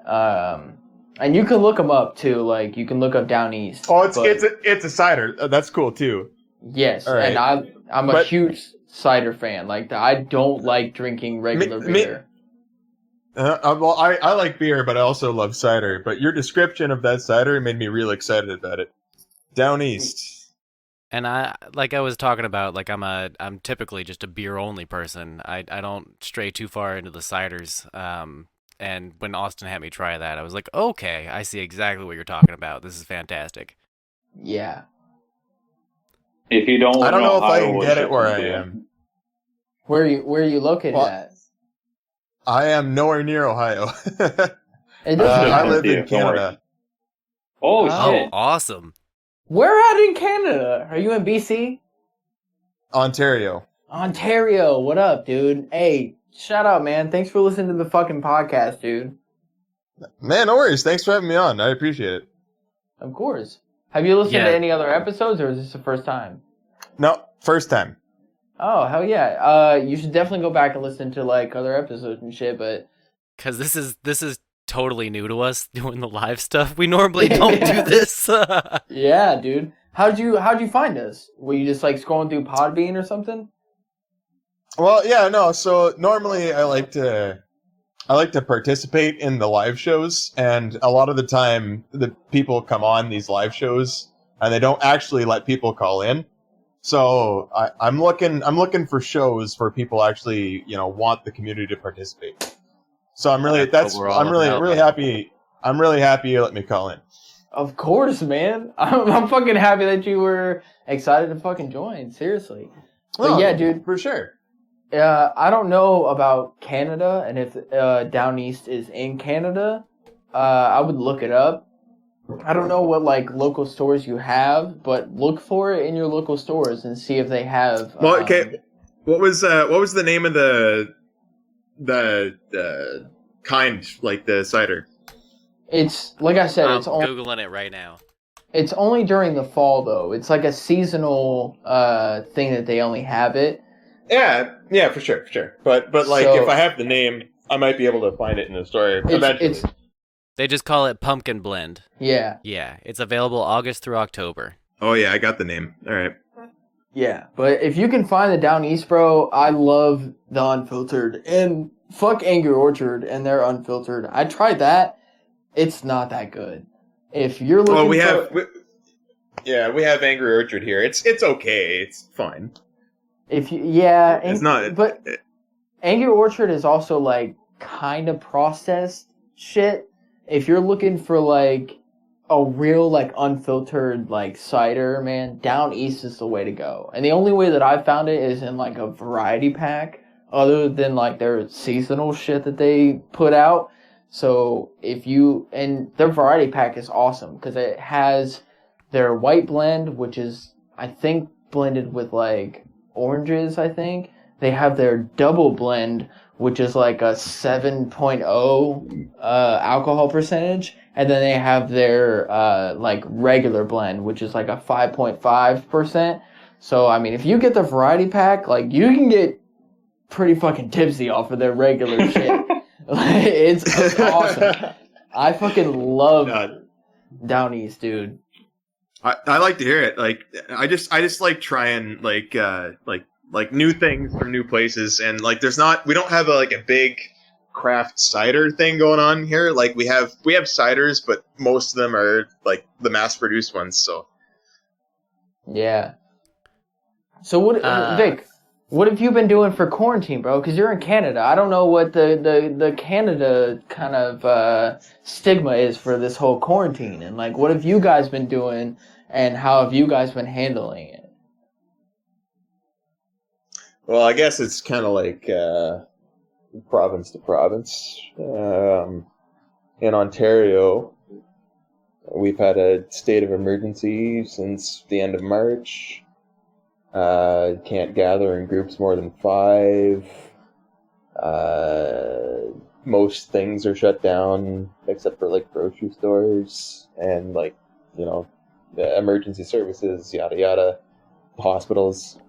and you can look them up too. Like you can look up Down East. Oh, it's a cider. That's cool too. Yes, All right. and I'm a huge cider fan. Like I don't like drinking regular beer. Well, I like beer, but I also love cider. But your description of that cider made me real excited about it. Down East. And I was talking about, like I'm typically just a beer only person. I don't stray too far into the ciders. And when Austin had me try that, I was like, okay, I see exactly what you're talking about. This is fantastic. Yeah. If you don't, I don't know if I Ohio can will get ship it where them I to you. am. Where are you located Well, at? I am nowhere near Ohio. It doesn't I matter. live Yeah, in don't worry. Canada. Oh, Oh. shit. Awesome. Where at in Canada? Are you in BC? Ontario. Ontario, what up, dude? Hey, shout out, man. Thanks for listening to the fucking podcast, dude. Man, no worries. Thanks for having me on. I appreciate it. Of course. Have you listened Yeah. to any other episodes, or is this the first time? No, first time. Oh, hell yeah. You should definitely go back and listen to, like, other episodes and shit, but... Because this is totally new to us, doing the live stuff. We normally don't do this. Yeah, dude. How'd you find us? Were you just, like, scrolling through Podbean or something? Well, yeah, no. So normally I like to participate in the live shows, and a lot of the time the people come on these live shows and they don't actually let people call in. So I'm looking for shows where people actually, want the community to participate. So I'm really happy. I'm really happy you let me call in. Of course, man. I'm fucking happy that you were excited to fucking join. Seriously. But yeah, dude. For sure. I don't know about Canada and if Down East is in Canada. I would look it up. I don't know what like local stores you have, but look for it in your local stores and see if they have. Well, okay. What was the name of the kind, like the cider? It's like I said, I'm it's only Googling it right now. it's only during the fall though. It's like a seasonal thing that they only have it. Yeah, for sure. But like, So- if I have the name, I might be able to find it in the store eventually. It's They just call it Pumpkin Blend. yeah. Yeah, it's available August through October. Oh yeah, I got the name. All right. Yeah, but if you can find the Down East, bro, I love the unfiltered. And fuck Angry Orchard and their unfiltered. I tried that. It's not that good. If you're looking Well, we have Angry Orchard here. It's okay. It's fine. It's not. But Angry Orchard is also like kind of processed shit. If you're looking for like a real like unfiltered like cider, man, Down East is the way to go. And the only way that I've found it is in like a variety pack, other than like their seasonal shit that they put out. So and their variety pack is awesome because it has their white blend, which is I think blended with like oranges. I think they have their double blend, which is like a 7.0 alcohol percentage, and then they have their like regular blend, which is like a 5.5%. So I mean, if you get the variety pack, like you can get pretty fucking tipsy off of their regular shit. It's awesome. I fucking love Down East, dude. I like to hear it. Like I just like trying like new things from new places, and like we don't have a big craft cider thing going on here. Like we have ciders, but most of them are like the mass produced ones. So Yeah. So what, Vic? What have you been doing for quarantine, bro? Because you're in Canada. I don't know what the Canada kind of stigma is for this whole quarantine, and like, what have you guys been doing, and how have you guys been handling it? well, I guess it's kind of like province to province. In Ontario, We've had a state of emergency since the end of March. Can't gather in groups more than 5. Most things are shut down except for like grocery stores and like, the emergency services, yada yada, hospitals.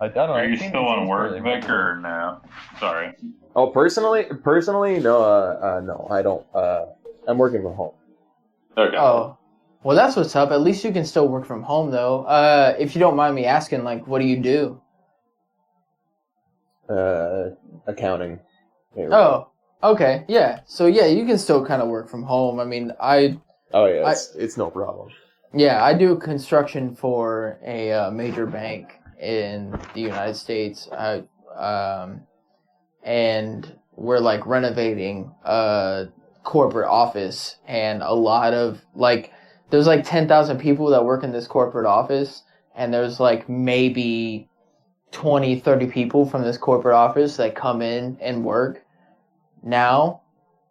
I don't know. Are you it seems- still it on seems work, really Vic, cool. or no? Sorry. Oh, personally, no, I don't. I'm working from home. Okay. Oh, well, that's what's up. At least you can still work from home, though. If you don't mind me asking, like, what do you do? Accounting. Oh, okay, yeah. So yeah, you can still kind of work from home. I mean, Oh yeah, it's no problem. I do construction for a major bank in the United States. And we're like renovating a corporate office, and a lot of like there's like 10,000 people that work in this corporate office, and there's like maybe 20-30 people from this corporate office that come in and work now,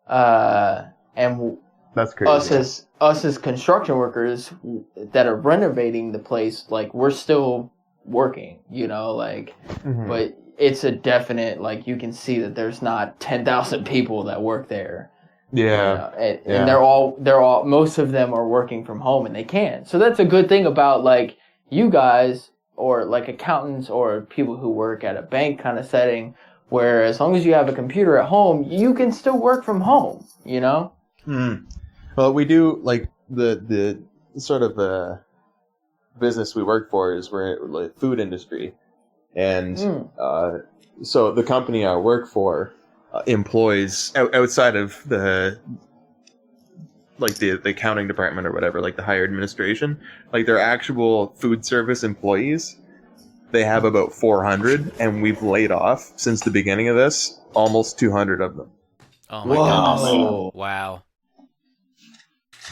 and That's crazy. us as construction workers that are renovating the place, like we're still working, like, Mhm. but it's a definite, like, you can see that there's not 10,000 people that work there. Yeah. And Yeah. they're all most of them are working from home, and they can. So that's a good thing about like you guys, or like accountants or people who work at a bank kind of setting, where as long as you have a computer at home, you can still work from home, Well, we do like the sort of business we work for is we're like food industry, and so the company I work for employs outside of the accounting department or whatever, like the higher administration, like their actual food service employees. They have about 400, and we've laid off since the beginning of this almost 200 of them. Oh my Whoa. goodness! Wow.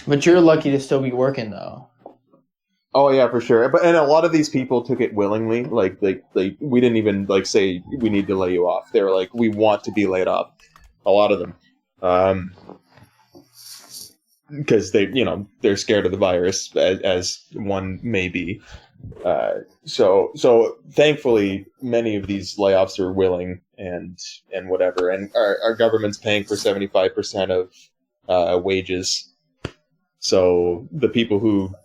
But you're lucky to still be working, though. Oh yeah, for sure. And a lot of these people took it willingly. Like we didn't even like say we need to lay you off. They were like, we want to be laid off. A lot of them, because they're scared of the virus, as one may be. So thankfully, many of these layoffs are willing and whatever. And our government's paying for 75% of wages. So the people who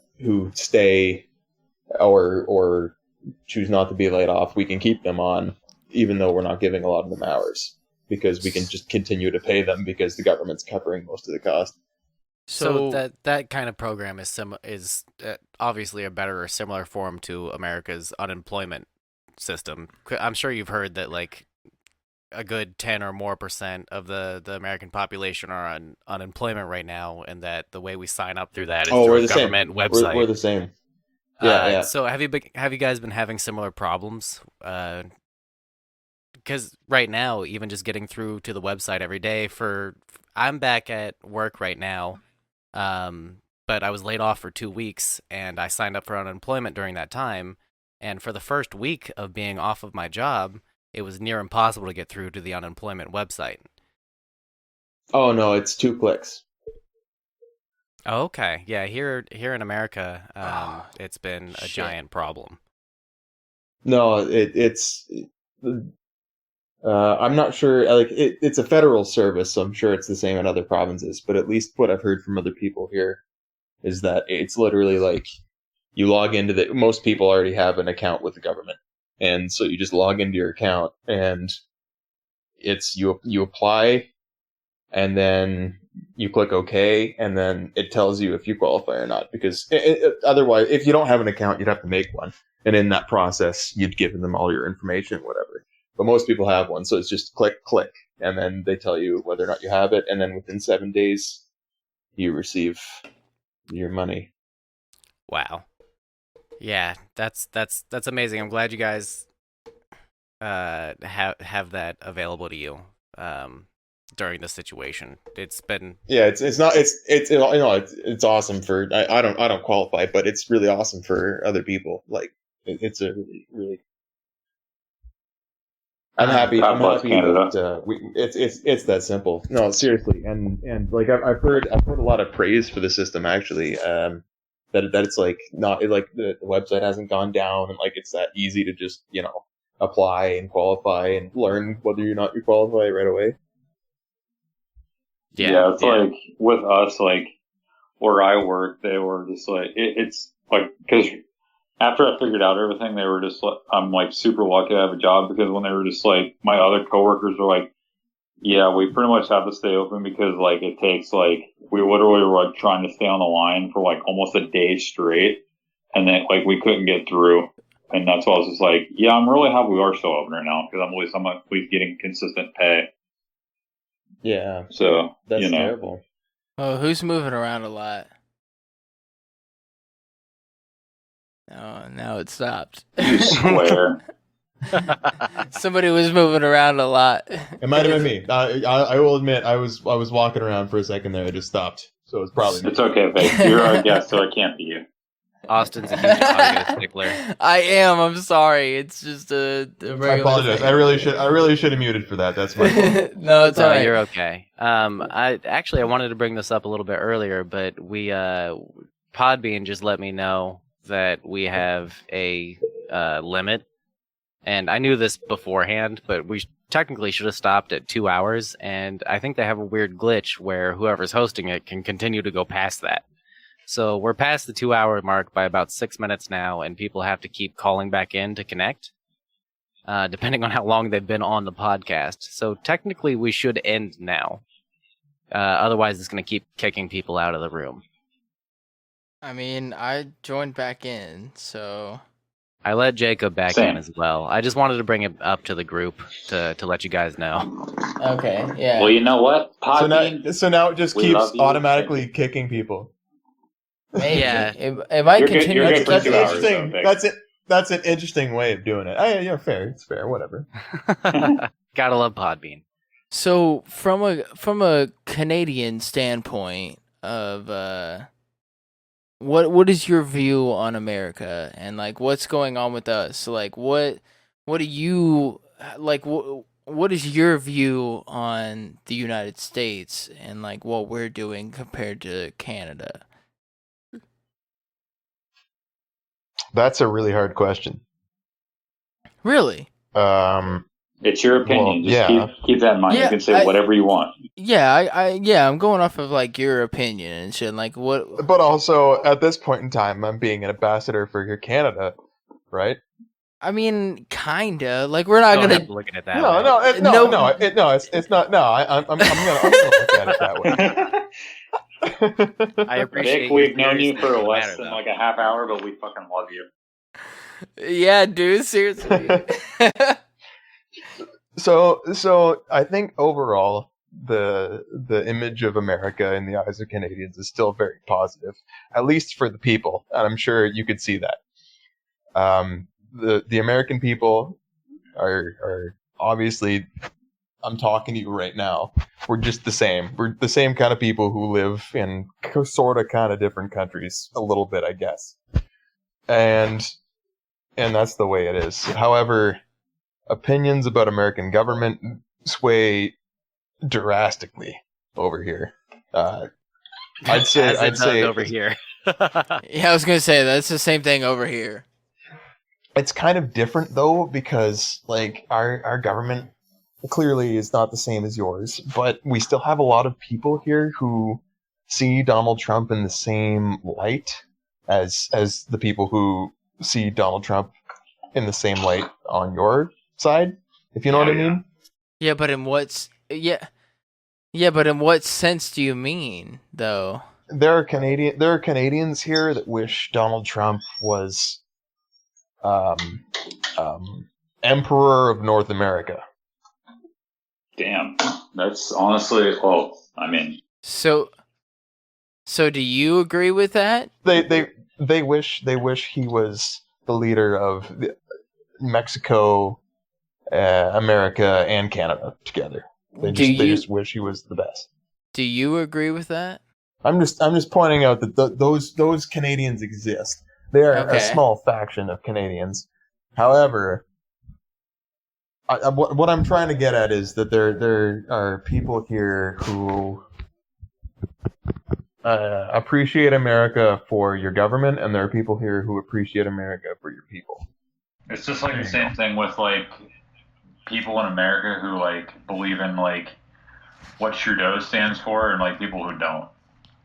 stay or choose not to be laid off, we can keep them on, even though we're not giving a lot of them hours, because we can just continue to pay them because the government's covering most of the cost. So that kind of program is obviously a better or similar form to America's unemployment system. I'm sure you've heard that like a good 10 or more % of the American population are on unemployment right now, and that the way we sign up through that is through we're a the same. government website. We're the same. Yeah. So have you guys been having similar problems? Because right now, even just getting through to the website every day I'm back at work right now. But I was laid off for 2 weeks, and I signed up for unemployment during that time. And for the first week of being off of my job, it was near impossible to get through to the unemployment website. Oh no, it's 2 clicks. Oh, okay. Yeah, here in America, it's been a Shit. giant problem. No, it's. I'm not sure. Like it's a federal service, so I'm sure it's the same in other provinces. But at least what I've heard from other people here is that it's literally like you log into the. Most people already have an account with the government, and so you just log into your account, and it's you apply, and then you click OK, and then it tells you if you qualify or not. Because otherwise, if you don't have an account, you'd have to make one, and in that process, you'd give them all your information, whatever. But most people have one, so it's just click, and then they tell you whether or not you have it, and then within 7 days, you receive your money. Wow. Yeah, that's amazing. I'm glad you guys have that available to you during this situation. It's been it's awesome for I don't qualify, but it's really awesome for other people. Like it's a really I'm happy. God I'm bless happy Canada. that it's that simple. No, seriously, and like I've heard a lot of praise for the system actually. That it's like not like the website hasn't gone down and like it's that easy to just apply and qualify and learn whether or not you qualify right away. Yeah, it's like with us, like where I work, they were just like it's like because after I figured out everything, they were just like I'm like super lucky to have a job because when they were just like my other coworkers were like, yeah, we pretty much have to stay open because like it takes like we literally were like trying to stay on the line for like almost a day straight, and then like we couldn't get through, and that's why I was just like, yeah, I'm really happy we are still open right now because I'm at least getting consistent pay. Yeah, So that's terrible. Oh, who's moving around a lot? Oh, now it stopped. You swear. Somebody was moving around a lot. It might have been me. I will admit, I was walking around for a second there. I just stopped, so it's probably me. It's okay, Vic. You're our guest, so it can't be you. Austin's a huge audio stickler. I am. I'm sorry. It's just a regular I apologize. thing. I really should have muted for that. That's my fault. No, it's No, alright. you're okay. I wanted to bring this up a little bit earlier, but we Podbean just let me know that we have a limit, and I knew this beforehand, but we technically should have stopped at 2 hours, and I think they have a weird glitch where whoever's hosting it can continue to go past that. So we're past the 2 hour mark by about 6 minutes now, and people have to keep calling back in to connect, depending on how long they've been on the podcast. So technically we should end now. Otherwise it's going to keep kicking people out of the room. I mean, I joined back in, so I let Jacob back Same. in as well. I just wanted to bring it up to the group to let you guys know. Okay, yeah. Well, you know what? So now it just we keeps love you. automatically kicking people. Maybe. Yeah. It might You're good- continue. you're to good for That's 2 hours, interesting. though, Vic. That's it. That's an interesting way of doing it. Yeah, fair. It's fair. Whatever. Gotta love Podbean. So from a Canadian standpoint of what is your view on America and like what's going on with us? Like what do you like what is your view on the United States and like what we're doing compared to Canada? That's a really hard question. Really? It's your opinion. Well, Just yeah. keep that in mind. Yeah, you can say whatever you want. Yeah, I'm going off of like your opinion and shit. Like what? But also, at this point in time, I'm being an ambassador for your Canada, right? I mean, kinda. Like we're not Don't gonna. have to look at it that No, way. it's not. No, I'm gonna look at it that way. I appreciate Vic, we've known you seriousness for no less matter, than though. like a half hour, but we fucking love you. Yeah, dude. Seriously. So I think overall the image of America in the eyes of Canadians is still very positive, at least for the people, and I'm sure you could see that. The American people are obviously, I'm talking to you right now. We're just the same. We're the same kind of people who live in sort of kind of different countries, a little bit, I guess. And that's the way it is. However, opinions about American government sway drastically over here. I'd say over here. Yeah, I was gonna say that's the same thing over here. it's kind of different though, because like our government clearly is not the same as yours, but we still have a lot of people here who see Donald Trump in the same light as the people who see Donald Trump in the same light on your side, if you know what I mean. Yeah, but in but in what sense do you mean though? There are Canadians here that wish Donald Trump was Emperor of North America. Damn, that's honestly. Well, I mean, So do you agree with that? They wish he was the leader of Mexico, America, and Canada together. They just wish he was the best. Do you agree with that? I'm just pointing out that those Canadians exist. They are Okay. a small faction of Canadians. However, what I'm trying to get at is that there are people here who appreciate America for your government, and there are people here who appreciate America for your people. It's just like the same thing with like people in America who like believe in like what Trudeau stands for, and like people who don't.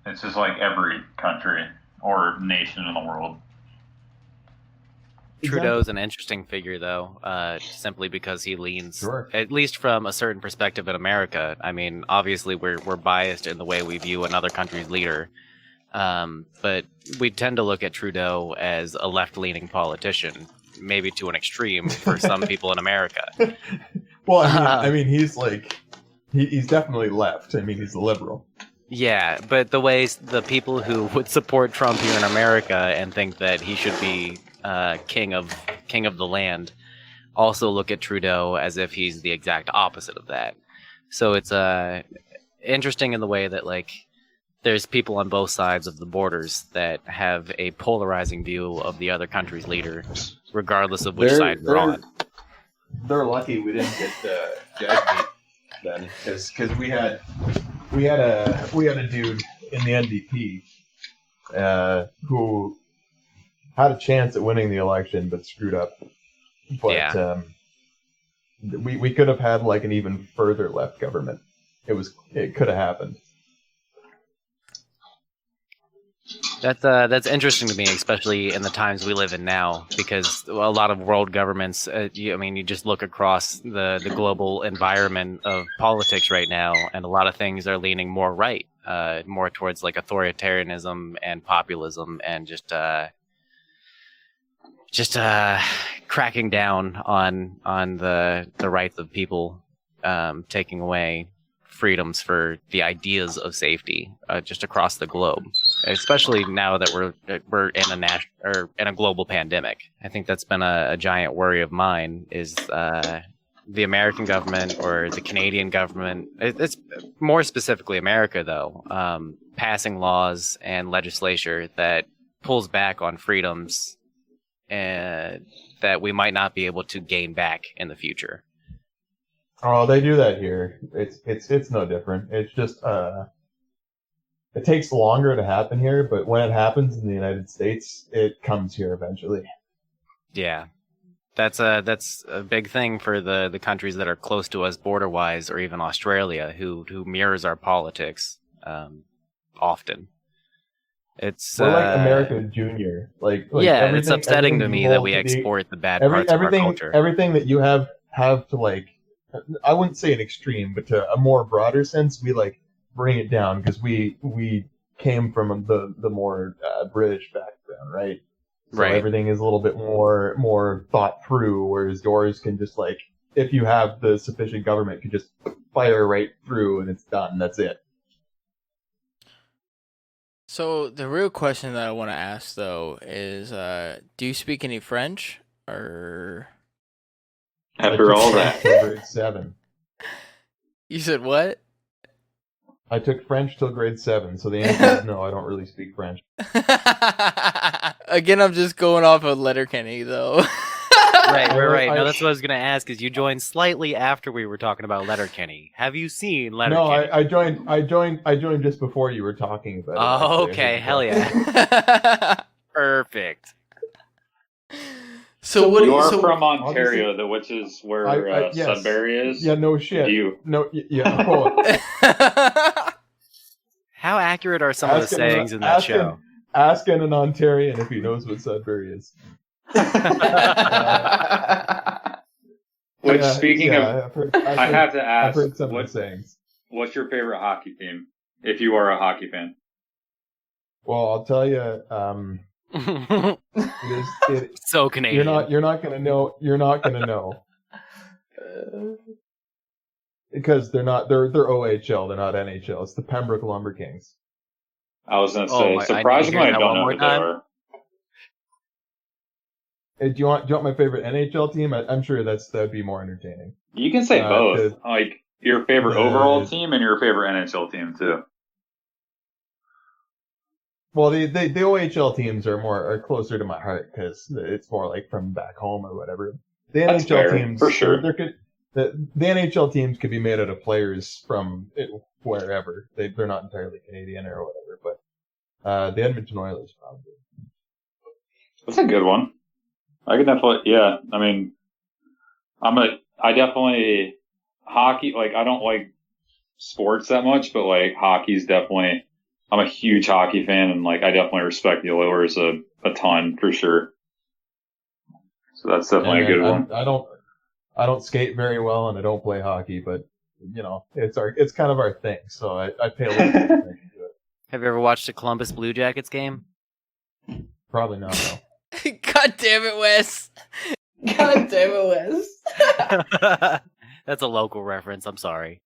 It's just like every country or nation in the world. Trudeau's an interesting figure, though, simply because he leans, at least from a certain perspective in America. I mean, obviously, we're biased in the way we view another country's leader, but we tend to look at Trudeau as a left-leaning politician, maybe to an extreme for some people in America. Well, I mean, he's like, he's definitely left. I mean, he's a liberal. Yeah, but the ways the people who would support Trump here in America and think that he should be king of the land also look at Trudeau as if he's the exact opposite of that. So it's interesting in the way that like there's people on both sides of the borders that have a polarizing view of the other country's leader, regardless of which side they're on. They're lucky we didn't get Jagmeet then, because we had a dude in the NDP who had a chance at winning the election but screwed up. But we could have had like an even further left government. It could have happened. That's interesting to me, especially in the times we live in now, because a lot of world governments, you just look across the global environment of politics right now, and a lot of things are leaning more right, more towards like authoritarianism and populism, and just cracking down on the rights of people, taking away freedoms for the ideas of safety just across the globe, especially now that we're in a global pandemic. I think that's been a giant worry of mine is the American government or the Canadian government. It's more specifically America, though, passing laws and legislature that pulls back on freedoms and that we might not be able to gain back in the future. Oh, they do that here. It's no different. It's just it takes longer to happen here, but when it happens in the United States, it comes here eventually. Yeah, that's a big thing for the countries that are close to us border wise, or even Australia, who mirrors our politics often. We're like America Junior. Like yeah, it's upsetting to me that we export the bad parts of our culture. Everything that you have to like, I wouldn't say an extreme, but to a more broader sense, we like bring it down because we came from the more British background, right? So right. Everything is a little bit more thought through, whereas yours can just like, if you have the sufficient government, can just fire right through and it's done. That's it. So the real question that I want to ask though is, do you speak any French or? After all that, grade 7. You said what? I took French till grade 7, so the answer is no. I don't really speak French. Again, I'm just going off of Letterkenny though. Right. No, that's what I was gonna ask. Is you joined slightly after we were talking about Letterkenny? Have you seen Letterkenny? No, I joined just before you were talking about it. Oh, okay. Hell yeah. Perfect. So what? You are from Ontario, which is where yes. Sudbury is. Yeah, no shit. Yeah. How accurate are some of the sayings in that show? Ask an Ontarian if he knows what Sudbury is. Which, speaking of, I have to ask, I've heard some of the sayings. What's your favorite hockey team? If you are a hockey fan. Well, I'll tell you. So Canadian. You're not gonna know. You're not gonna know. Because they're OHL. They're not NHL. It's the Pembroke Lumber Kings. I was gonna say, surprisingly, I don't know who they are. Hey, do you want my favorite NHL team? I'm sure that'd be more entertaining. You can say both. Like your favorite overall team and your favorite NHL team too. Well, the OHL teams are closer to my heart because it's more like from back home or whatever. The That's NHL fair, teams, for sure. the NHL teams could be made out of players from wherever. They're not entirely Canadian or whatever, but the Edmonton Oilers probably. That's a good one. I could definitely, yeah. I mean, I definitely hockey. Like, I don't like sports that much, but like hockey's definitely. I'm a huge hockey fan, and like I definitely respect the Oilers a ton for sure. So that's definitely a good one. I don't skate very well, and I don't play hockey, but you know, it's kind of our thing. So I pay a little bit of attention to it. Have you ever watched a Columbus Blue Jackets game? Probably not. No. God damn it, Wes. God damn it, Wes. That's a local reference. I'm sorry.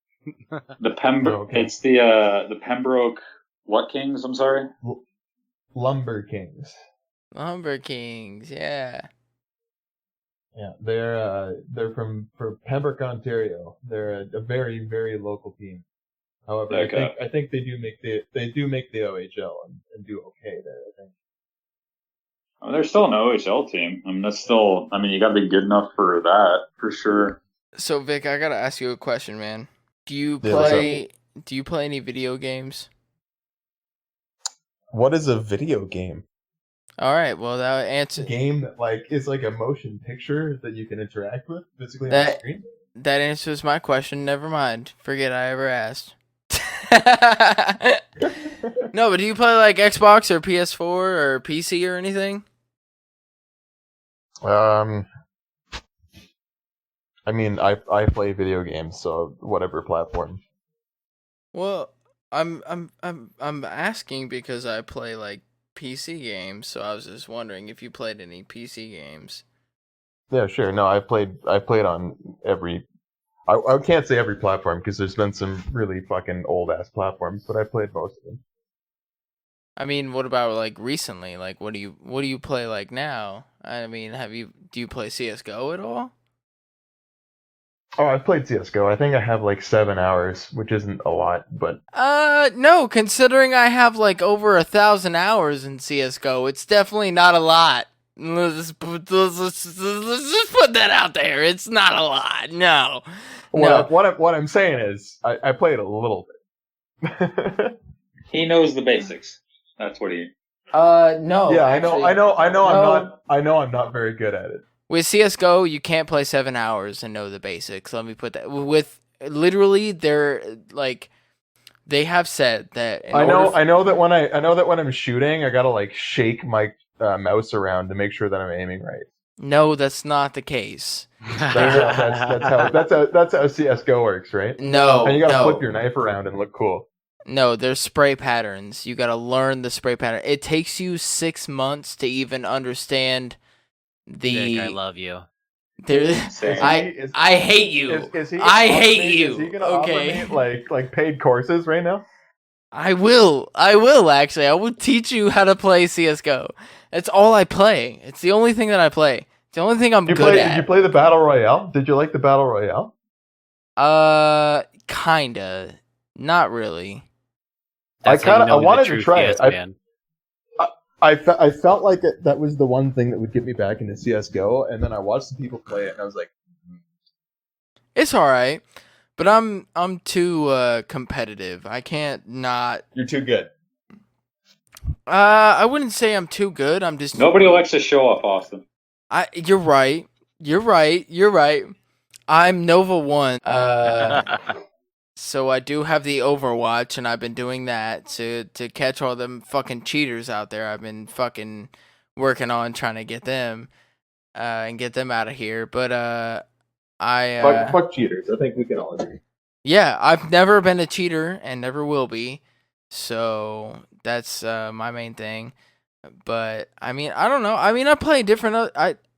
The Pembroke. Okay. It's the Pembroke. What Kings? I'm sorry. Lumber Kings. Lumber Kings, yeah. Yeah, they're from Pembroke, Ontario. They're a very, very local team. However, Okay. I think they do make the OHL and do okay there. I think. I mean, they're still an OHL team. I mean, that's still. I mean, you got to be good enough for that for sure. So Vic, I gotta ask you a question, man. Do you Yeah, what's play any video games? What is a video game? All right, well that answer Game that like is like a motion picture that you can interact with physically on the that screen. that answers my question. Never mind. Forget I ever asked. No, but do you play like Xbox or PS4 or PC or anything? I mean, I play video games, so whatever platform. Well, I'm asking because I play like PC games, so I was just wondering if you played any PC games. Yeah, sure. No, I played on every. I can't say every platform because there's been some really fucking old ass platforms, but I played most of them. I mean, what about like recently? Like, what do you play like now? I mean, do you play CS:GO at all? Oh, I've played CS:GO. I think I have like 7 hours, which isn't a lot, but No, considering I have like over 1,000 hours in CS:GO, it's definitely not a lot. Let's just put that out there. It's not a lot. No. what I'm saying is I played a little bit. He knows the basics. That's what he. No. Yeah, actually, I know. no. I'm not very good at it. With CS:GO, you can't play 7 hours and know the basics. Let me put that. With literally, they have said that. I know that when I'm shooting, I gotta like shake my mouse around to make sure that I'm aiming right. No, that's not the case. That's how CS:GO works, right? No, And you gotta no. flip your knife around and look cool. No, there's spray patterns. You gotta learn the spray pattern. It takes you 6 months to even understand the. Vic, I love you. I hate you. Is he I gonna hate offer me- you. Is he gonna Okay. offer me like paid courses right now? I will actually. I will teach you how to play CS:GO. That's all I play. It's the only thing that I play. It's the only thing I'm good at. Did you play the Battle Royale? Did you like the Battle Royale? Kinda. Not really. That's how you know I who the wanted to true try CS it. man. I felt like that was the one thing that would get me back into CS:GO, and then I watched some people play it, and I was like, It's alright. But I'm too competitive. I can't not. "You're too good." I wouldn't say I'm too good. I'm just. Nobody likes to show off, Austin. You're right. You're right. I'm Nova 1. So I do have the Overwatch, and I've been doing that to catch all them fucking cheaters out there. I've been fucking working on trying to get them and get them out of here. But Fuck cheaters. I think we can all agree. yeah, I've never been a cheater and never will be. So that's my main thing. But I mean, I don't know. I mean, I play different.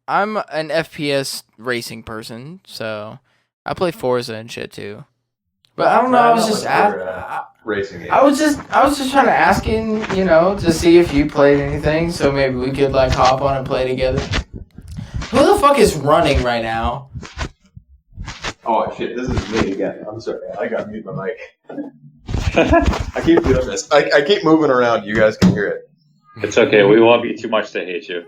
I'm an FPS racing person, so I play Forza and shit too. But I don't know. I was just racing games. I was just trying to asking, to see if you played anything, so maybe we could like hop on and play together. Who the fuck is running right now? Oh shit! This is me again. I'm sorry. I got mute my mic. I keep doing this. I keep moving around. You guys can hear it. It's okay. We won't be too much to hate you.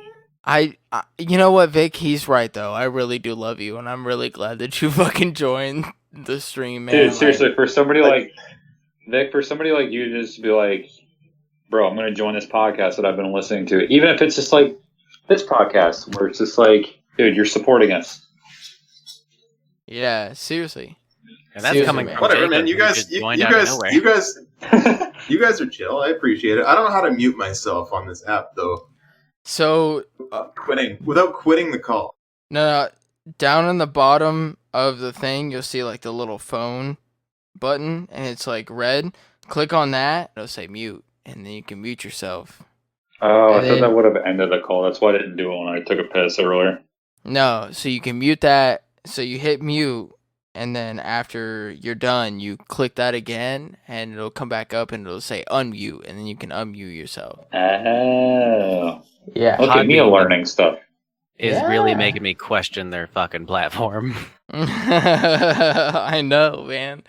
You know what, Vic? He's right though. I really do love you, and I'm really glad that you fucking joined the stream, man. Dude, seriously, for somebody like Vic, for somebody like you to just be like, bro, I'm going to join this podcast that I've been listening to, even if it's just like this podcast where it's just like, dude, you're supporting us. Yeah, seriously. And that's Seriously, coming man. from Whatever, Jacob, man. You who guys, just you, joined you out of guys, nowhere. you guys are chill. I appreciate it. I don't know how to mute myself on this app though. So Without quitting the call. no, down in the bottom of the thing, you'll see like the little phone button, and it's like red. Click on that; it'll say mute, and then you can mute yourself. Oh, I And thought then- that would have ended the call. That's why I didn't do it when I took a piss earlier. No, so you can mute that. So you hit mute, and then after you're done, you click that again, and it'll come back up, and it'll say unmute, and then you can unmute yourself. Oh. Yeah. Look at me Podbean learning stuff. is really Yeah. making me question their fucking platform. I know, man.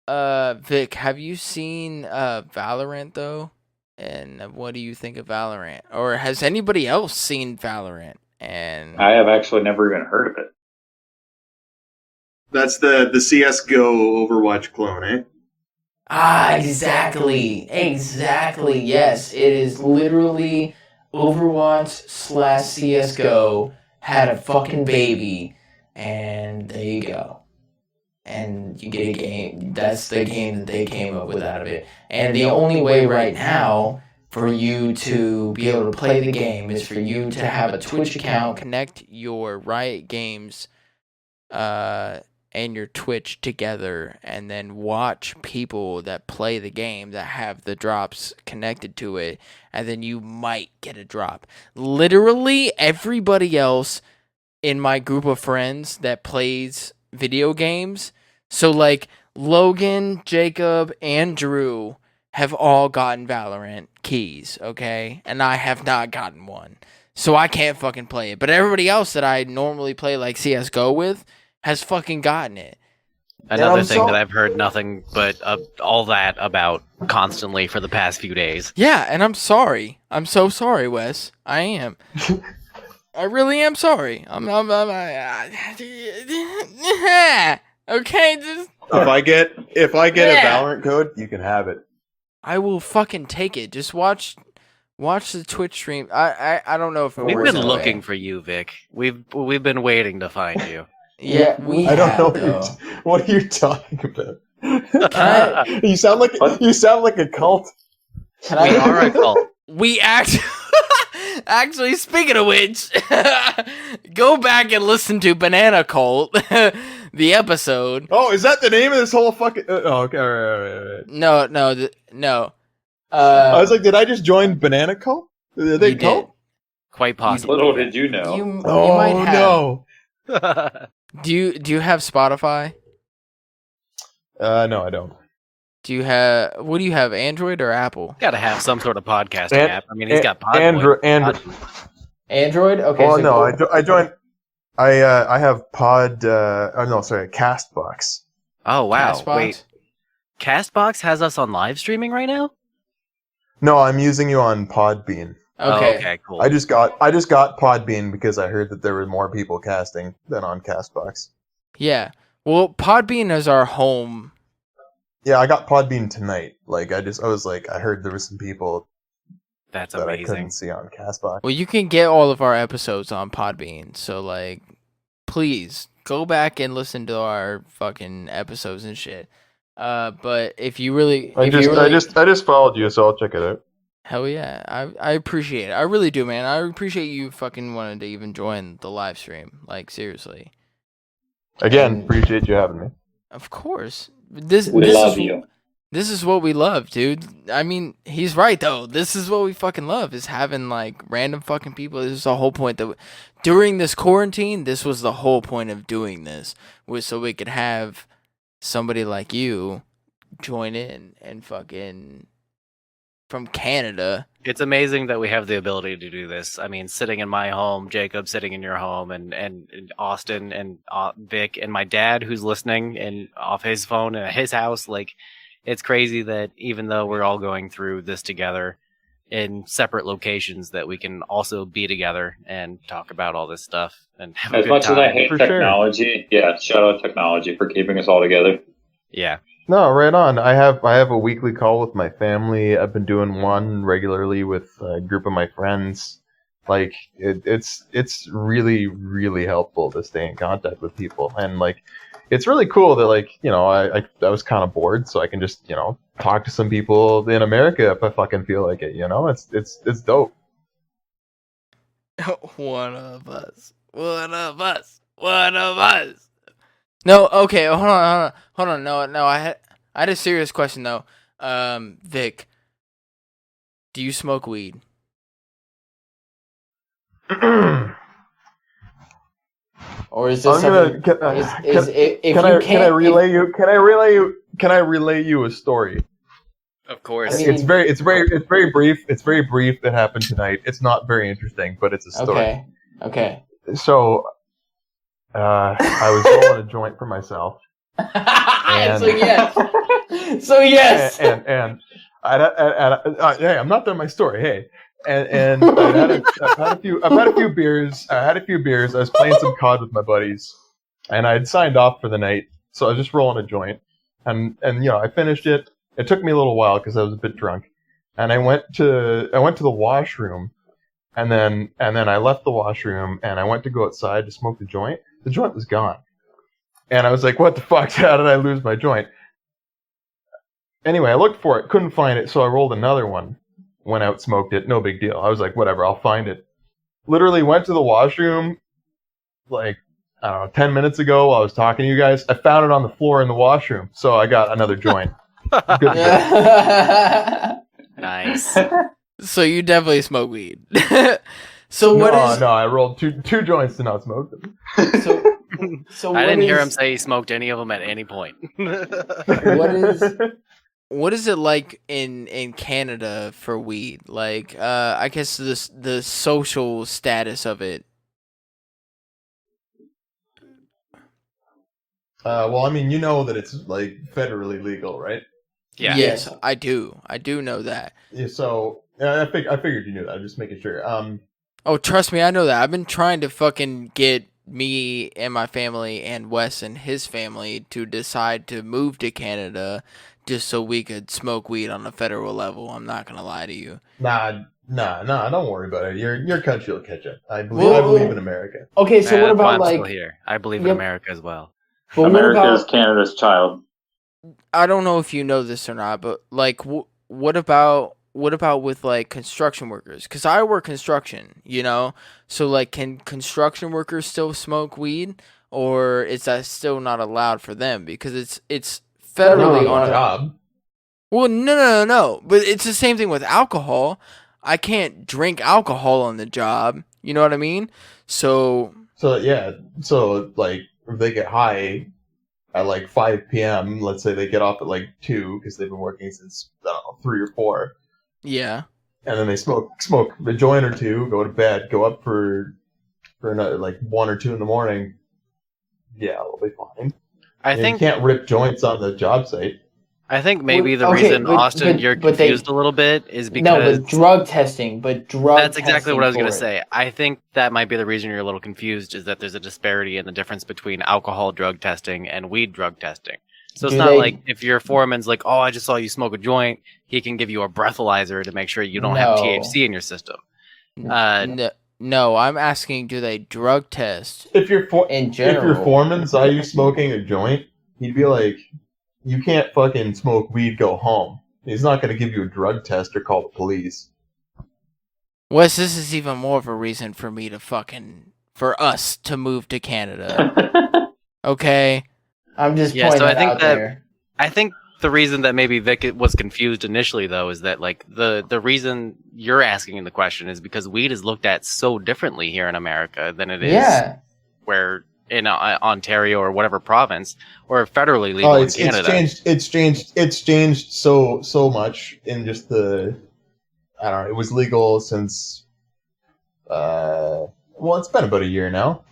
Vic, have you seen Valorant though? And what do you think of Valorant? Or has anybody else seen Valorant? And I have actually never even heard of it. That's the CS:GO Overwatch clone, eh? Exactly. Yes, it is literally Overwatch / CS:GO had a fucking baby, and there you go. And you get a game. That's the game that they came up with out of it. And the only way right now for you to be able to play the game is for you to have a Twitch account. connect your Riot Games and your Twitch together, and then watch people that play the game that have the drops connected to it, and then you might get a drop. Literally everybody else in my group of friends that plays video games, so like Logan, Jacob, and Drew have all gotten Valorant keys, okay? And I have not gotten one. So I can't fucking play it. But everybody else that I normally play like CS:GO with has fucking gotten it. Another I'm thing so- that I've heard nothing but all that about constantly for the past few days. Yeah, and I'm sorry. I'm so sorry, Wes. I am. I really am sorry. Okay, just If I get Yeah. a Valorant code, you can have it. I will fucking take it. Just watch the Twitch stream. I don't know if it We've works been that looking way. for you, Vic. We've been waiting to find you. Yeah, we I don't have, know though. what are you talking about. I- you sound like a cult. Can We I? are a cult. We actually, speaking of which, go back and listen to Banana Cult, the episode. Oh, is that the name of this whole fucking? Oh, okay. All right. No. I was like, did I just join Banana Cult? Are they You did. cult? Quite possible. Little did you know. You Oh might have. no. Do you have Spotify? No, I don't. Do you have what do you have? Android or Apple? Gotta have some sort of podcasting An- app. I mean, he's got Android. Android? Okay. Oh so no, go- I joined. I have Pod. Oh no, sorry, Castbox. Oh wow! Castbox? Wait, Castbox has us on live streaming right now. No, I'm using you on Podbean. Oh, Okay. okay, cool. I just got Podbean because I heard that there were more people casting than on Castbox. Yeah. Well, Podbean is our home. Yeah, I got Podbean tonight. Like I was like, I heard there were some people That's that I amazing. couldn't see on Castbox. Well, you can get all of our episodes on Podbean. So like, please go back and listen to our fucking episodes and shit. But if you really, I just followed you, so I'll check it out. hell yeah, I appreciate it. I really do, man. I appreciate you fucking wanting to even join the live stream. Like seriously. Again, And- appreciate you having me. Of course. This We love you. This is what we love, dude. I mean, he's right though. This is what we fucking love is having like random fucking people. This is the whole point that during this quarantine, this was the whole point of doing this was so we could have somebody like you join in and fucking from Canada. It's amazing that we have the ability to do this. I mean, sitting in my home, Jacob sitting in your home, and Austin and Vic and my dad who's listening and off his phone and at his house. Like, it's crazy that even though we're all going through this together, in separate locations that we can also be together and talk about all this stuff and have a As good much as I time. hate For sure. technology, yeah, shout out technology for keeping us all together. Yeah. No, right on. I have a weekly call with my family. I've been doing one regularly with a group of my friends. Like it's really really helpful to stay in contact with people, and like it's really cool that like I was kind of bored, so I can just talk to some people in America if I fucking feel like it. It's dope. One of us. One of us. One of us. No, okay, hold on. No, I had a serious question though. Vic, do you smoke weed? Or is this I'm gonna something? can, Is if can you I can't relay you? Can I relay you a story? Of course. I mean- It's very brief. It's very brief. It happened tonight. It's not very interesting, but it's a story. Okay. So, I was rolling a joint for myself, So yes. So yes. and hey, I'm not done my story. Hey, and I've had a few beers. I had a few beers. I was playing some COD with my buddies, and I had signed off for the night. So I was just rolling a joint, and I finished it. It took me a little while because I was a bit drunk, and I went to the washroom, and then I left the washroom, and I went to go outside to smoke the joint. The joint was gone, and I was like, "What the fuck? How did I lose my joint?" Anyway, I looked for it, couldn't find it, so I rolled another one. Went out, smoked it, no big deal. I was like, whatever, I'll find it. Literally went to the washroom, like, I don't know, 10 minutes ago while I was talking to you guys. I found it on the floor in the washroom, so I got another joint. Good to go. Nice. So you definitely smoke weed. So what is? No, I rolled two joints to not smoke them. So I what didn't hear is- him say he smoked any of them at any point. What is it like in Canada for weed? Like, I guess the social status of it. Well, I mean, you know that it's like federally legal, right? Yeah. Yes, I do. I do know that. Yeah, so I figured you knew that. I'm just making sure. Oh, trust me, I know that. I've been trying to fucking get me and my family and Wes and his family to decide to move to Canada just so we could smoke weed on a federal level. I'm not gonna lie to you. Nah, don't worry about it. Your country will catch up. I Well- believe in America. Okay, so Yeah, what that's why about I'm still like? here. I believe in Yep. America as well. But America what is about? Canada's child. I don't know if you know this or not, but like, what about with like construction workers? Because I work construction, So like, can construction workers still smoke weed, or is that still not allowed for them? Because it's federally No, on. job. Well, no. But it's the same thing with alcohol. I can't drink alcohol on the job. You know what I mean? So So yeah, so like if they get high at like 5 p.m., let's say they get off at like 2 because they've been working since I don't know 3 or 4, yeah. and then they smoke a joint or two, go to bed, go up for another like 1 or 2 in the morning. Yeah, they'll be fine. I You think can't rip joints on the job site. maybe the Okay, reason, but- Austin, but- you're but they- confused a little bit is No, because but drug testing. that's exactly what I was going going to to say. I think that might be the reason you're a little confused is that there's a disparity in the difference between alcohol drug testing and weed drug testing. So it's Do not they- like if your foreman's like, oh, I just saw you smoke a joint, he can give you a breathalyzer to make sure you don't have No. THC in your system. No, I'm asking, do they drug test? If your In if your general. foreman saw you smoking a joint, he'd be like, "You can't fucking smoke weed. Go home." He's not going to give you a drug test or call the police. Wes, this is even more of a reason for me to for us to move to Canada. Okay? I'm just Yeah, pointing so I that think out that- there. I think the reason that maybe Vic was confused initially, though, is that like the reason you're asking the question is because weed is looked at so differently here in America than it is Yeah. where in Ontario or whatever province or federally legal in Canada. It's changed so much in just the. I don't know. It was legal since. Well, it's been about a year now.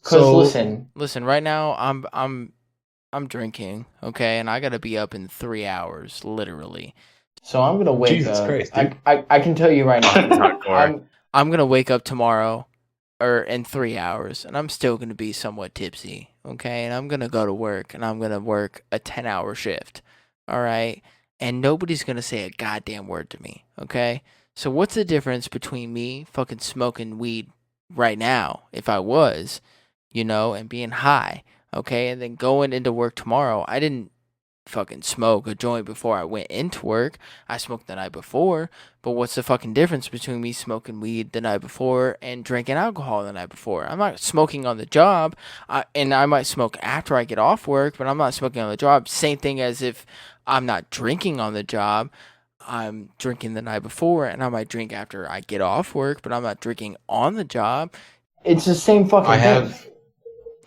Because So Listen, right now I'm drinking, okay, and I gotta be up in 3 hours, literally. So I'm gonna wake Jesus up. Christ, dude. I can tell you right now. Hardcore. I'm gonna wake up tomorrow, or in 3 hours, and I'm still gonna be somewhat tipsy. Okay, and I'm gonna go to work, and I'm gonna work a 10-hour shift. All right, and nobody's gonna say a goddamn word to me. Okay, so what's the difference between me fucking smoking weed right now, if I was, and being high? Okay, and then going into work tomorrow. I didn't fucking smoke a joint before I went into work. I smoked the night before, but what's the fucking difference between me smoking weed the night before and drinking alcohol the night before? I'm not smoking on the job, and I might smoke after I get off work, but I'm not smoking on the job. Same thing as if I'm not drinking on the job. I'm drinking the night before, and I might drink after I get off work, but I'm not drinking on the job. It's the same fucking I thing.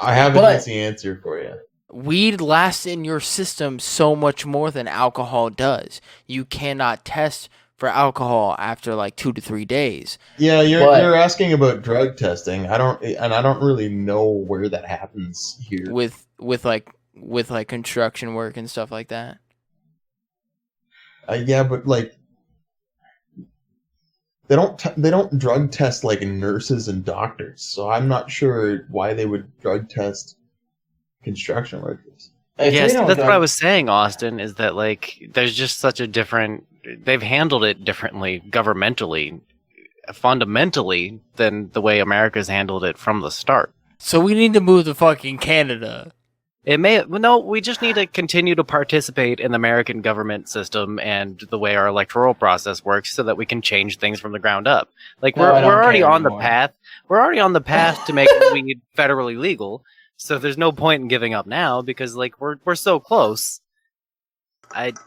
have an But- easy answer for you. Weed lasts in your system so much more than alcohol does. You cannot test for alcohol after like 2 to 3 days. Yeah, But- you're asking about drug testing. I don't really know where that happens here. with like construction work and stuff like that. Yeah, but like they don't drug test like nurses and doctors. So I'm not sure why they would drug test construction workers. If Yes, they don't that's what drug- I was saying, Austin, is that like there's just such a different they've handled it differently governmentally, fundamentally than the way America's handled it from the start. So we need to move to fucking Canada. We just need to continue to participate in the American government system and the way our electoral process works so that we can change things from the ground up. Like No, I don't we're already care on the anymore. path. We're already on the path to make weed federally legal. So there's no point in giving up now because like we're so close. I It's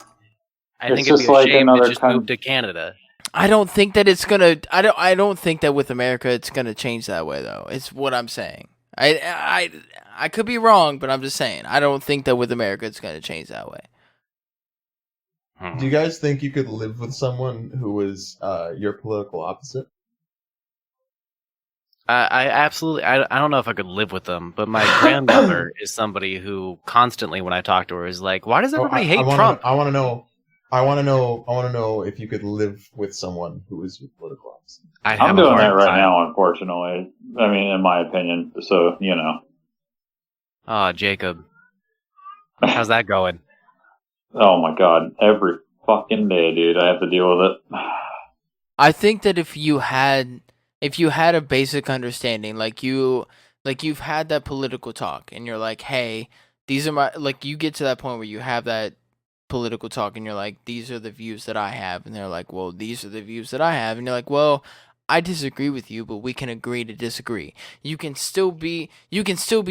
think it'd be just a like shame to another just kind move of- to Canada. I don't think that it's gonna. I don't think that with America it's gonna change that way though. It's what I'm saying. I could be wrong, but I'm just saying I don't think that with America it's gonna change that way. Do you guys think you could live with someone who was your political opposite? I absolutely. I don't know if I could live with them, but my grandmother is somebody who constantly, when I talk to her, is like, "Why does everybody hate Trump?" I want to know if you could live with someone who was your political opposite. I have I'm a doing hard that right time. now, unfortunately. I mean, in my opinion. So, Oh, Jacob, how's that going? oh my god, every fucking day, dude, I have to deal with it. I think that if you had a basic understanding, you've had that political talk, and you're like, hey, these are my you get to that point where you have that political talk, and you're like, these are the views that I have, and they're like, well, these are the views that I have, and you're like, well, I disagree with you, but we can agree to disagree. You can still be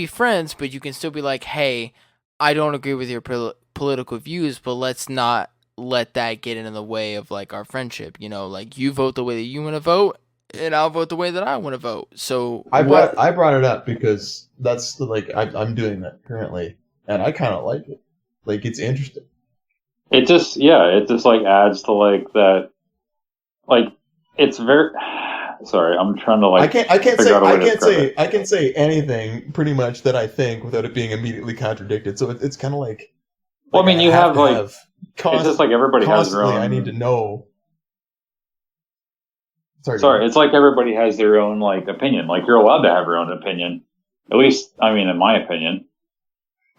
friends, but you can still be like, hey, I don't agree with your political views, but let's not let that get in the way of like our friendship. Like you vote the way that you want to vote, and I'll vote the way that I want to vote. So I brought it up because that's I'm doing that currently, and I kind of like it. Like it's interesting. It just like adds to like that, like it's very. Sorry, I'm trying to like. I can't figure out a way to describe it. I can say anything pretty much that I think without it being immediately contradicted. So it's kind of like. Well, I mean, you have like. It's Constantly, just like everybody has their own. I need to know. Sorry, it's like everybody has their own like opinion. Like you're allowed to have your own opinion. At least, I mean, in my opinion,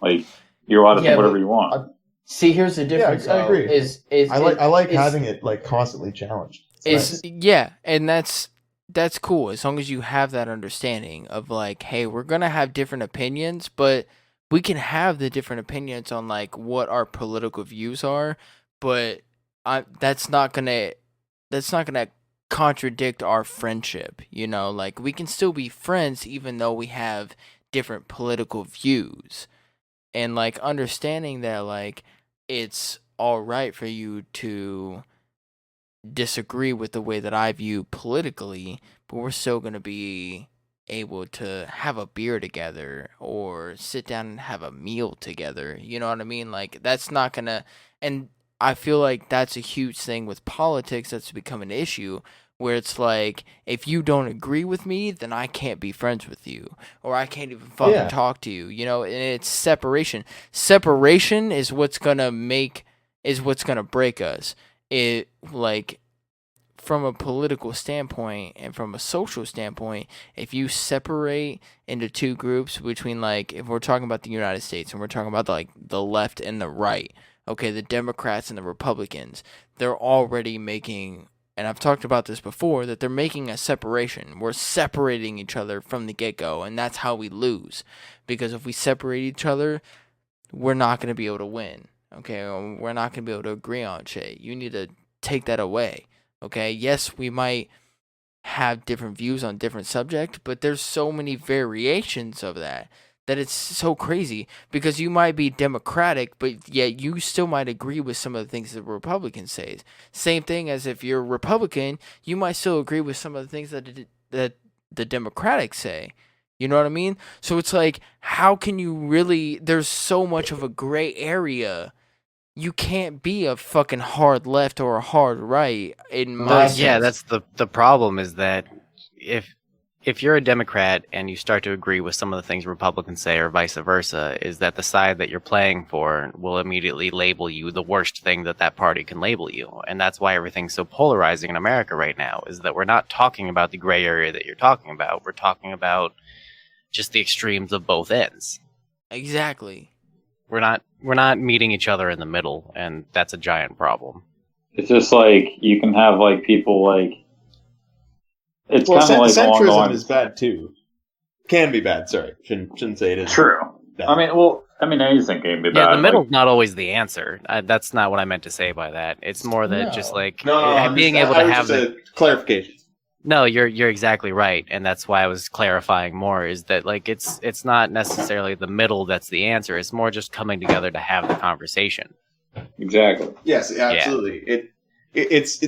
like you're allowed to Yeah, think whatever but- you want. See, here's the difference. I agree. Though, I like it's- having it like constantly challenged. It's yeah, and that's cool as long as you have that understanding of like, hey, we're gonna have different opinions, but we can have the different opinions on like what our political views are, but that's not gonna contradict our friendship. Like we can still be friends even though we have different political views, and like understanding that like it's all right for you to disagree with the way that I view politically, but we're still going to be able to have a beer together or sit down and have a meal together. You know what I mean? Like that's not going to, and I feel like that's a huge thing with politics that's become an issue where it's like, if you don't agree with me, then I can't be friends with you, or I can't even fucking talk to you, and it's separation. Separation is what's going to break us. it like from a political standpoint and from a social standpoint, if you separate into two groups between like if we're talking about the United States and we're talking about like the left and the right, okay, the Democrats and the Republicans, they're already making, and I've talked about this before, that they're making a separation. We're separating each other from the get-go, and that's how we lose. Because if we separate each other, we're not going to be able to win. Okay, we're not going to be able to agree on shit. You need to take that away. Okay, yes, we might have different views on different subjects, but there's so many variations of that it's so crazy, because you might be Democratic, but yet you still might agree with some of the things that Republicans say. Same thing as if you're Republican, you might still agree with some of the things that the Democrats say. You know what I mean? So it's like, how can you really? There's so much of a gray area. You can't be a fucking hard left or a hard right in my sense. Yeah, that's the problem, is that if you're a Democrat and you start to agree with some of the things Republicans say, or vice versa, is that the side that you're playing for will immediately label you the worst thing that party can label you. And that's why everything's so polarizing in America right now, is that we're not talking about the gray area that you're talking about. We're talking about just the extremes of both ends. Exactly. We're not meeting each other in the middle, and that's a giant problem. It's just like you can have like people like it's Well, kind of like along the centrism lines. is bad too. Can be bad. Sorry, shouldn't say it is. True. bad. I mean, anything can be bad. Yeah, the middle's Like, not always the answer. That's not what I meant to say by that. It's more that just like No, I'm being just, able I to was have just a clarification. No, you're exactly right, and that's why I was clarifying more. Is that like it's not necessarily the middle that's the answer. It's more just coming together to have the conversation. exactly. Yes, absolutely. This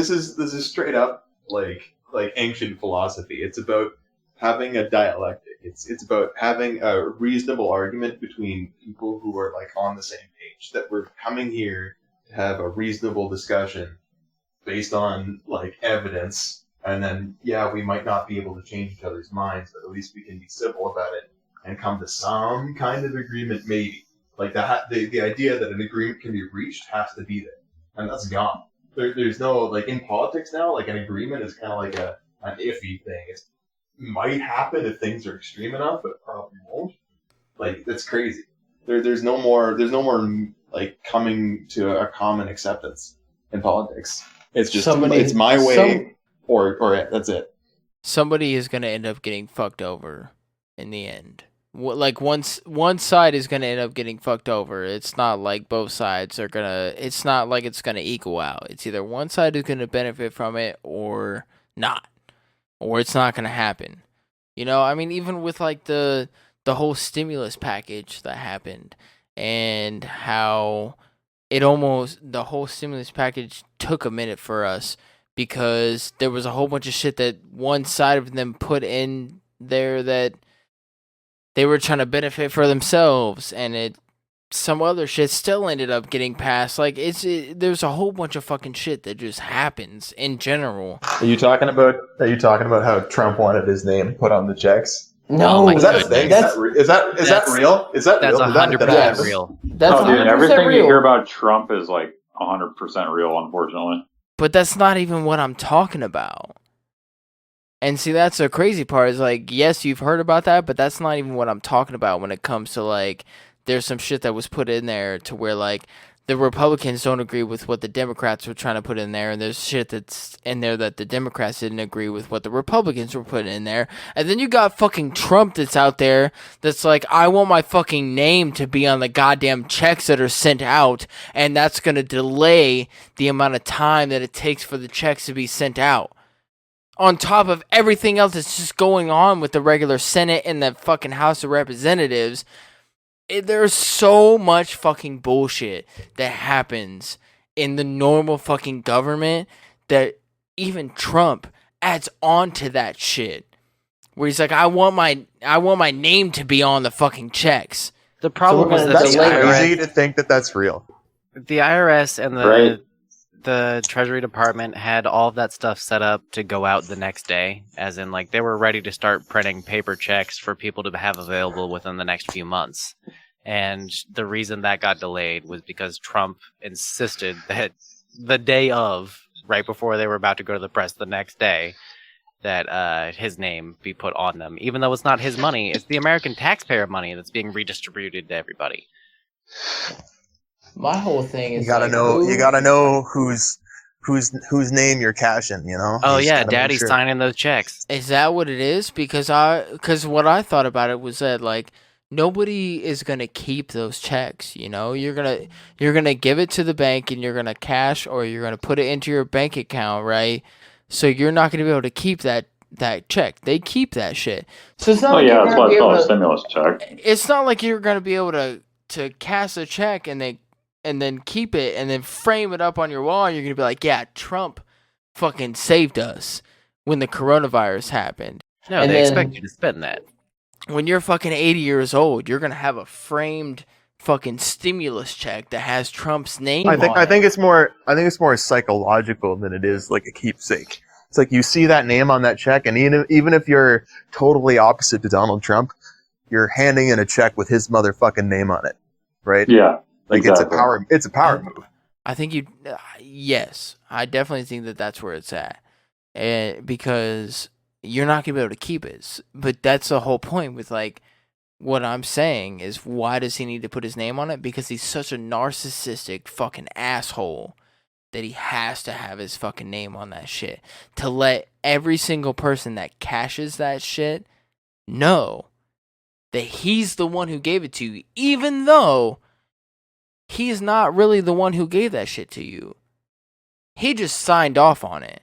is straight up like ancient philosophy. It's about having a dialectic. It's about having a reasonable argument between people who are like on the same page. That we're coming here to have a reasonable discussion based on like evidence. And then, yeah, we might not be able to change each other's minds, but at least we can be civil about it and come to some kind of agreement, maybe. Like the idea that an agreement can be reached has to be there, and that's gone. There's no, like, in politics now, like, an agreement is kind of like an iffy thing. It might happen if things are extreme enough, but it probably won't. Like, that's crazy. There's no more like coming to a common acceptance in politics. It's just it's my way. Or that's it. Somebody is going to end up getting fucked over in the end. Like one side is going to end up getting fucked over. It's not like both sides are going to, it's not like it's going to equal out. It's either one side is going to benefit from it or not. Or it's not going to happen. You know, I mean, even with like the whole stimulus package that happened and how the whole stimulus package took a minute for us, because there was a whole bunch of shit that one side of them put in there that they were trying to benefit for themselves, and some other shit still ended up getting passed. Like there's a whole bunch of fucking shit that just happens in general. Are you talking about how Trump wanted his name put on the checks? No, Oh my Is that a goodness. thing? Is that real? Is that That's real? 100% real. That's Oh, dude, 100% everything real. you hear about Trump is like 100% real, unfortunately. But that's not even what I'm talking about. And see, that's the crazy part, is like, yes, you've heard about that, but that's not even what I'm talking about when it comes to like, there's some shit that was put in there to where like the Republicans don't agree with what the Democrats were trying to put in there, and there's shit that's in there that the Democrats didn't agree with what the Republicans were putting in there. And then you got fucking Trump that's out there that's like, I want my fucking name to be on the goddamn checks that are sent out, and that's going to delay the amount of time that it takes for the checks to be sent out. On top of everything else that's just going on with the regular Senate and the fucking House of Representatives, there's so much fucking bullshit that happens in the normal fucking government that even Trump adds on to that shit. Where he's like, I want my name to be on the fucking checks. The problem is that That's the IRS, crazy to think that that's real. the IRS and Right. the Treasury Department had all of that stuff set up to go out the next day, as in like they were ready to start printing paper checks for people to have available within the next few months. And the reason that got delayed was because Trump insisted that the day of, right before they were about to go to the press the next day, that his name be put on them, even though it's not his money. It's the American taxpayer money that's being redistributed to everybody. My whole thing is You gotta like, know. who? You gotta know whose name you're cashing. You know. Oh You just yeah, gotta make Daddy's sure. signing those checks. Is that what it is? Because what I thought about it was that like nobody is gonna keep those checks. You know, you're gonna give it to the bank and you're gonna cash or you're gonna put it into your bank account, right? So you're not gonna be able to keep that check. They keep that shit. So it's not Oh like yeah, you're that's gonna why be it's able called a to. stimulus check. It's not like you're gonna be able to cash a check and then keep it and then frame it up on your wall. And you're gonna be like, yeah, Trump fucking saved us when the coronavirus happened. No, And they expect then- you to spend that. When you're fucking 80 years old, you're gonna have a framed fucking stimulus check that has Trump's name I think on I think it. it's more psychological than it is like a keepsake. It's like you see that name on that check, and even if you're totally opposite to Donald Trump, you're handing in a check with his motherfucking name on it, right? Yeah, Like exactly. it's a power move. I think yes, I definitely think that that's where it's at, and because you're not gonna be able to keep it. But that's the whole point with like what I'm saying is why does he need to put his name on it? Because he's such a narcissistic fucking asshole that he has to have his fucking name on that shit to let every single person that cashes that shit know that he's the one who gave it to you, even though he's not really the one who gave that shit to you. He just signed off on it.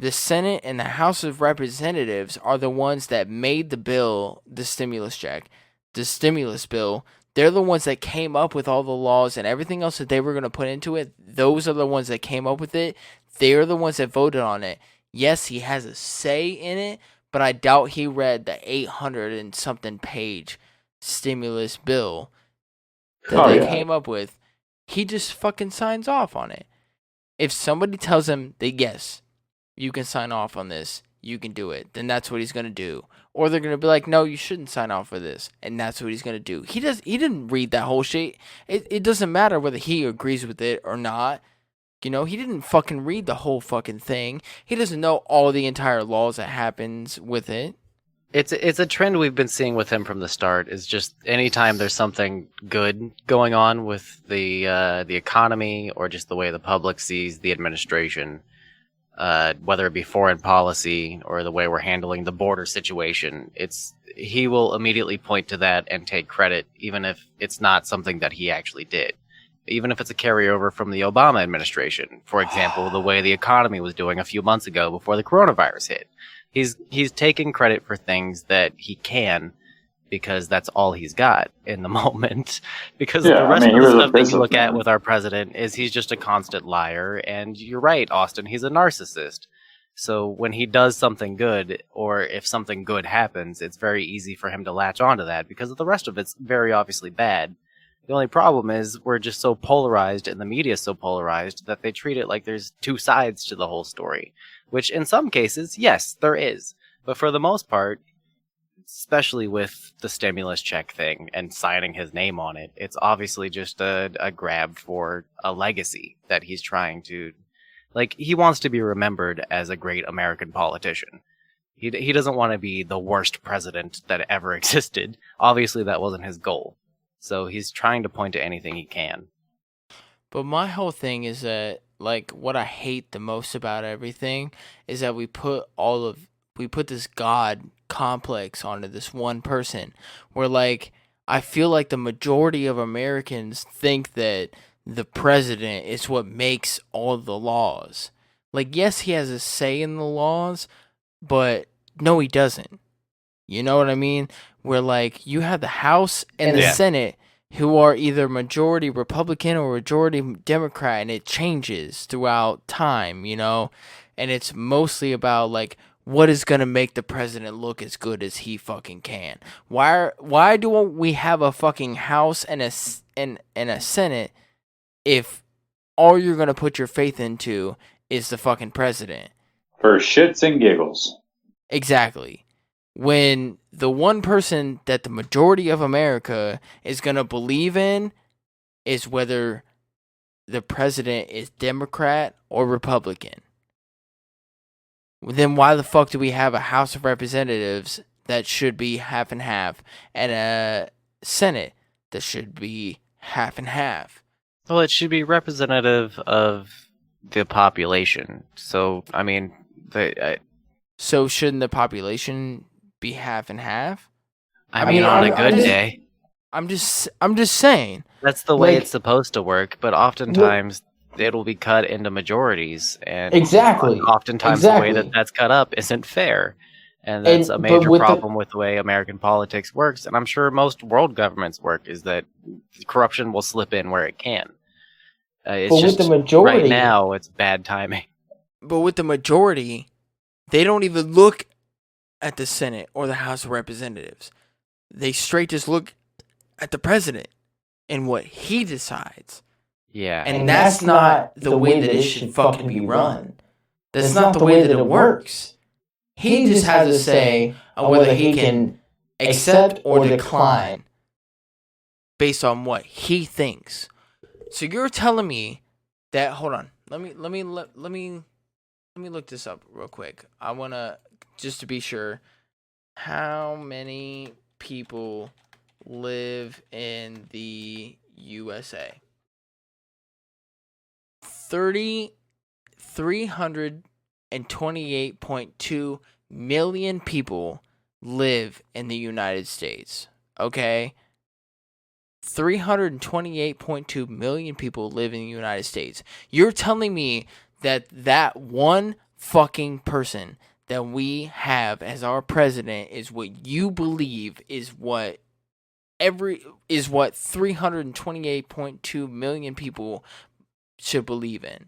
The Senate and the House of Representatives are the ones that made the bill, the stimulus check, the stimulus bill. They're the ones that came up with all the laws and everything else that they were going to put into it. Those are the ones that came up with it. They're the ones that voted on it. Yes, he has a say in it, but I doubt he read the 800 and something page stimulus bill that Oh, they yeah. came up with. He just fucking signs off on it. If somebody tells him that yes, you can sign off on this, you can do it, then that's what he's gonna do. Or they're gonna be like, no, you shouldn't sign off for this, and that's what he's gonna do. He didn't read that whole shit. It doesn't matter whether he agrees with it or not. You know, he didn't fucking read the whole fucking thing. He doesn't know all the entire laws that happens with it. It's a trend we've been seeing with him from the start. Is just anytime there's something good going on with the economy or just the way the public sees the administration, whether it be foreign policy or the way we're handling the border situation, he will immediately point to that and take credit, even if it's not something that he actually did. Even if it's a carryover from the Obama administration, for example, the way the economy was doing a few months ago before the coronavirus hit. He's taking credit for things that he can because that's all he's got in the moment. Because Yeah, the rest I mean, of he the was a stuff that you look at businessman. with our president is he's just a constant liar. And you're right, Austin, he's a narcissist. So when he does something good, or if something good happens, it's very easy for him to latch onto that because the rest of it's very obviously bad. The only problem is we're just so polarized and the media is so polarized that they treat it like there's two sides to the whole story. Which in some cases, yes, there is. But for the most part, especially with the stimulus check thing and signing his name on it, it's obviously just a grab for a legacy that he's trying to... Like, he wants to be remembered as a great American politician. He doesn't want to be the worst president that ever existed. Obviously, that wasn't his goal. So he's trying to point to anything he can. But my whole thing is that, like, what I hate the most about everything is that we put this God complex onto this one person. Where, like, I feel like the majority of Americans think that the president is what makes all the laws. Like, yes, he has a say in the laws, but no, he doesn't. You know what I mean? Where, like, you have the House and the Yeah. Senate who are either majority Republican or majority Democrat, and it changes throughout time, you know? And it's mostly about, like, what is going to make the president look as good as he fucking can. Why do we have a fucking House and a Senate if all you're going to put your faith into is the fucking president? For shits and giggles. Exactly. When the one person that the majority of America is going to believe in is whether the president is Democrat or Republican, then why the fuck do we have a House of Representatives that should be half and half and a Senate that should be half and half? Well, it should be representative of the population. So, I mean, So shouldn't the population be half and half? I mean, on a good day, I'm just saying. that's the way Like- it's supposed to work. But oftentimes, it'll be cut into majorities, and Exactly. oftentimes the way that Exactly. that's cut up isn't fair, and that's a but major with the- problem with the way American politics works. And I'm sure most world governments work is that corruption will slip in where it can. It's But with just the majority- right now, it's bad timing. But with the majority, they don't even look at the Senate or the House of Representatives. They straight just look at the president and what he decides. Yeah, And that's not the way that it should fucking be run. That's not the way that it works. He just has a say on whether he can accept or decline based on what he thinks. So you're telling me that, hold on. Let me look this up real quick. I want to, just to be sure, how many people live in the USA? 328.2 million people live in the United States. Okay? 328.2 million people live in the United States. You're telling me that one fucking person that we have as our president is what you believe is what 328.2 million people should believe in?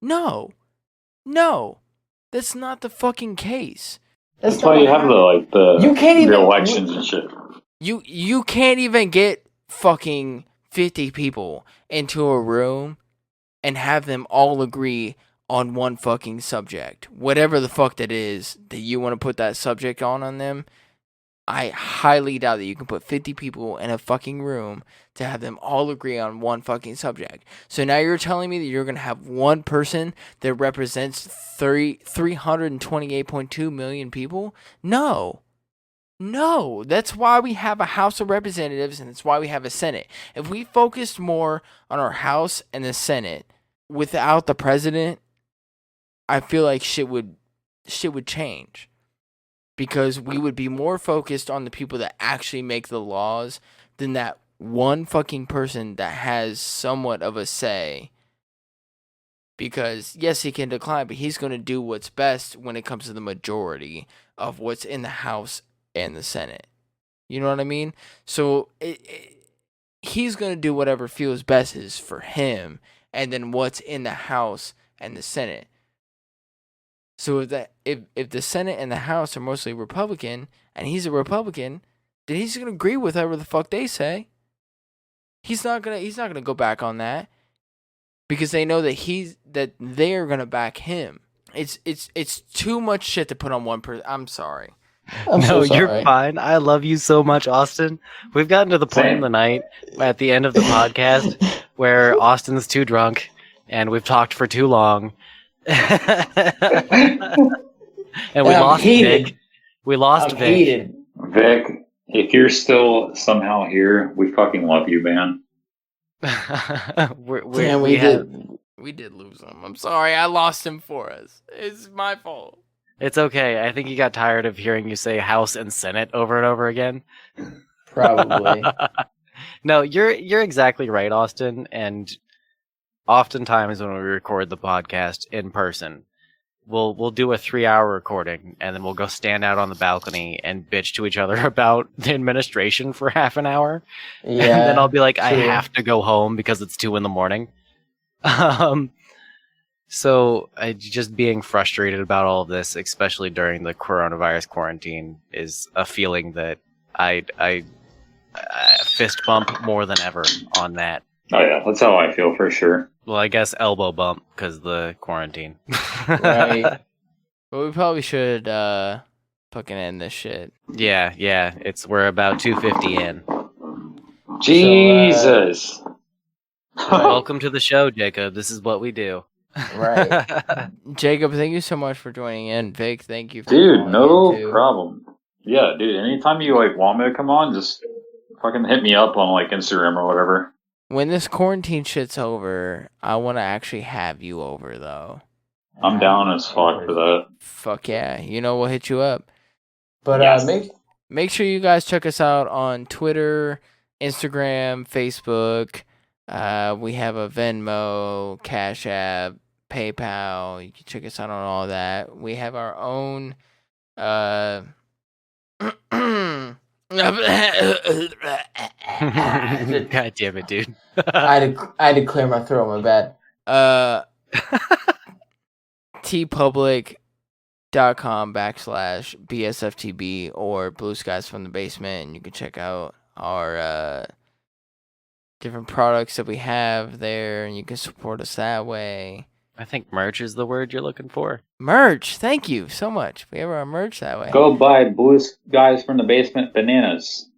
No, that's not the fucking case. That's why you have the You can't even- elections and shit. You can't even get fucking 50 people into a room and have them all agree on one fucking subject. Whatever the fuck that is that you want to put that subject on them, I highly doubt that you can put 50 people in a fucking room to have them all agree on one fucking subject. So now you're telling me that you're going to have one person that represents 328.2 million people? No, that's why we have a House of Representatives and that's why we have a Senate. If we focused more on our House and the Senate without the president, I feel like shit would change. Because we would be more focused on the people that actually make the laws than that one fucking person that has somewhat of a say. Because, yes, he can decline, but he's going to do what's best when it comes to the majority of what's in the House and the Senate. You know what I mean? So, he's going to do whatever feels best is for him, and then what's in the House and the Senate. So if the Senate and the House are mostly Republican, and he's a Republican, then he's gonna agree with whatever the fuck they say. He's not gonna go back on that because they know that they're gonna back him. It's too much shit to put on one person. I'm sorry. I'm no, so you're sorry. fine. I love you so much, Austin. We've gotten to the point in the night at the end of the podcast where Austin's too drunk and we've talked for too long. And we I'm lost heated. Vic. We lost I'm Vic. heated. Vic, if you're still somehow here, we fucking love you, man. Damn, we did lose him. I'm sorry. I lost him for us. It's my fault. It's okay. I think he got tired of hearing you say House and Senate over and over again. Probably. No, you're exactly right, Austin. And oftentimes when we record the podcast in person, we'll do a 3-hour recording and then we'll go stand out on the balcony and bitch to each other about the administration for half an hour. Yeah. And then I'll be like, I true. have to go home because it's 2 a.m. So just being frustrated about all of this, especially during the coronavirus quarantine, is a feeling that I fist bump more than ever on that. Oh yeah, that's how I feel for sure. Well, I guess elbow bump because the quarantine. Right. But we probably should fucking end this shit. Yeah. We're about 250 in. Jesus. Welcome to the show, Jacob. This is what we do. Right. Jacob, thank you so much for joining in. Vic, thank you for Dude, calling no in too. problem. Yeah, dude. Anytime you like want me to come on, just fucking hit me up on like Instagram or whatever. When this quarantine shit's over, I want to actually have you over though. I'm down as fuck for that. Fuck yeah. You know, we'll hit you up. But Yes. Make sure you guys check us out on Twitter, Instagram, Facebook. We have a Venmo, Cash App, PayPal. You can check us out on all that. We have our own God damn it, dude. I had to clear my throat. My bad. tpublic.com/BSFTB or Blue Skies from the Basement, and you can check out our different products that we have there, and you can support us that way. I think merch is the word you're looking for. Merch, thank you so much. We have our merch that way. Go buy Blue Guys from the Basement bananas.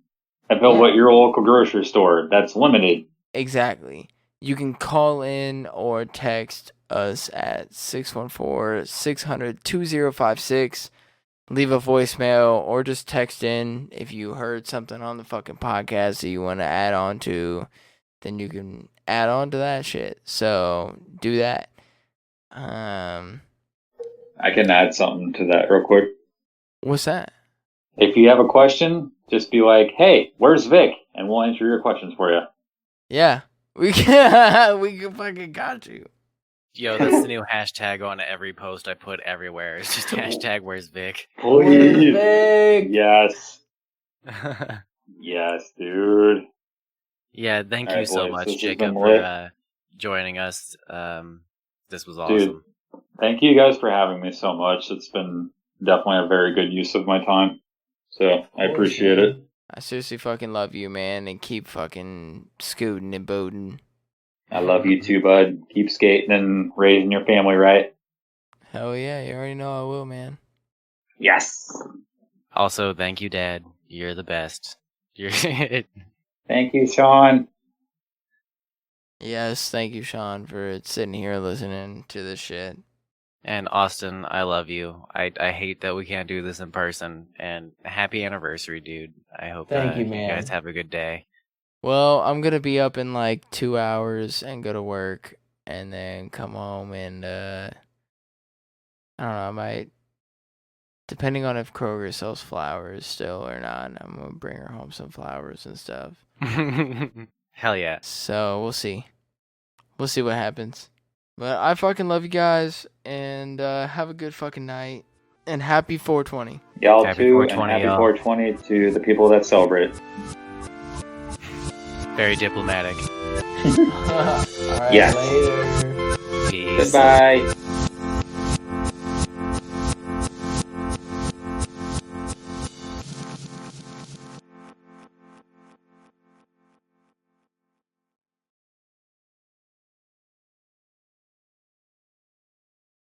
Available at your local grocery store. That's limited. Exactly. You can call in or text us at 614-600-2056. Leave a voicemail or just text in if you heard something on the fucking podcast that you want to add on to. Then you can add on to that shit. So do that. I can add something to that real quick. What's that? If you have a question, just be like, "Hey, where's Vic?" and we'll answer your questions for you. Yeah, we can fucking got you. Yo, that's the new hashtag on every post I put everywhere. It's just hashtag where's Vic. Please. Vic? Yes. Yes, dude. Yeah, thank All you right, so boys, much, this has Jacob, been lit. for joining us. This was awesome. Dude, thank you guys for having me so much. It's been definitely a very good use of my time. So I appreciate it. I seriously fucking love you, man, and keep fucking scooting and boating. I love you too, bud. Keep skating and raising your family right. Hell yeah, you already know I will, man. Yes. Also, thank you, Dad. You're the best. You're Thank you, Sean. Yes, thank you, Sean, for sitting here listening to this shit. And Austin, I love you. I hate that we can't do this in person. And happy anniversary, dude. I hope Thank you, you man. guys have a good day. Well, I'm gonna be up in like 2 hours and go to work and then come home and I don't know, I might, depending on if Kroger sells flowers still or not, I'm gonna bring her home some flowers and stuff. Hell yeah. So we'll see. We'll see what happens. But I fucking love you guys and have a good fucking night and happy 420. Y'all Happy too, and 420, happy y'all. 420 to the people that celebrate. Very diplomatic. All right, Yes. later. Peace. Goodbye.